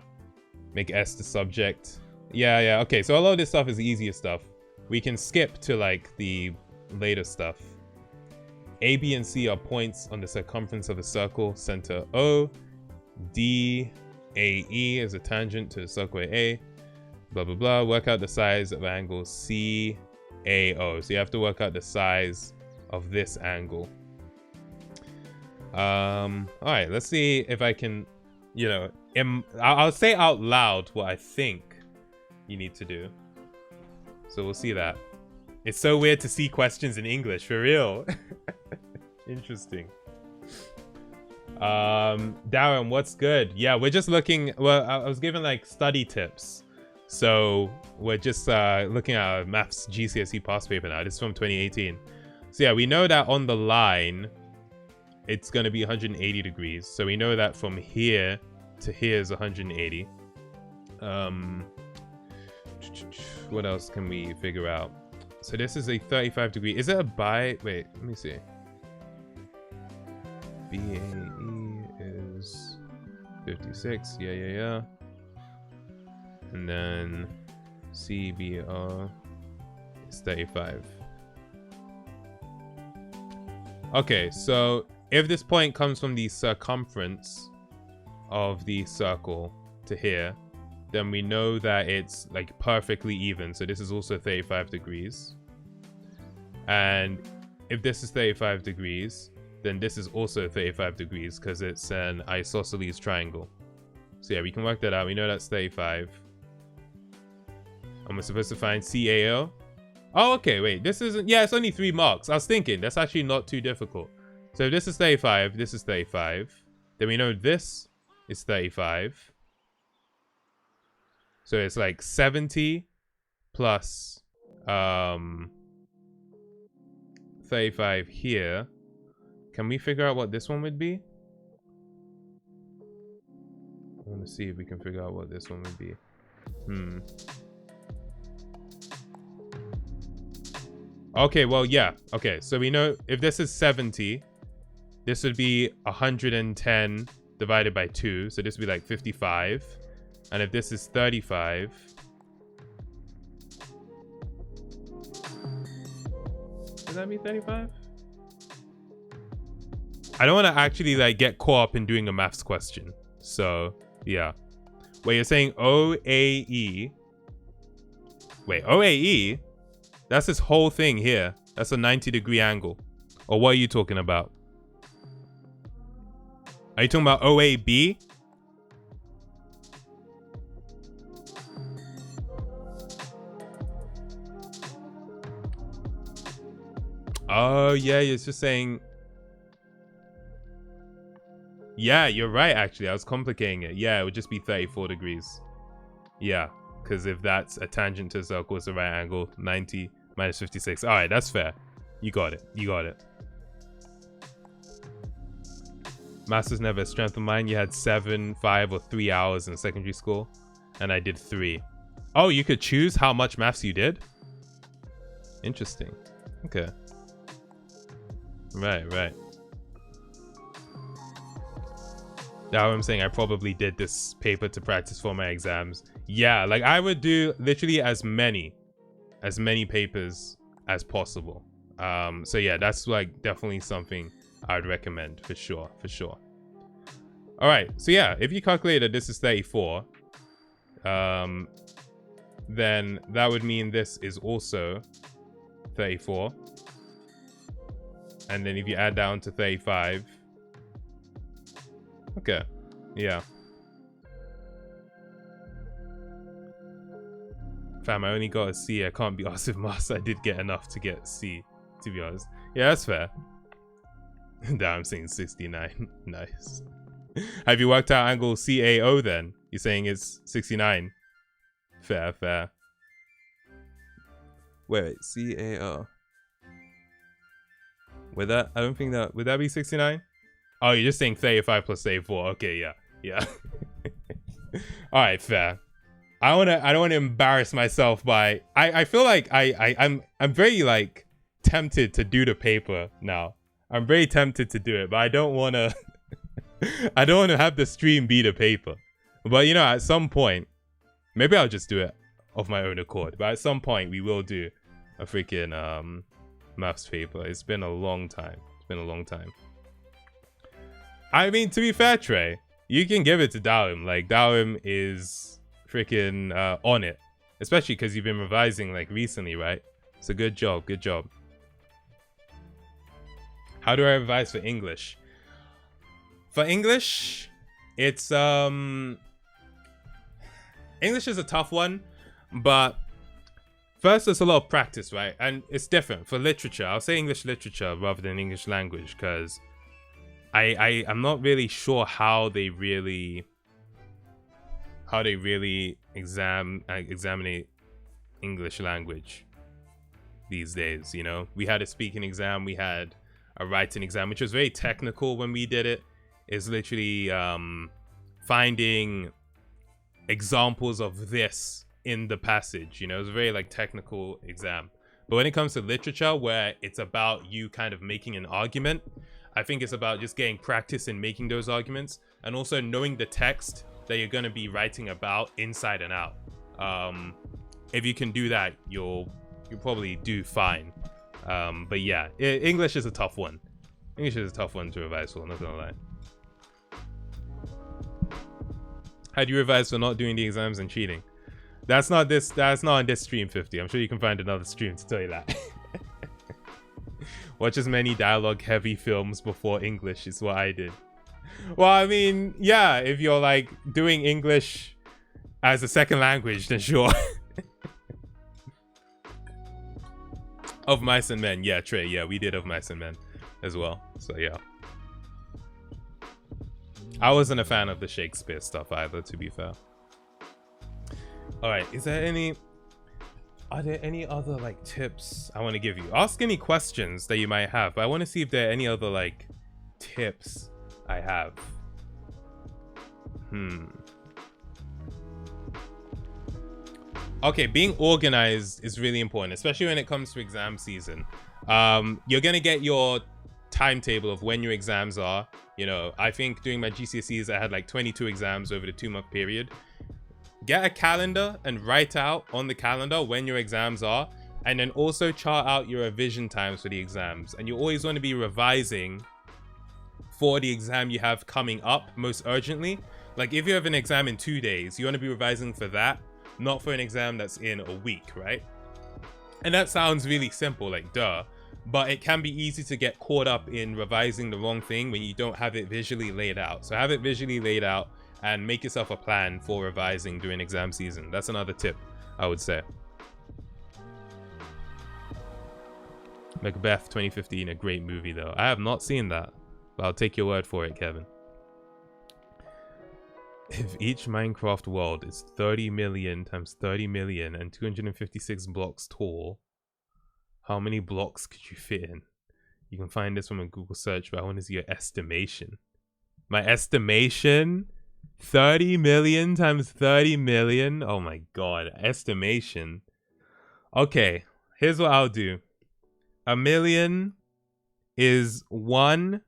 Speaker 1: Make S the subject. Yeah. Okay, so a lot of this stuff is the easier stuff. We can skip to like the later stuff. A, B, and C are points on the circumference of a circle. Center O. D, A, E is a tangent to the circle A. Blah, blah, blah. Work out the size of angle C, A, O. So you have to work out the size of this angle. All right, let's see if I can, you know, I'll say out loud what I think you need to do. So we'll see that. It's so weird to see questions in English, for real. Interesting. Darren, what's good? Yeah, we're just looking, well, I was given like study tips. So we're just looking at a maths GCSE past paper now. This is from 2018. So yeah, we know that on the line, it's going to be 180 degrees. So we know that from here to here is 180. What else can we figure out? So this is a 35 degree. Is it a bi? Wait, let me see. BAE is 56. Yeah. And then CBR is 35. Okay, so if this point comes from the circumference of the circle to here, then we know that it's like perfectly even. So this is also 35 degrees. And if this is 35 degrees, then this is also 35 degrees because it's an isosceles triangle. So yeah, we can work that out. We know that's 35. And we're supposed to find CAO. Oh, okay, wait. This isn't... Yeah, it's only 3 marks. I was thinking that's actually not too difficult. So if this is 35, this is 35. Then we know this is 35. So it's like 70 plus 35 here. Can we figure out what this one would be? I want to see if we can figure out what this one would be. Okay, well, yeah. Okay, so we know if this is 70, this would be 110 divided by 2. So this would be like 55. And if this is 35, Does that mean 35? I don't want to actually like get caught up in doing a maths question. So yeah. Wait, you're saying OAE? Wait, OAE? That's this whole thing here. That's a 90-degree angle. Or what are you talking about? Are you talking about OAB? Oh, yeah, you're just saying... Yeah, you're right, actually. I was complicating it. Yeah, it would just be 34 degrees. Yeah, because if that's a tangent to a circle, it's the right angle. 90 minus 56. All right, that's fair. You got it. You got it. Maths was never a strength of mine. You had 7, 5, or 3 hours in secondary school, and I did 3. Oh, you could choose how much maths you did? Interesting. Okay. Right, right. Now I'm saying I probably did this paper to practice for my exams. Yeah, like I would do literally as many papers as possible. So yeah, that's like definitely something I would recommend for sure, for sure. All right, so yeah, if you calculate that this is 34, then that would mean this is also 34. And then if you add down to 35, okay, yeah. Fam, I only got a C. I can't be asked with maths. I did get enough to get C, to be honest. Yeah, that's fair. Damn, I'm saying 69. Nice. Have you worked out angle CAO then? You're saying it's 69. Fair, fair. Wait, CAO. Would that, I don't think that, would that be 69? Oh, you're just saying 35 plus 34. Okay, yeah, yeah. All right, fair. I don't want to embarrass myself by, I feel like I'm very like tempted to do the paper now. I'm very tempted to do it, but I don't want to, I don't want to have the stream be the paper. But you know, at some point, maybe I'll just do it of my own accord. But at some point, we will do a freaking maths paper. It's been a long time. It's been a long time. I mean, to be fair, Trey, you can give it to Dawim. Like, Dawim is freaking on it. Especially because you've been revising, like, recently, right? So good job, good job. How do I revise for English? For English, it's, English is a tough one, but first, there's a lot of practice, right? And it's different. For literature, I'll say English literature rather than English language because I'm not really sure how they really examine English language these days, you know? We had a speaking exam, we had a writing exam, which was very technical when we did it. It's literally finding examples of this in the passage, you know? It's a very like technical exam. But when it comes to literature, where it's about you kind of making an argument, I think it's about just getting practice in making those arguments and also knowing the text that you're going to be writing about inside and out. If you can do that, you'll probably do fine. But yeah, English is a tough one. English is a tough one to revise for, not gonna lie. How do you revise for not doing the exams and cheating? That's not on this stream 50. I'm sure you can find another stream to tell you that. Watch as many dialogue heavy films before English is what I did. Well, I mean, yeah, if you're like doing English as a second language, then sure. Of Mice and Men. Yeah, Trey. Yeah, we did Of Mice and Men as well. So yeah. I wasn't a fan of the Shakespeare stuff either, to be fair. Alright, are there any other like tips I want to give you? Ask any questions that you might have, but I want to see if there are any other like tips I have. Okay, being organized is really important, especially when it comes to exam season. You're gonna get your timetable of when your exams are. You know, I think during my GCSEs, I had like 22 exams over the 2-month period. Get a calendar and write out on the calendar when your exams are. And then also chart out your revision times for the exams. And you always want to be revising for the exam you have coming up most urgently. Like if you have an exam in 2 days, you want to be revising for that, not for an exam that's in a week, right? And that sounds really simple, like duh, but it can be easy to get caught up in revising the wrong thing when you don't have it visually laid out. So have it visually laid out and make yourself a plan for revising during exam season. That's another tip I would say. Macbeth 2015, a great movie though. I have not seen that, but I'll take your word for it, Kevin. If each Minecraft world is 30 million times 30 million and 256 blocks tall, how many blocks could you fit in? You can find this from a Google search, but I want to see your estimation. My estimation? 30 million times 30 million? Oh my god, estimation. Okay, here's what I'll do. A million is 1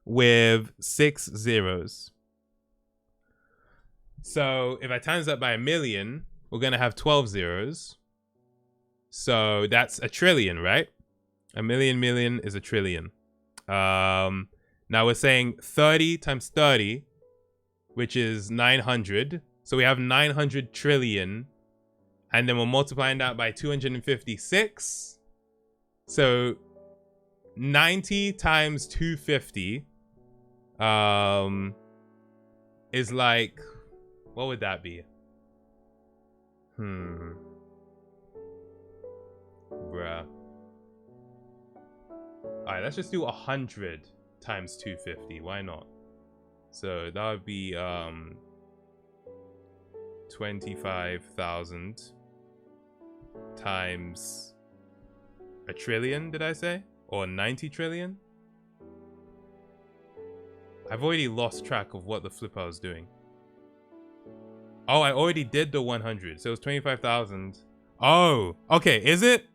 Speaker 1: with 6 zeros. So if I times that by a million, we're going to have 12 zeros. So that's a trillion, right? A million is a trillion. Now we're saying 30 times 30, which is 900. So we have 900 trillion. And then we're multiplying that by 256. So 90 times 250 is like, what would that be? Bruh. Alright, let's just do 100 times 250. Why not? So that would be 25,000 times a trillion, did I say? Or 90 trillion? I've already lost track of what the flip I was doing. Oh, I already did the 100. So it was 25,000. Oh, okay. Is it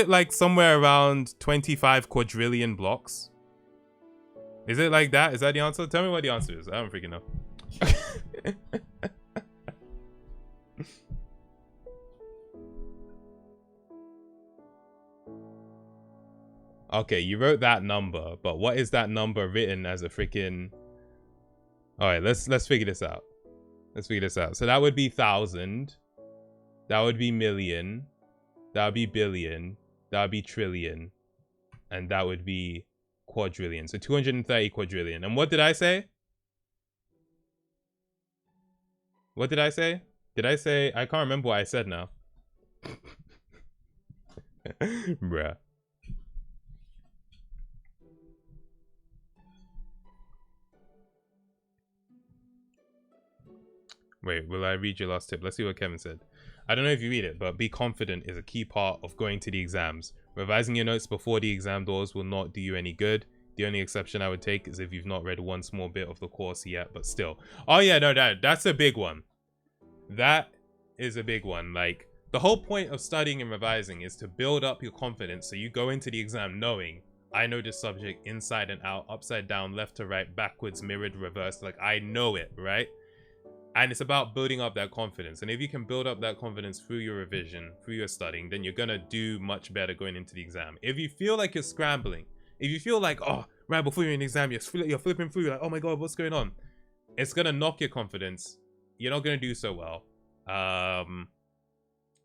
Speaker 1: like somewhere around 25 quadrillion blocks? Is it like that? Is that the answer? Tell me what the answer is. I don't freaking know. Okay, you wrote that number, but what is that number written as a freaking... Alright, let's figure this out. Let's figure this out. So that would be 1,000. That would be million. That would be billion. That would be trillion. And that would be quadrillion. So 230 quadrillion. And what did I say? What did I say? Did I say... I can't remember what I said now. Bruh. Wait, will I read your last tip? Let's see what Kevin said. I don't know if you read it, but be confident is a key part of going to the exams. Revising your notes before the exam doors will not do you any good. The only exception I would take is if you've not read one small bit of the course yet, but still. Oh yeah, no, that's a big one. That is a big one. Like, the whole point of studying and revising is to build up your confidence so you go into the exam knowing, I know this subject inside and out, upside down, left to right, backwards, mirrored, reversed. Like, I know it, right? And it's about building up that confidence. And if you can build up that confidence through your revision, through your studying, then you're going to do much better going into the exam. If you feel like you're scrambling, if you feel like, oh, right before you're in the exam, you're flipping through, like, oh my God, what's going on? It's going to knock your confidence. You're not going to do so well. And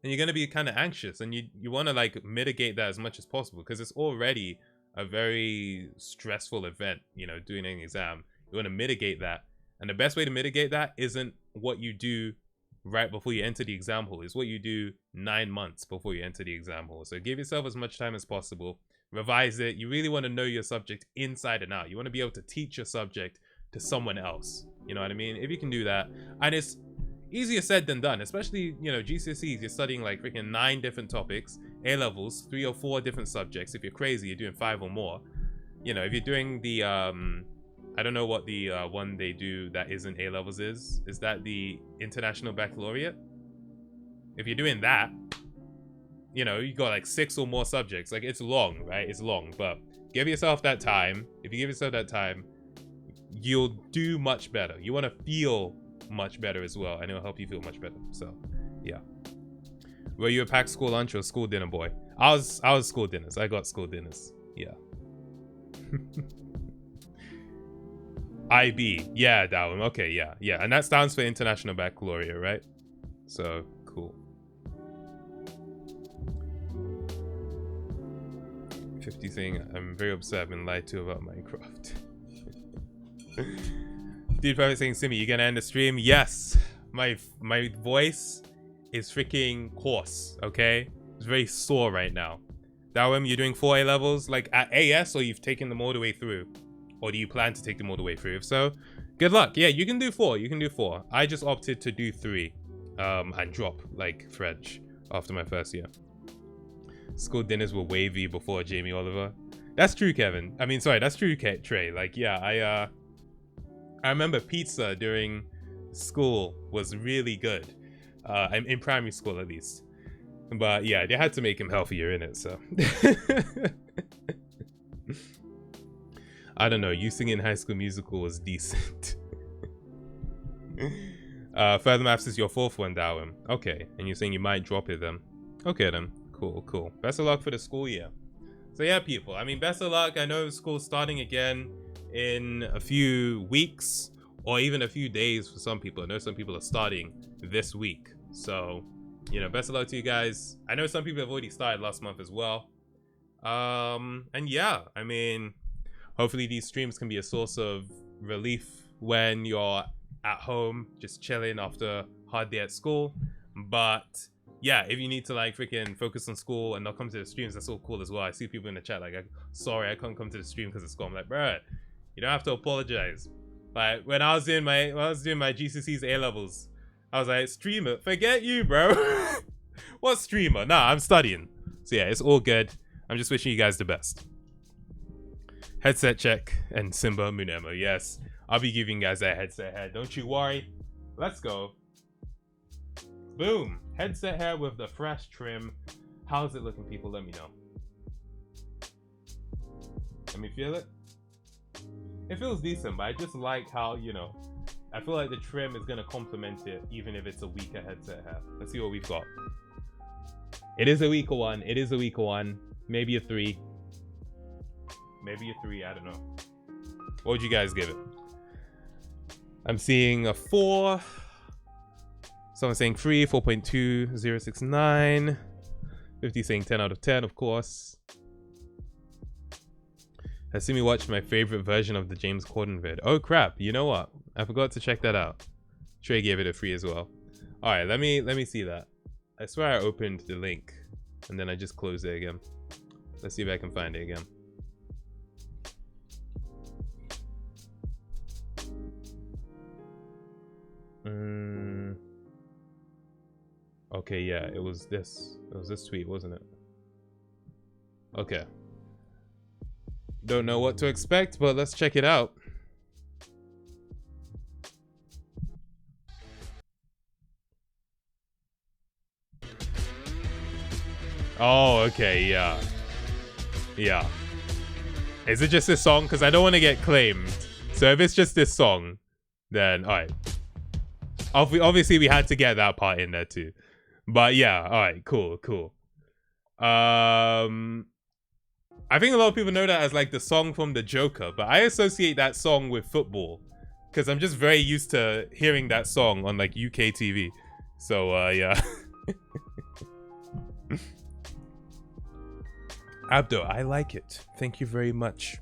Speaker 1: you're going to be kind of anxious. And you want to like mitigate that as much as possible because it's already a very stressful event, you know, doing an exam. You want to mitigate that. And the best way to mitigate that isn't what you do right before you enter the exam hall. It's what you do 9 months before you enter the exam hall. So give yourself as much time as possible. Revise it. You really want to know your subject inside and out. You want to be able to teach your subject to someone else. You know what I mean? If you can do that. And it's easier said than done. Especially, you know, GCSEs. You're studying like freaking 9 different topics. A-levels, 3 or 4 different subjects. If you're crazy, you're doing 5 or more. You know, if you're doing the... I don't know what the one they do that isn't A-levels is. Is that the International Baccalaureate? If you're doing that, you know, you got like 6 or more subjects. Like, it's long, right? It's long, but give yourself that time. If you give yourself that time, you'll do much better. You want to feel much better as well, and it'll help you feel much better. So, yeah. Were you a packed school lunch or school dinner boy? I was school dinners. I got school dinners. Yeah. IB. Yeah, that one. Okay, yeah. Yeah. And that stands for International Baccalaureate, right? So, cool. 50 saying, I'm very upset I've been lied to about Minecraft. Dude, Perfect saying, Simmy, you gonna end the stream? Yes. My voice is freaking hoarse, okay? It's very sore right now. Dawem, you're doing 4 A levels like at AS, or you've taken them all the way through? Or do you plan to take them all the way through? If so, good luck. Yeah, you can do 4. You can do 4. I just opted to do 3 and drop like French after my first year. School dinners were wavy before Jamie Oliver. That's true, Kevin. I mean, sorry, that's true, Trey. Like, yeah, I remember pizza during school was really good. In primary school, at least. But yeah, they had to make him healthier in it, so. I don't know. You singing High School Musical was decent. Further Maths is your 4th one, Dawem. Okay, and you're saying you might drop it then. Okay then. Cool. Best of luck for the school year. So yeah, people. I mean, best of luck. I know school's starting again in a few weeks or even a few days for some people. I know some people are starting this week. So, you know, best of luck to you guys. I know some people have already started last month as well. And yeah, I mean, hopefully these streams can be a source of relief when you're at home just chilling after a hard day at school. But yeah, if you need to like freaking focus on school and not come to the streams, that's all cool as well. I see people in the chat like, sorry, I can't come to the stream because it's school. I'm like, bruh, you don't have to apologize. Like when I was doing my GCSEs A levels, I was like, streamer, forget you, bro. What streamer? Nah, I'm studying. So yeah, it's all good. I'm just wishing you guys the best. Headset check and Simba Munemo. Yes, I'll be giving you guys that headset hair. Don't you worry. Let's go. Boom. Headset hair with the fresh trim. How's it looking, people? Let me know. Let me feel it. It feels decent, but I just like how, you know, I feel like the trim is going to complement it, even if it's a weaker headset hair. Let's see what we've got. It is a weaker one. It is a weaker one. Maybe a 3. Maybe a 3. I don't know. What would you guys give it? I'm seeing a 4. Someone saying 3, 4.2, 069. 50 saying 10 out of 10, of course. Has seen me watch my favorite version of the James Corden vid. Oh crap, you know what? I forgot to check that out. Trey gave it a 3 as well. Alright, let me see that. I swear I opened the link and then I just closed it again. Let's see if I can find it again. Okay, yeah, it was this tweet, wasn't it? Okay. Don't know what to expect, but let's check it out. Oh, okay, yeah. Yeah. Is it just this song? Because I don't want to get claimed. So if it's just this song, then alright. Obviously, we had to get that part in there too. But yeah, alright, cool. I think a lot of people know that as like the song from the Joker, but I associate that song with football because I'm just very used to hearing that song on like UK TV. So yeah. Abdo, I like it. Thank you very much.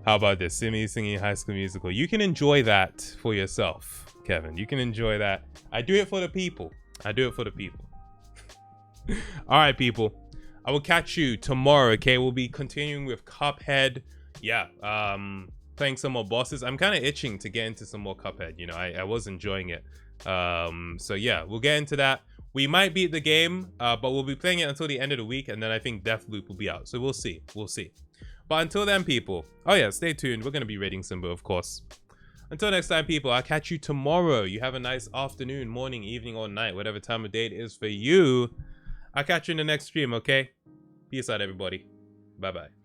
Speaker 1: How about this? Simi singing High School Musical. You can enjoy that for yourself, Kevin. You can enjoy that. I do it for the people. All right, people. I will catch you tomorrow, okay? We'll be continuing with Cuphead. Yeah, playing some more bosses. I'm kind of itching to get into some more Cuphead. You know, I was enjoying it. So yeah, we'll get into that. We might beat the game, but we'll be playing it until the end of the week, and then I think Deathloop will be out. So we'll see. But until then, people. Oh yeah, stay tuned. We're going to be rating Simba, of course. Until next time, people, I'll catch you tomorrow. You have a nice afternoon, morning, evening, or night, whatever time of day it is for you. I'll catch you in the next stream, okay? Peace out, everybody. Bye-bye.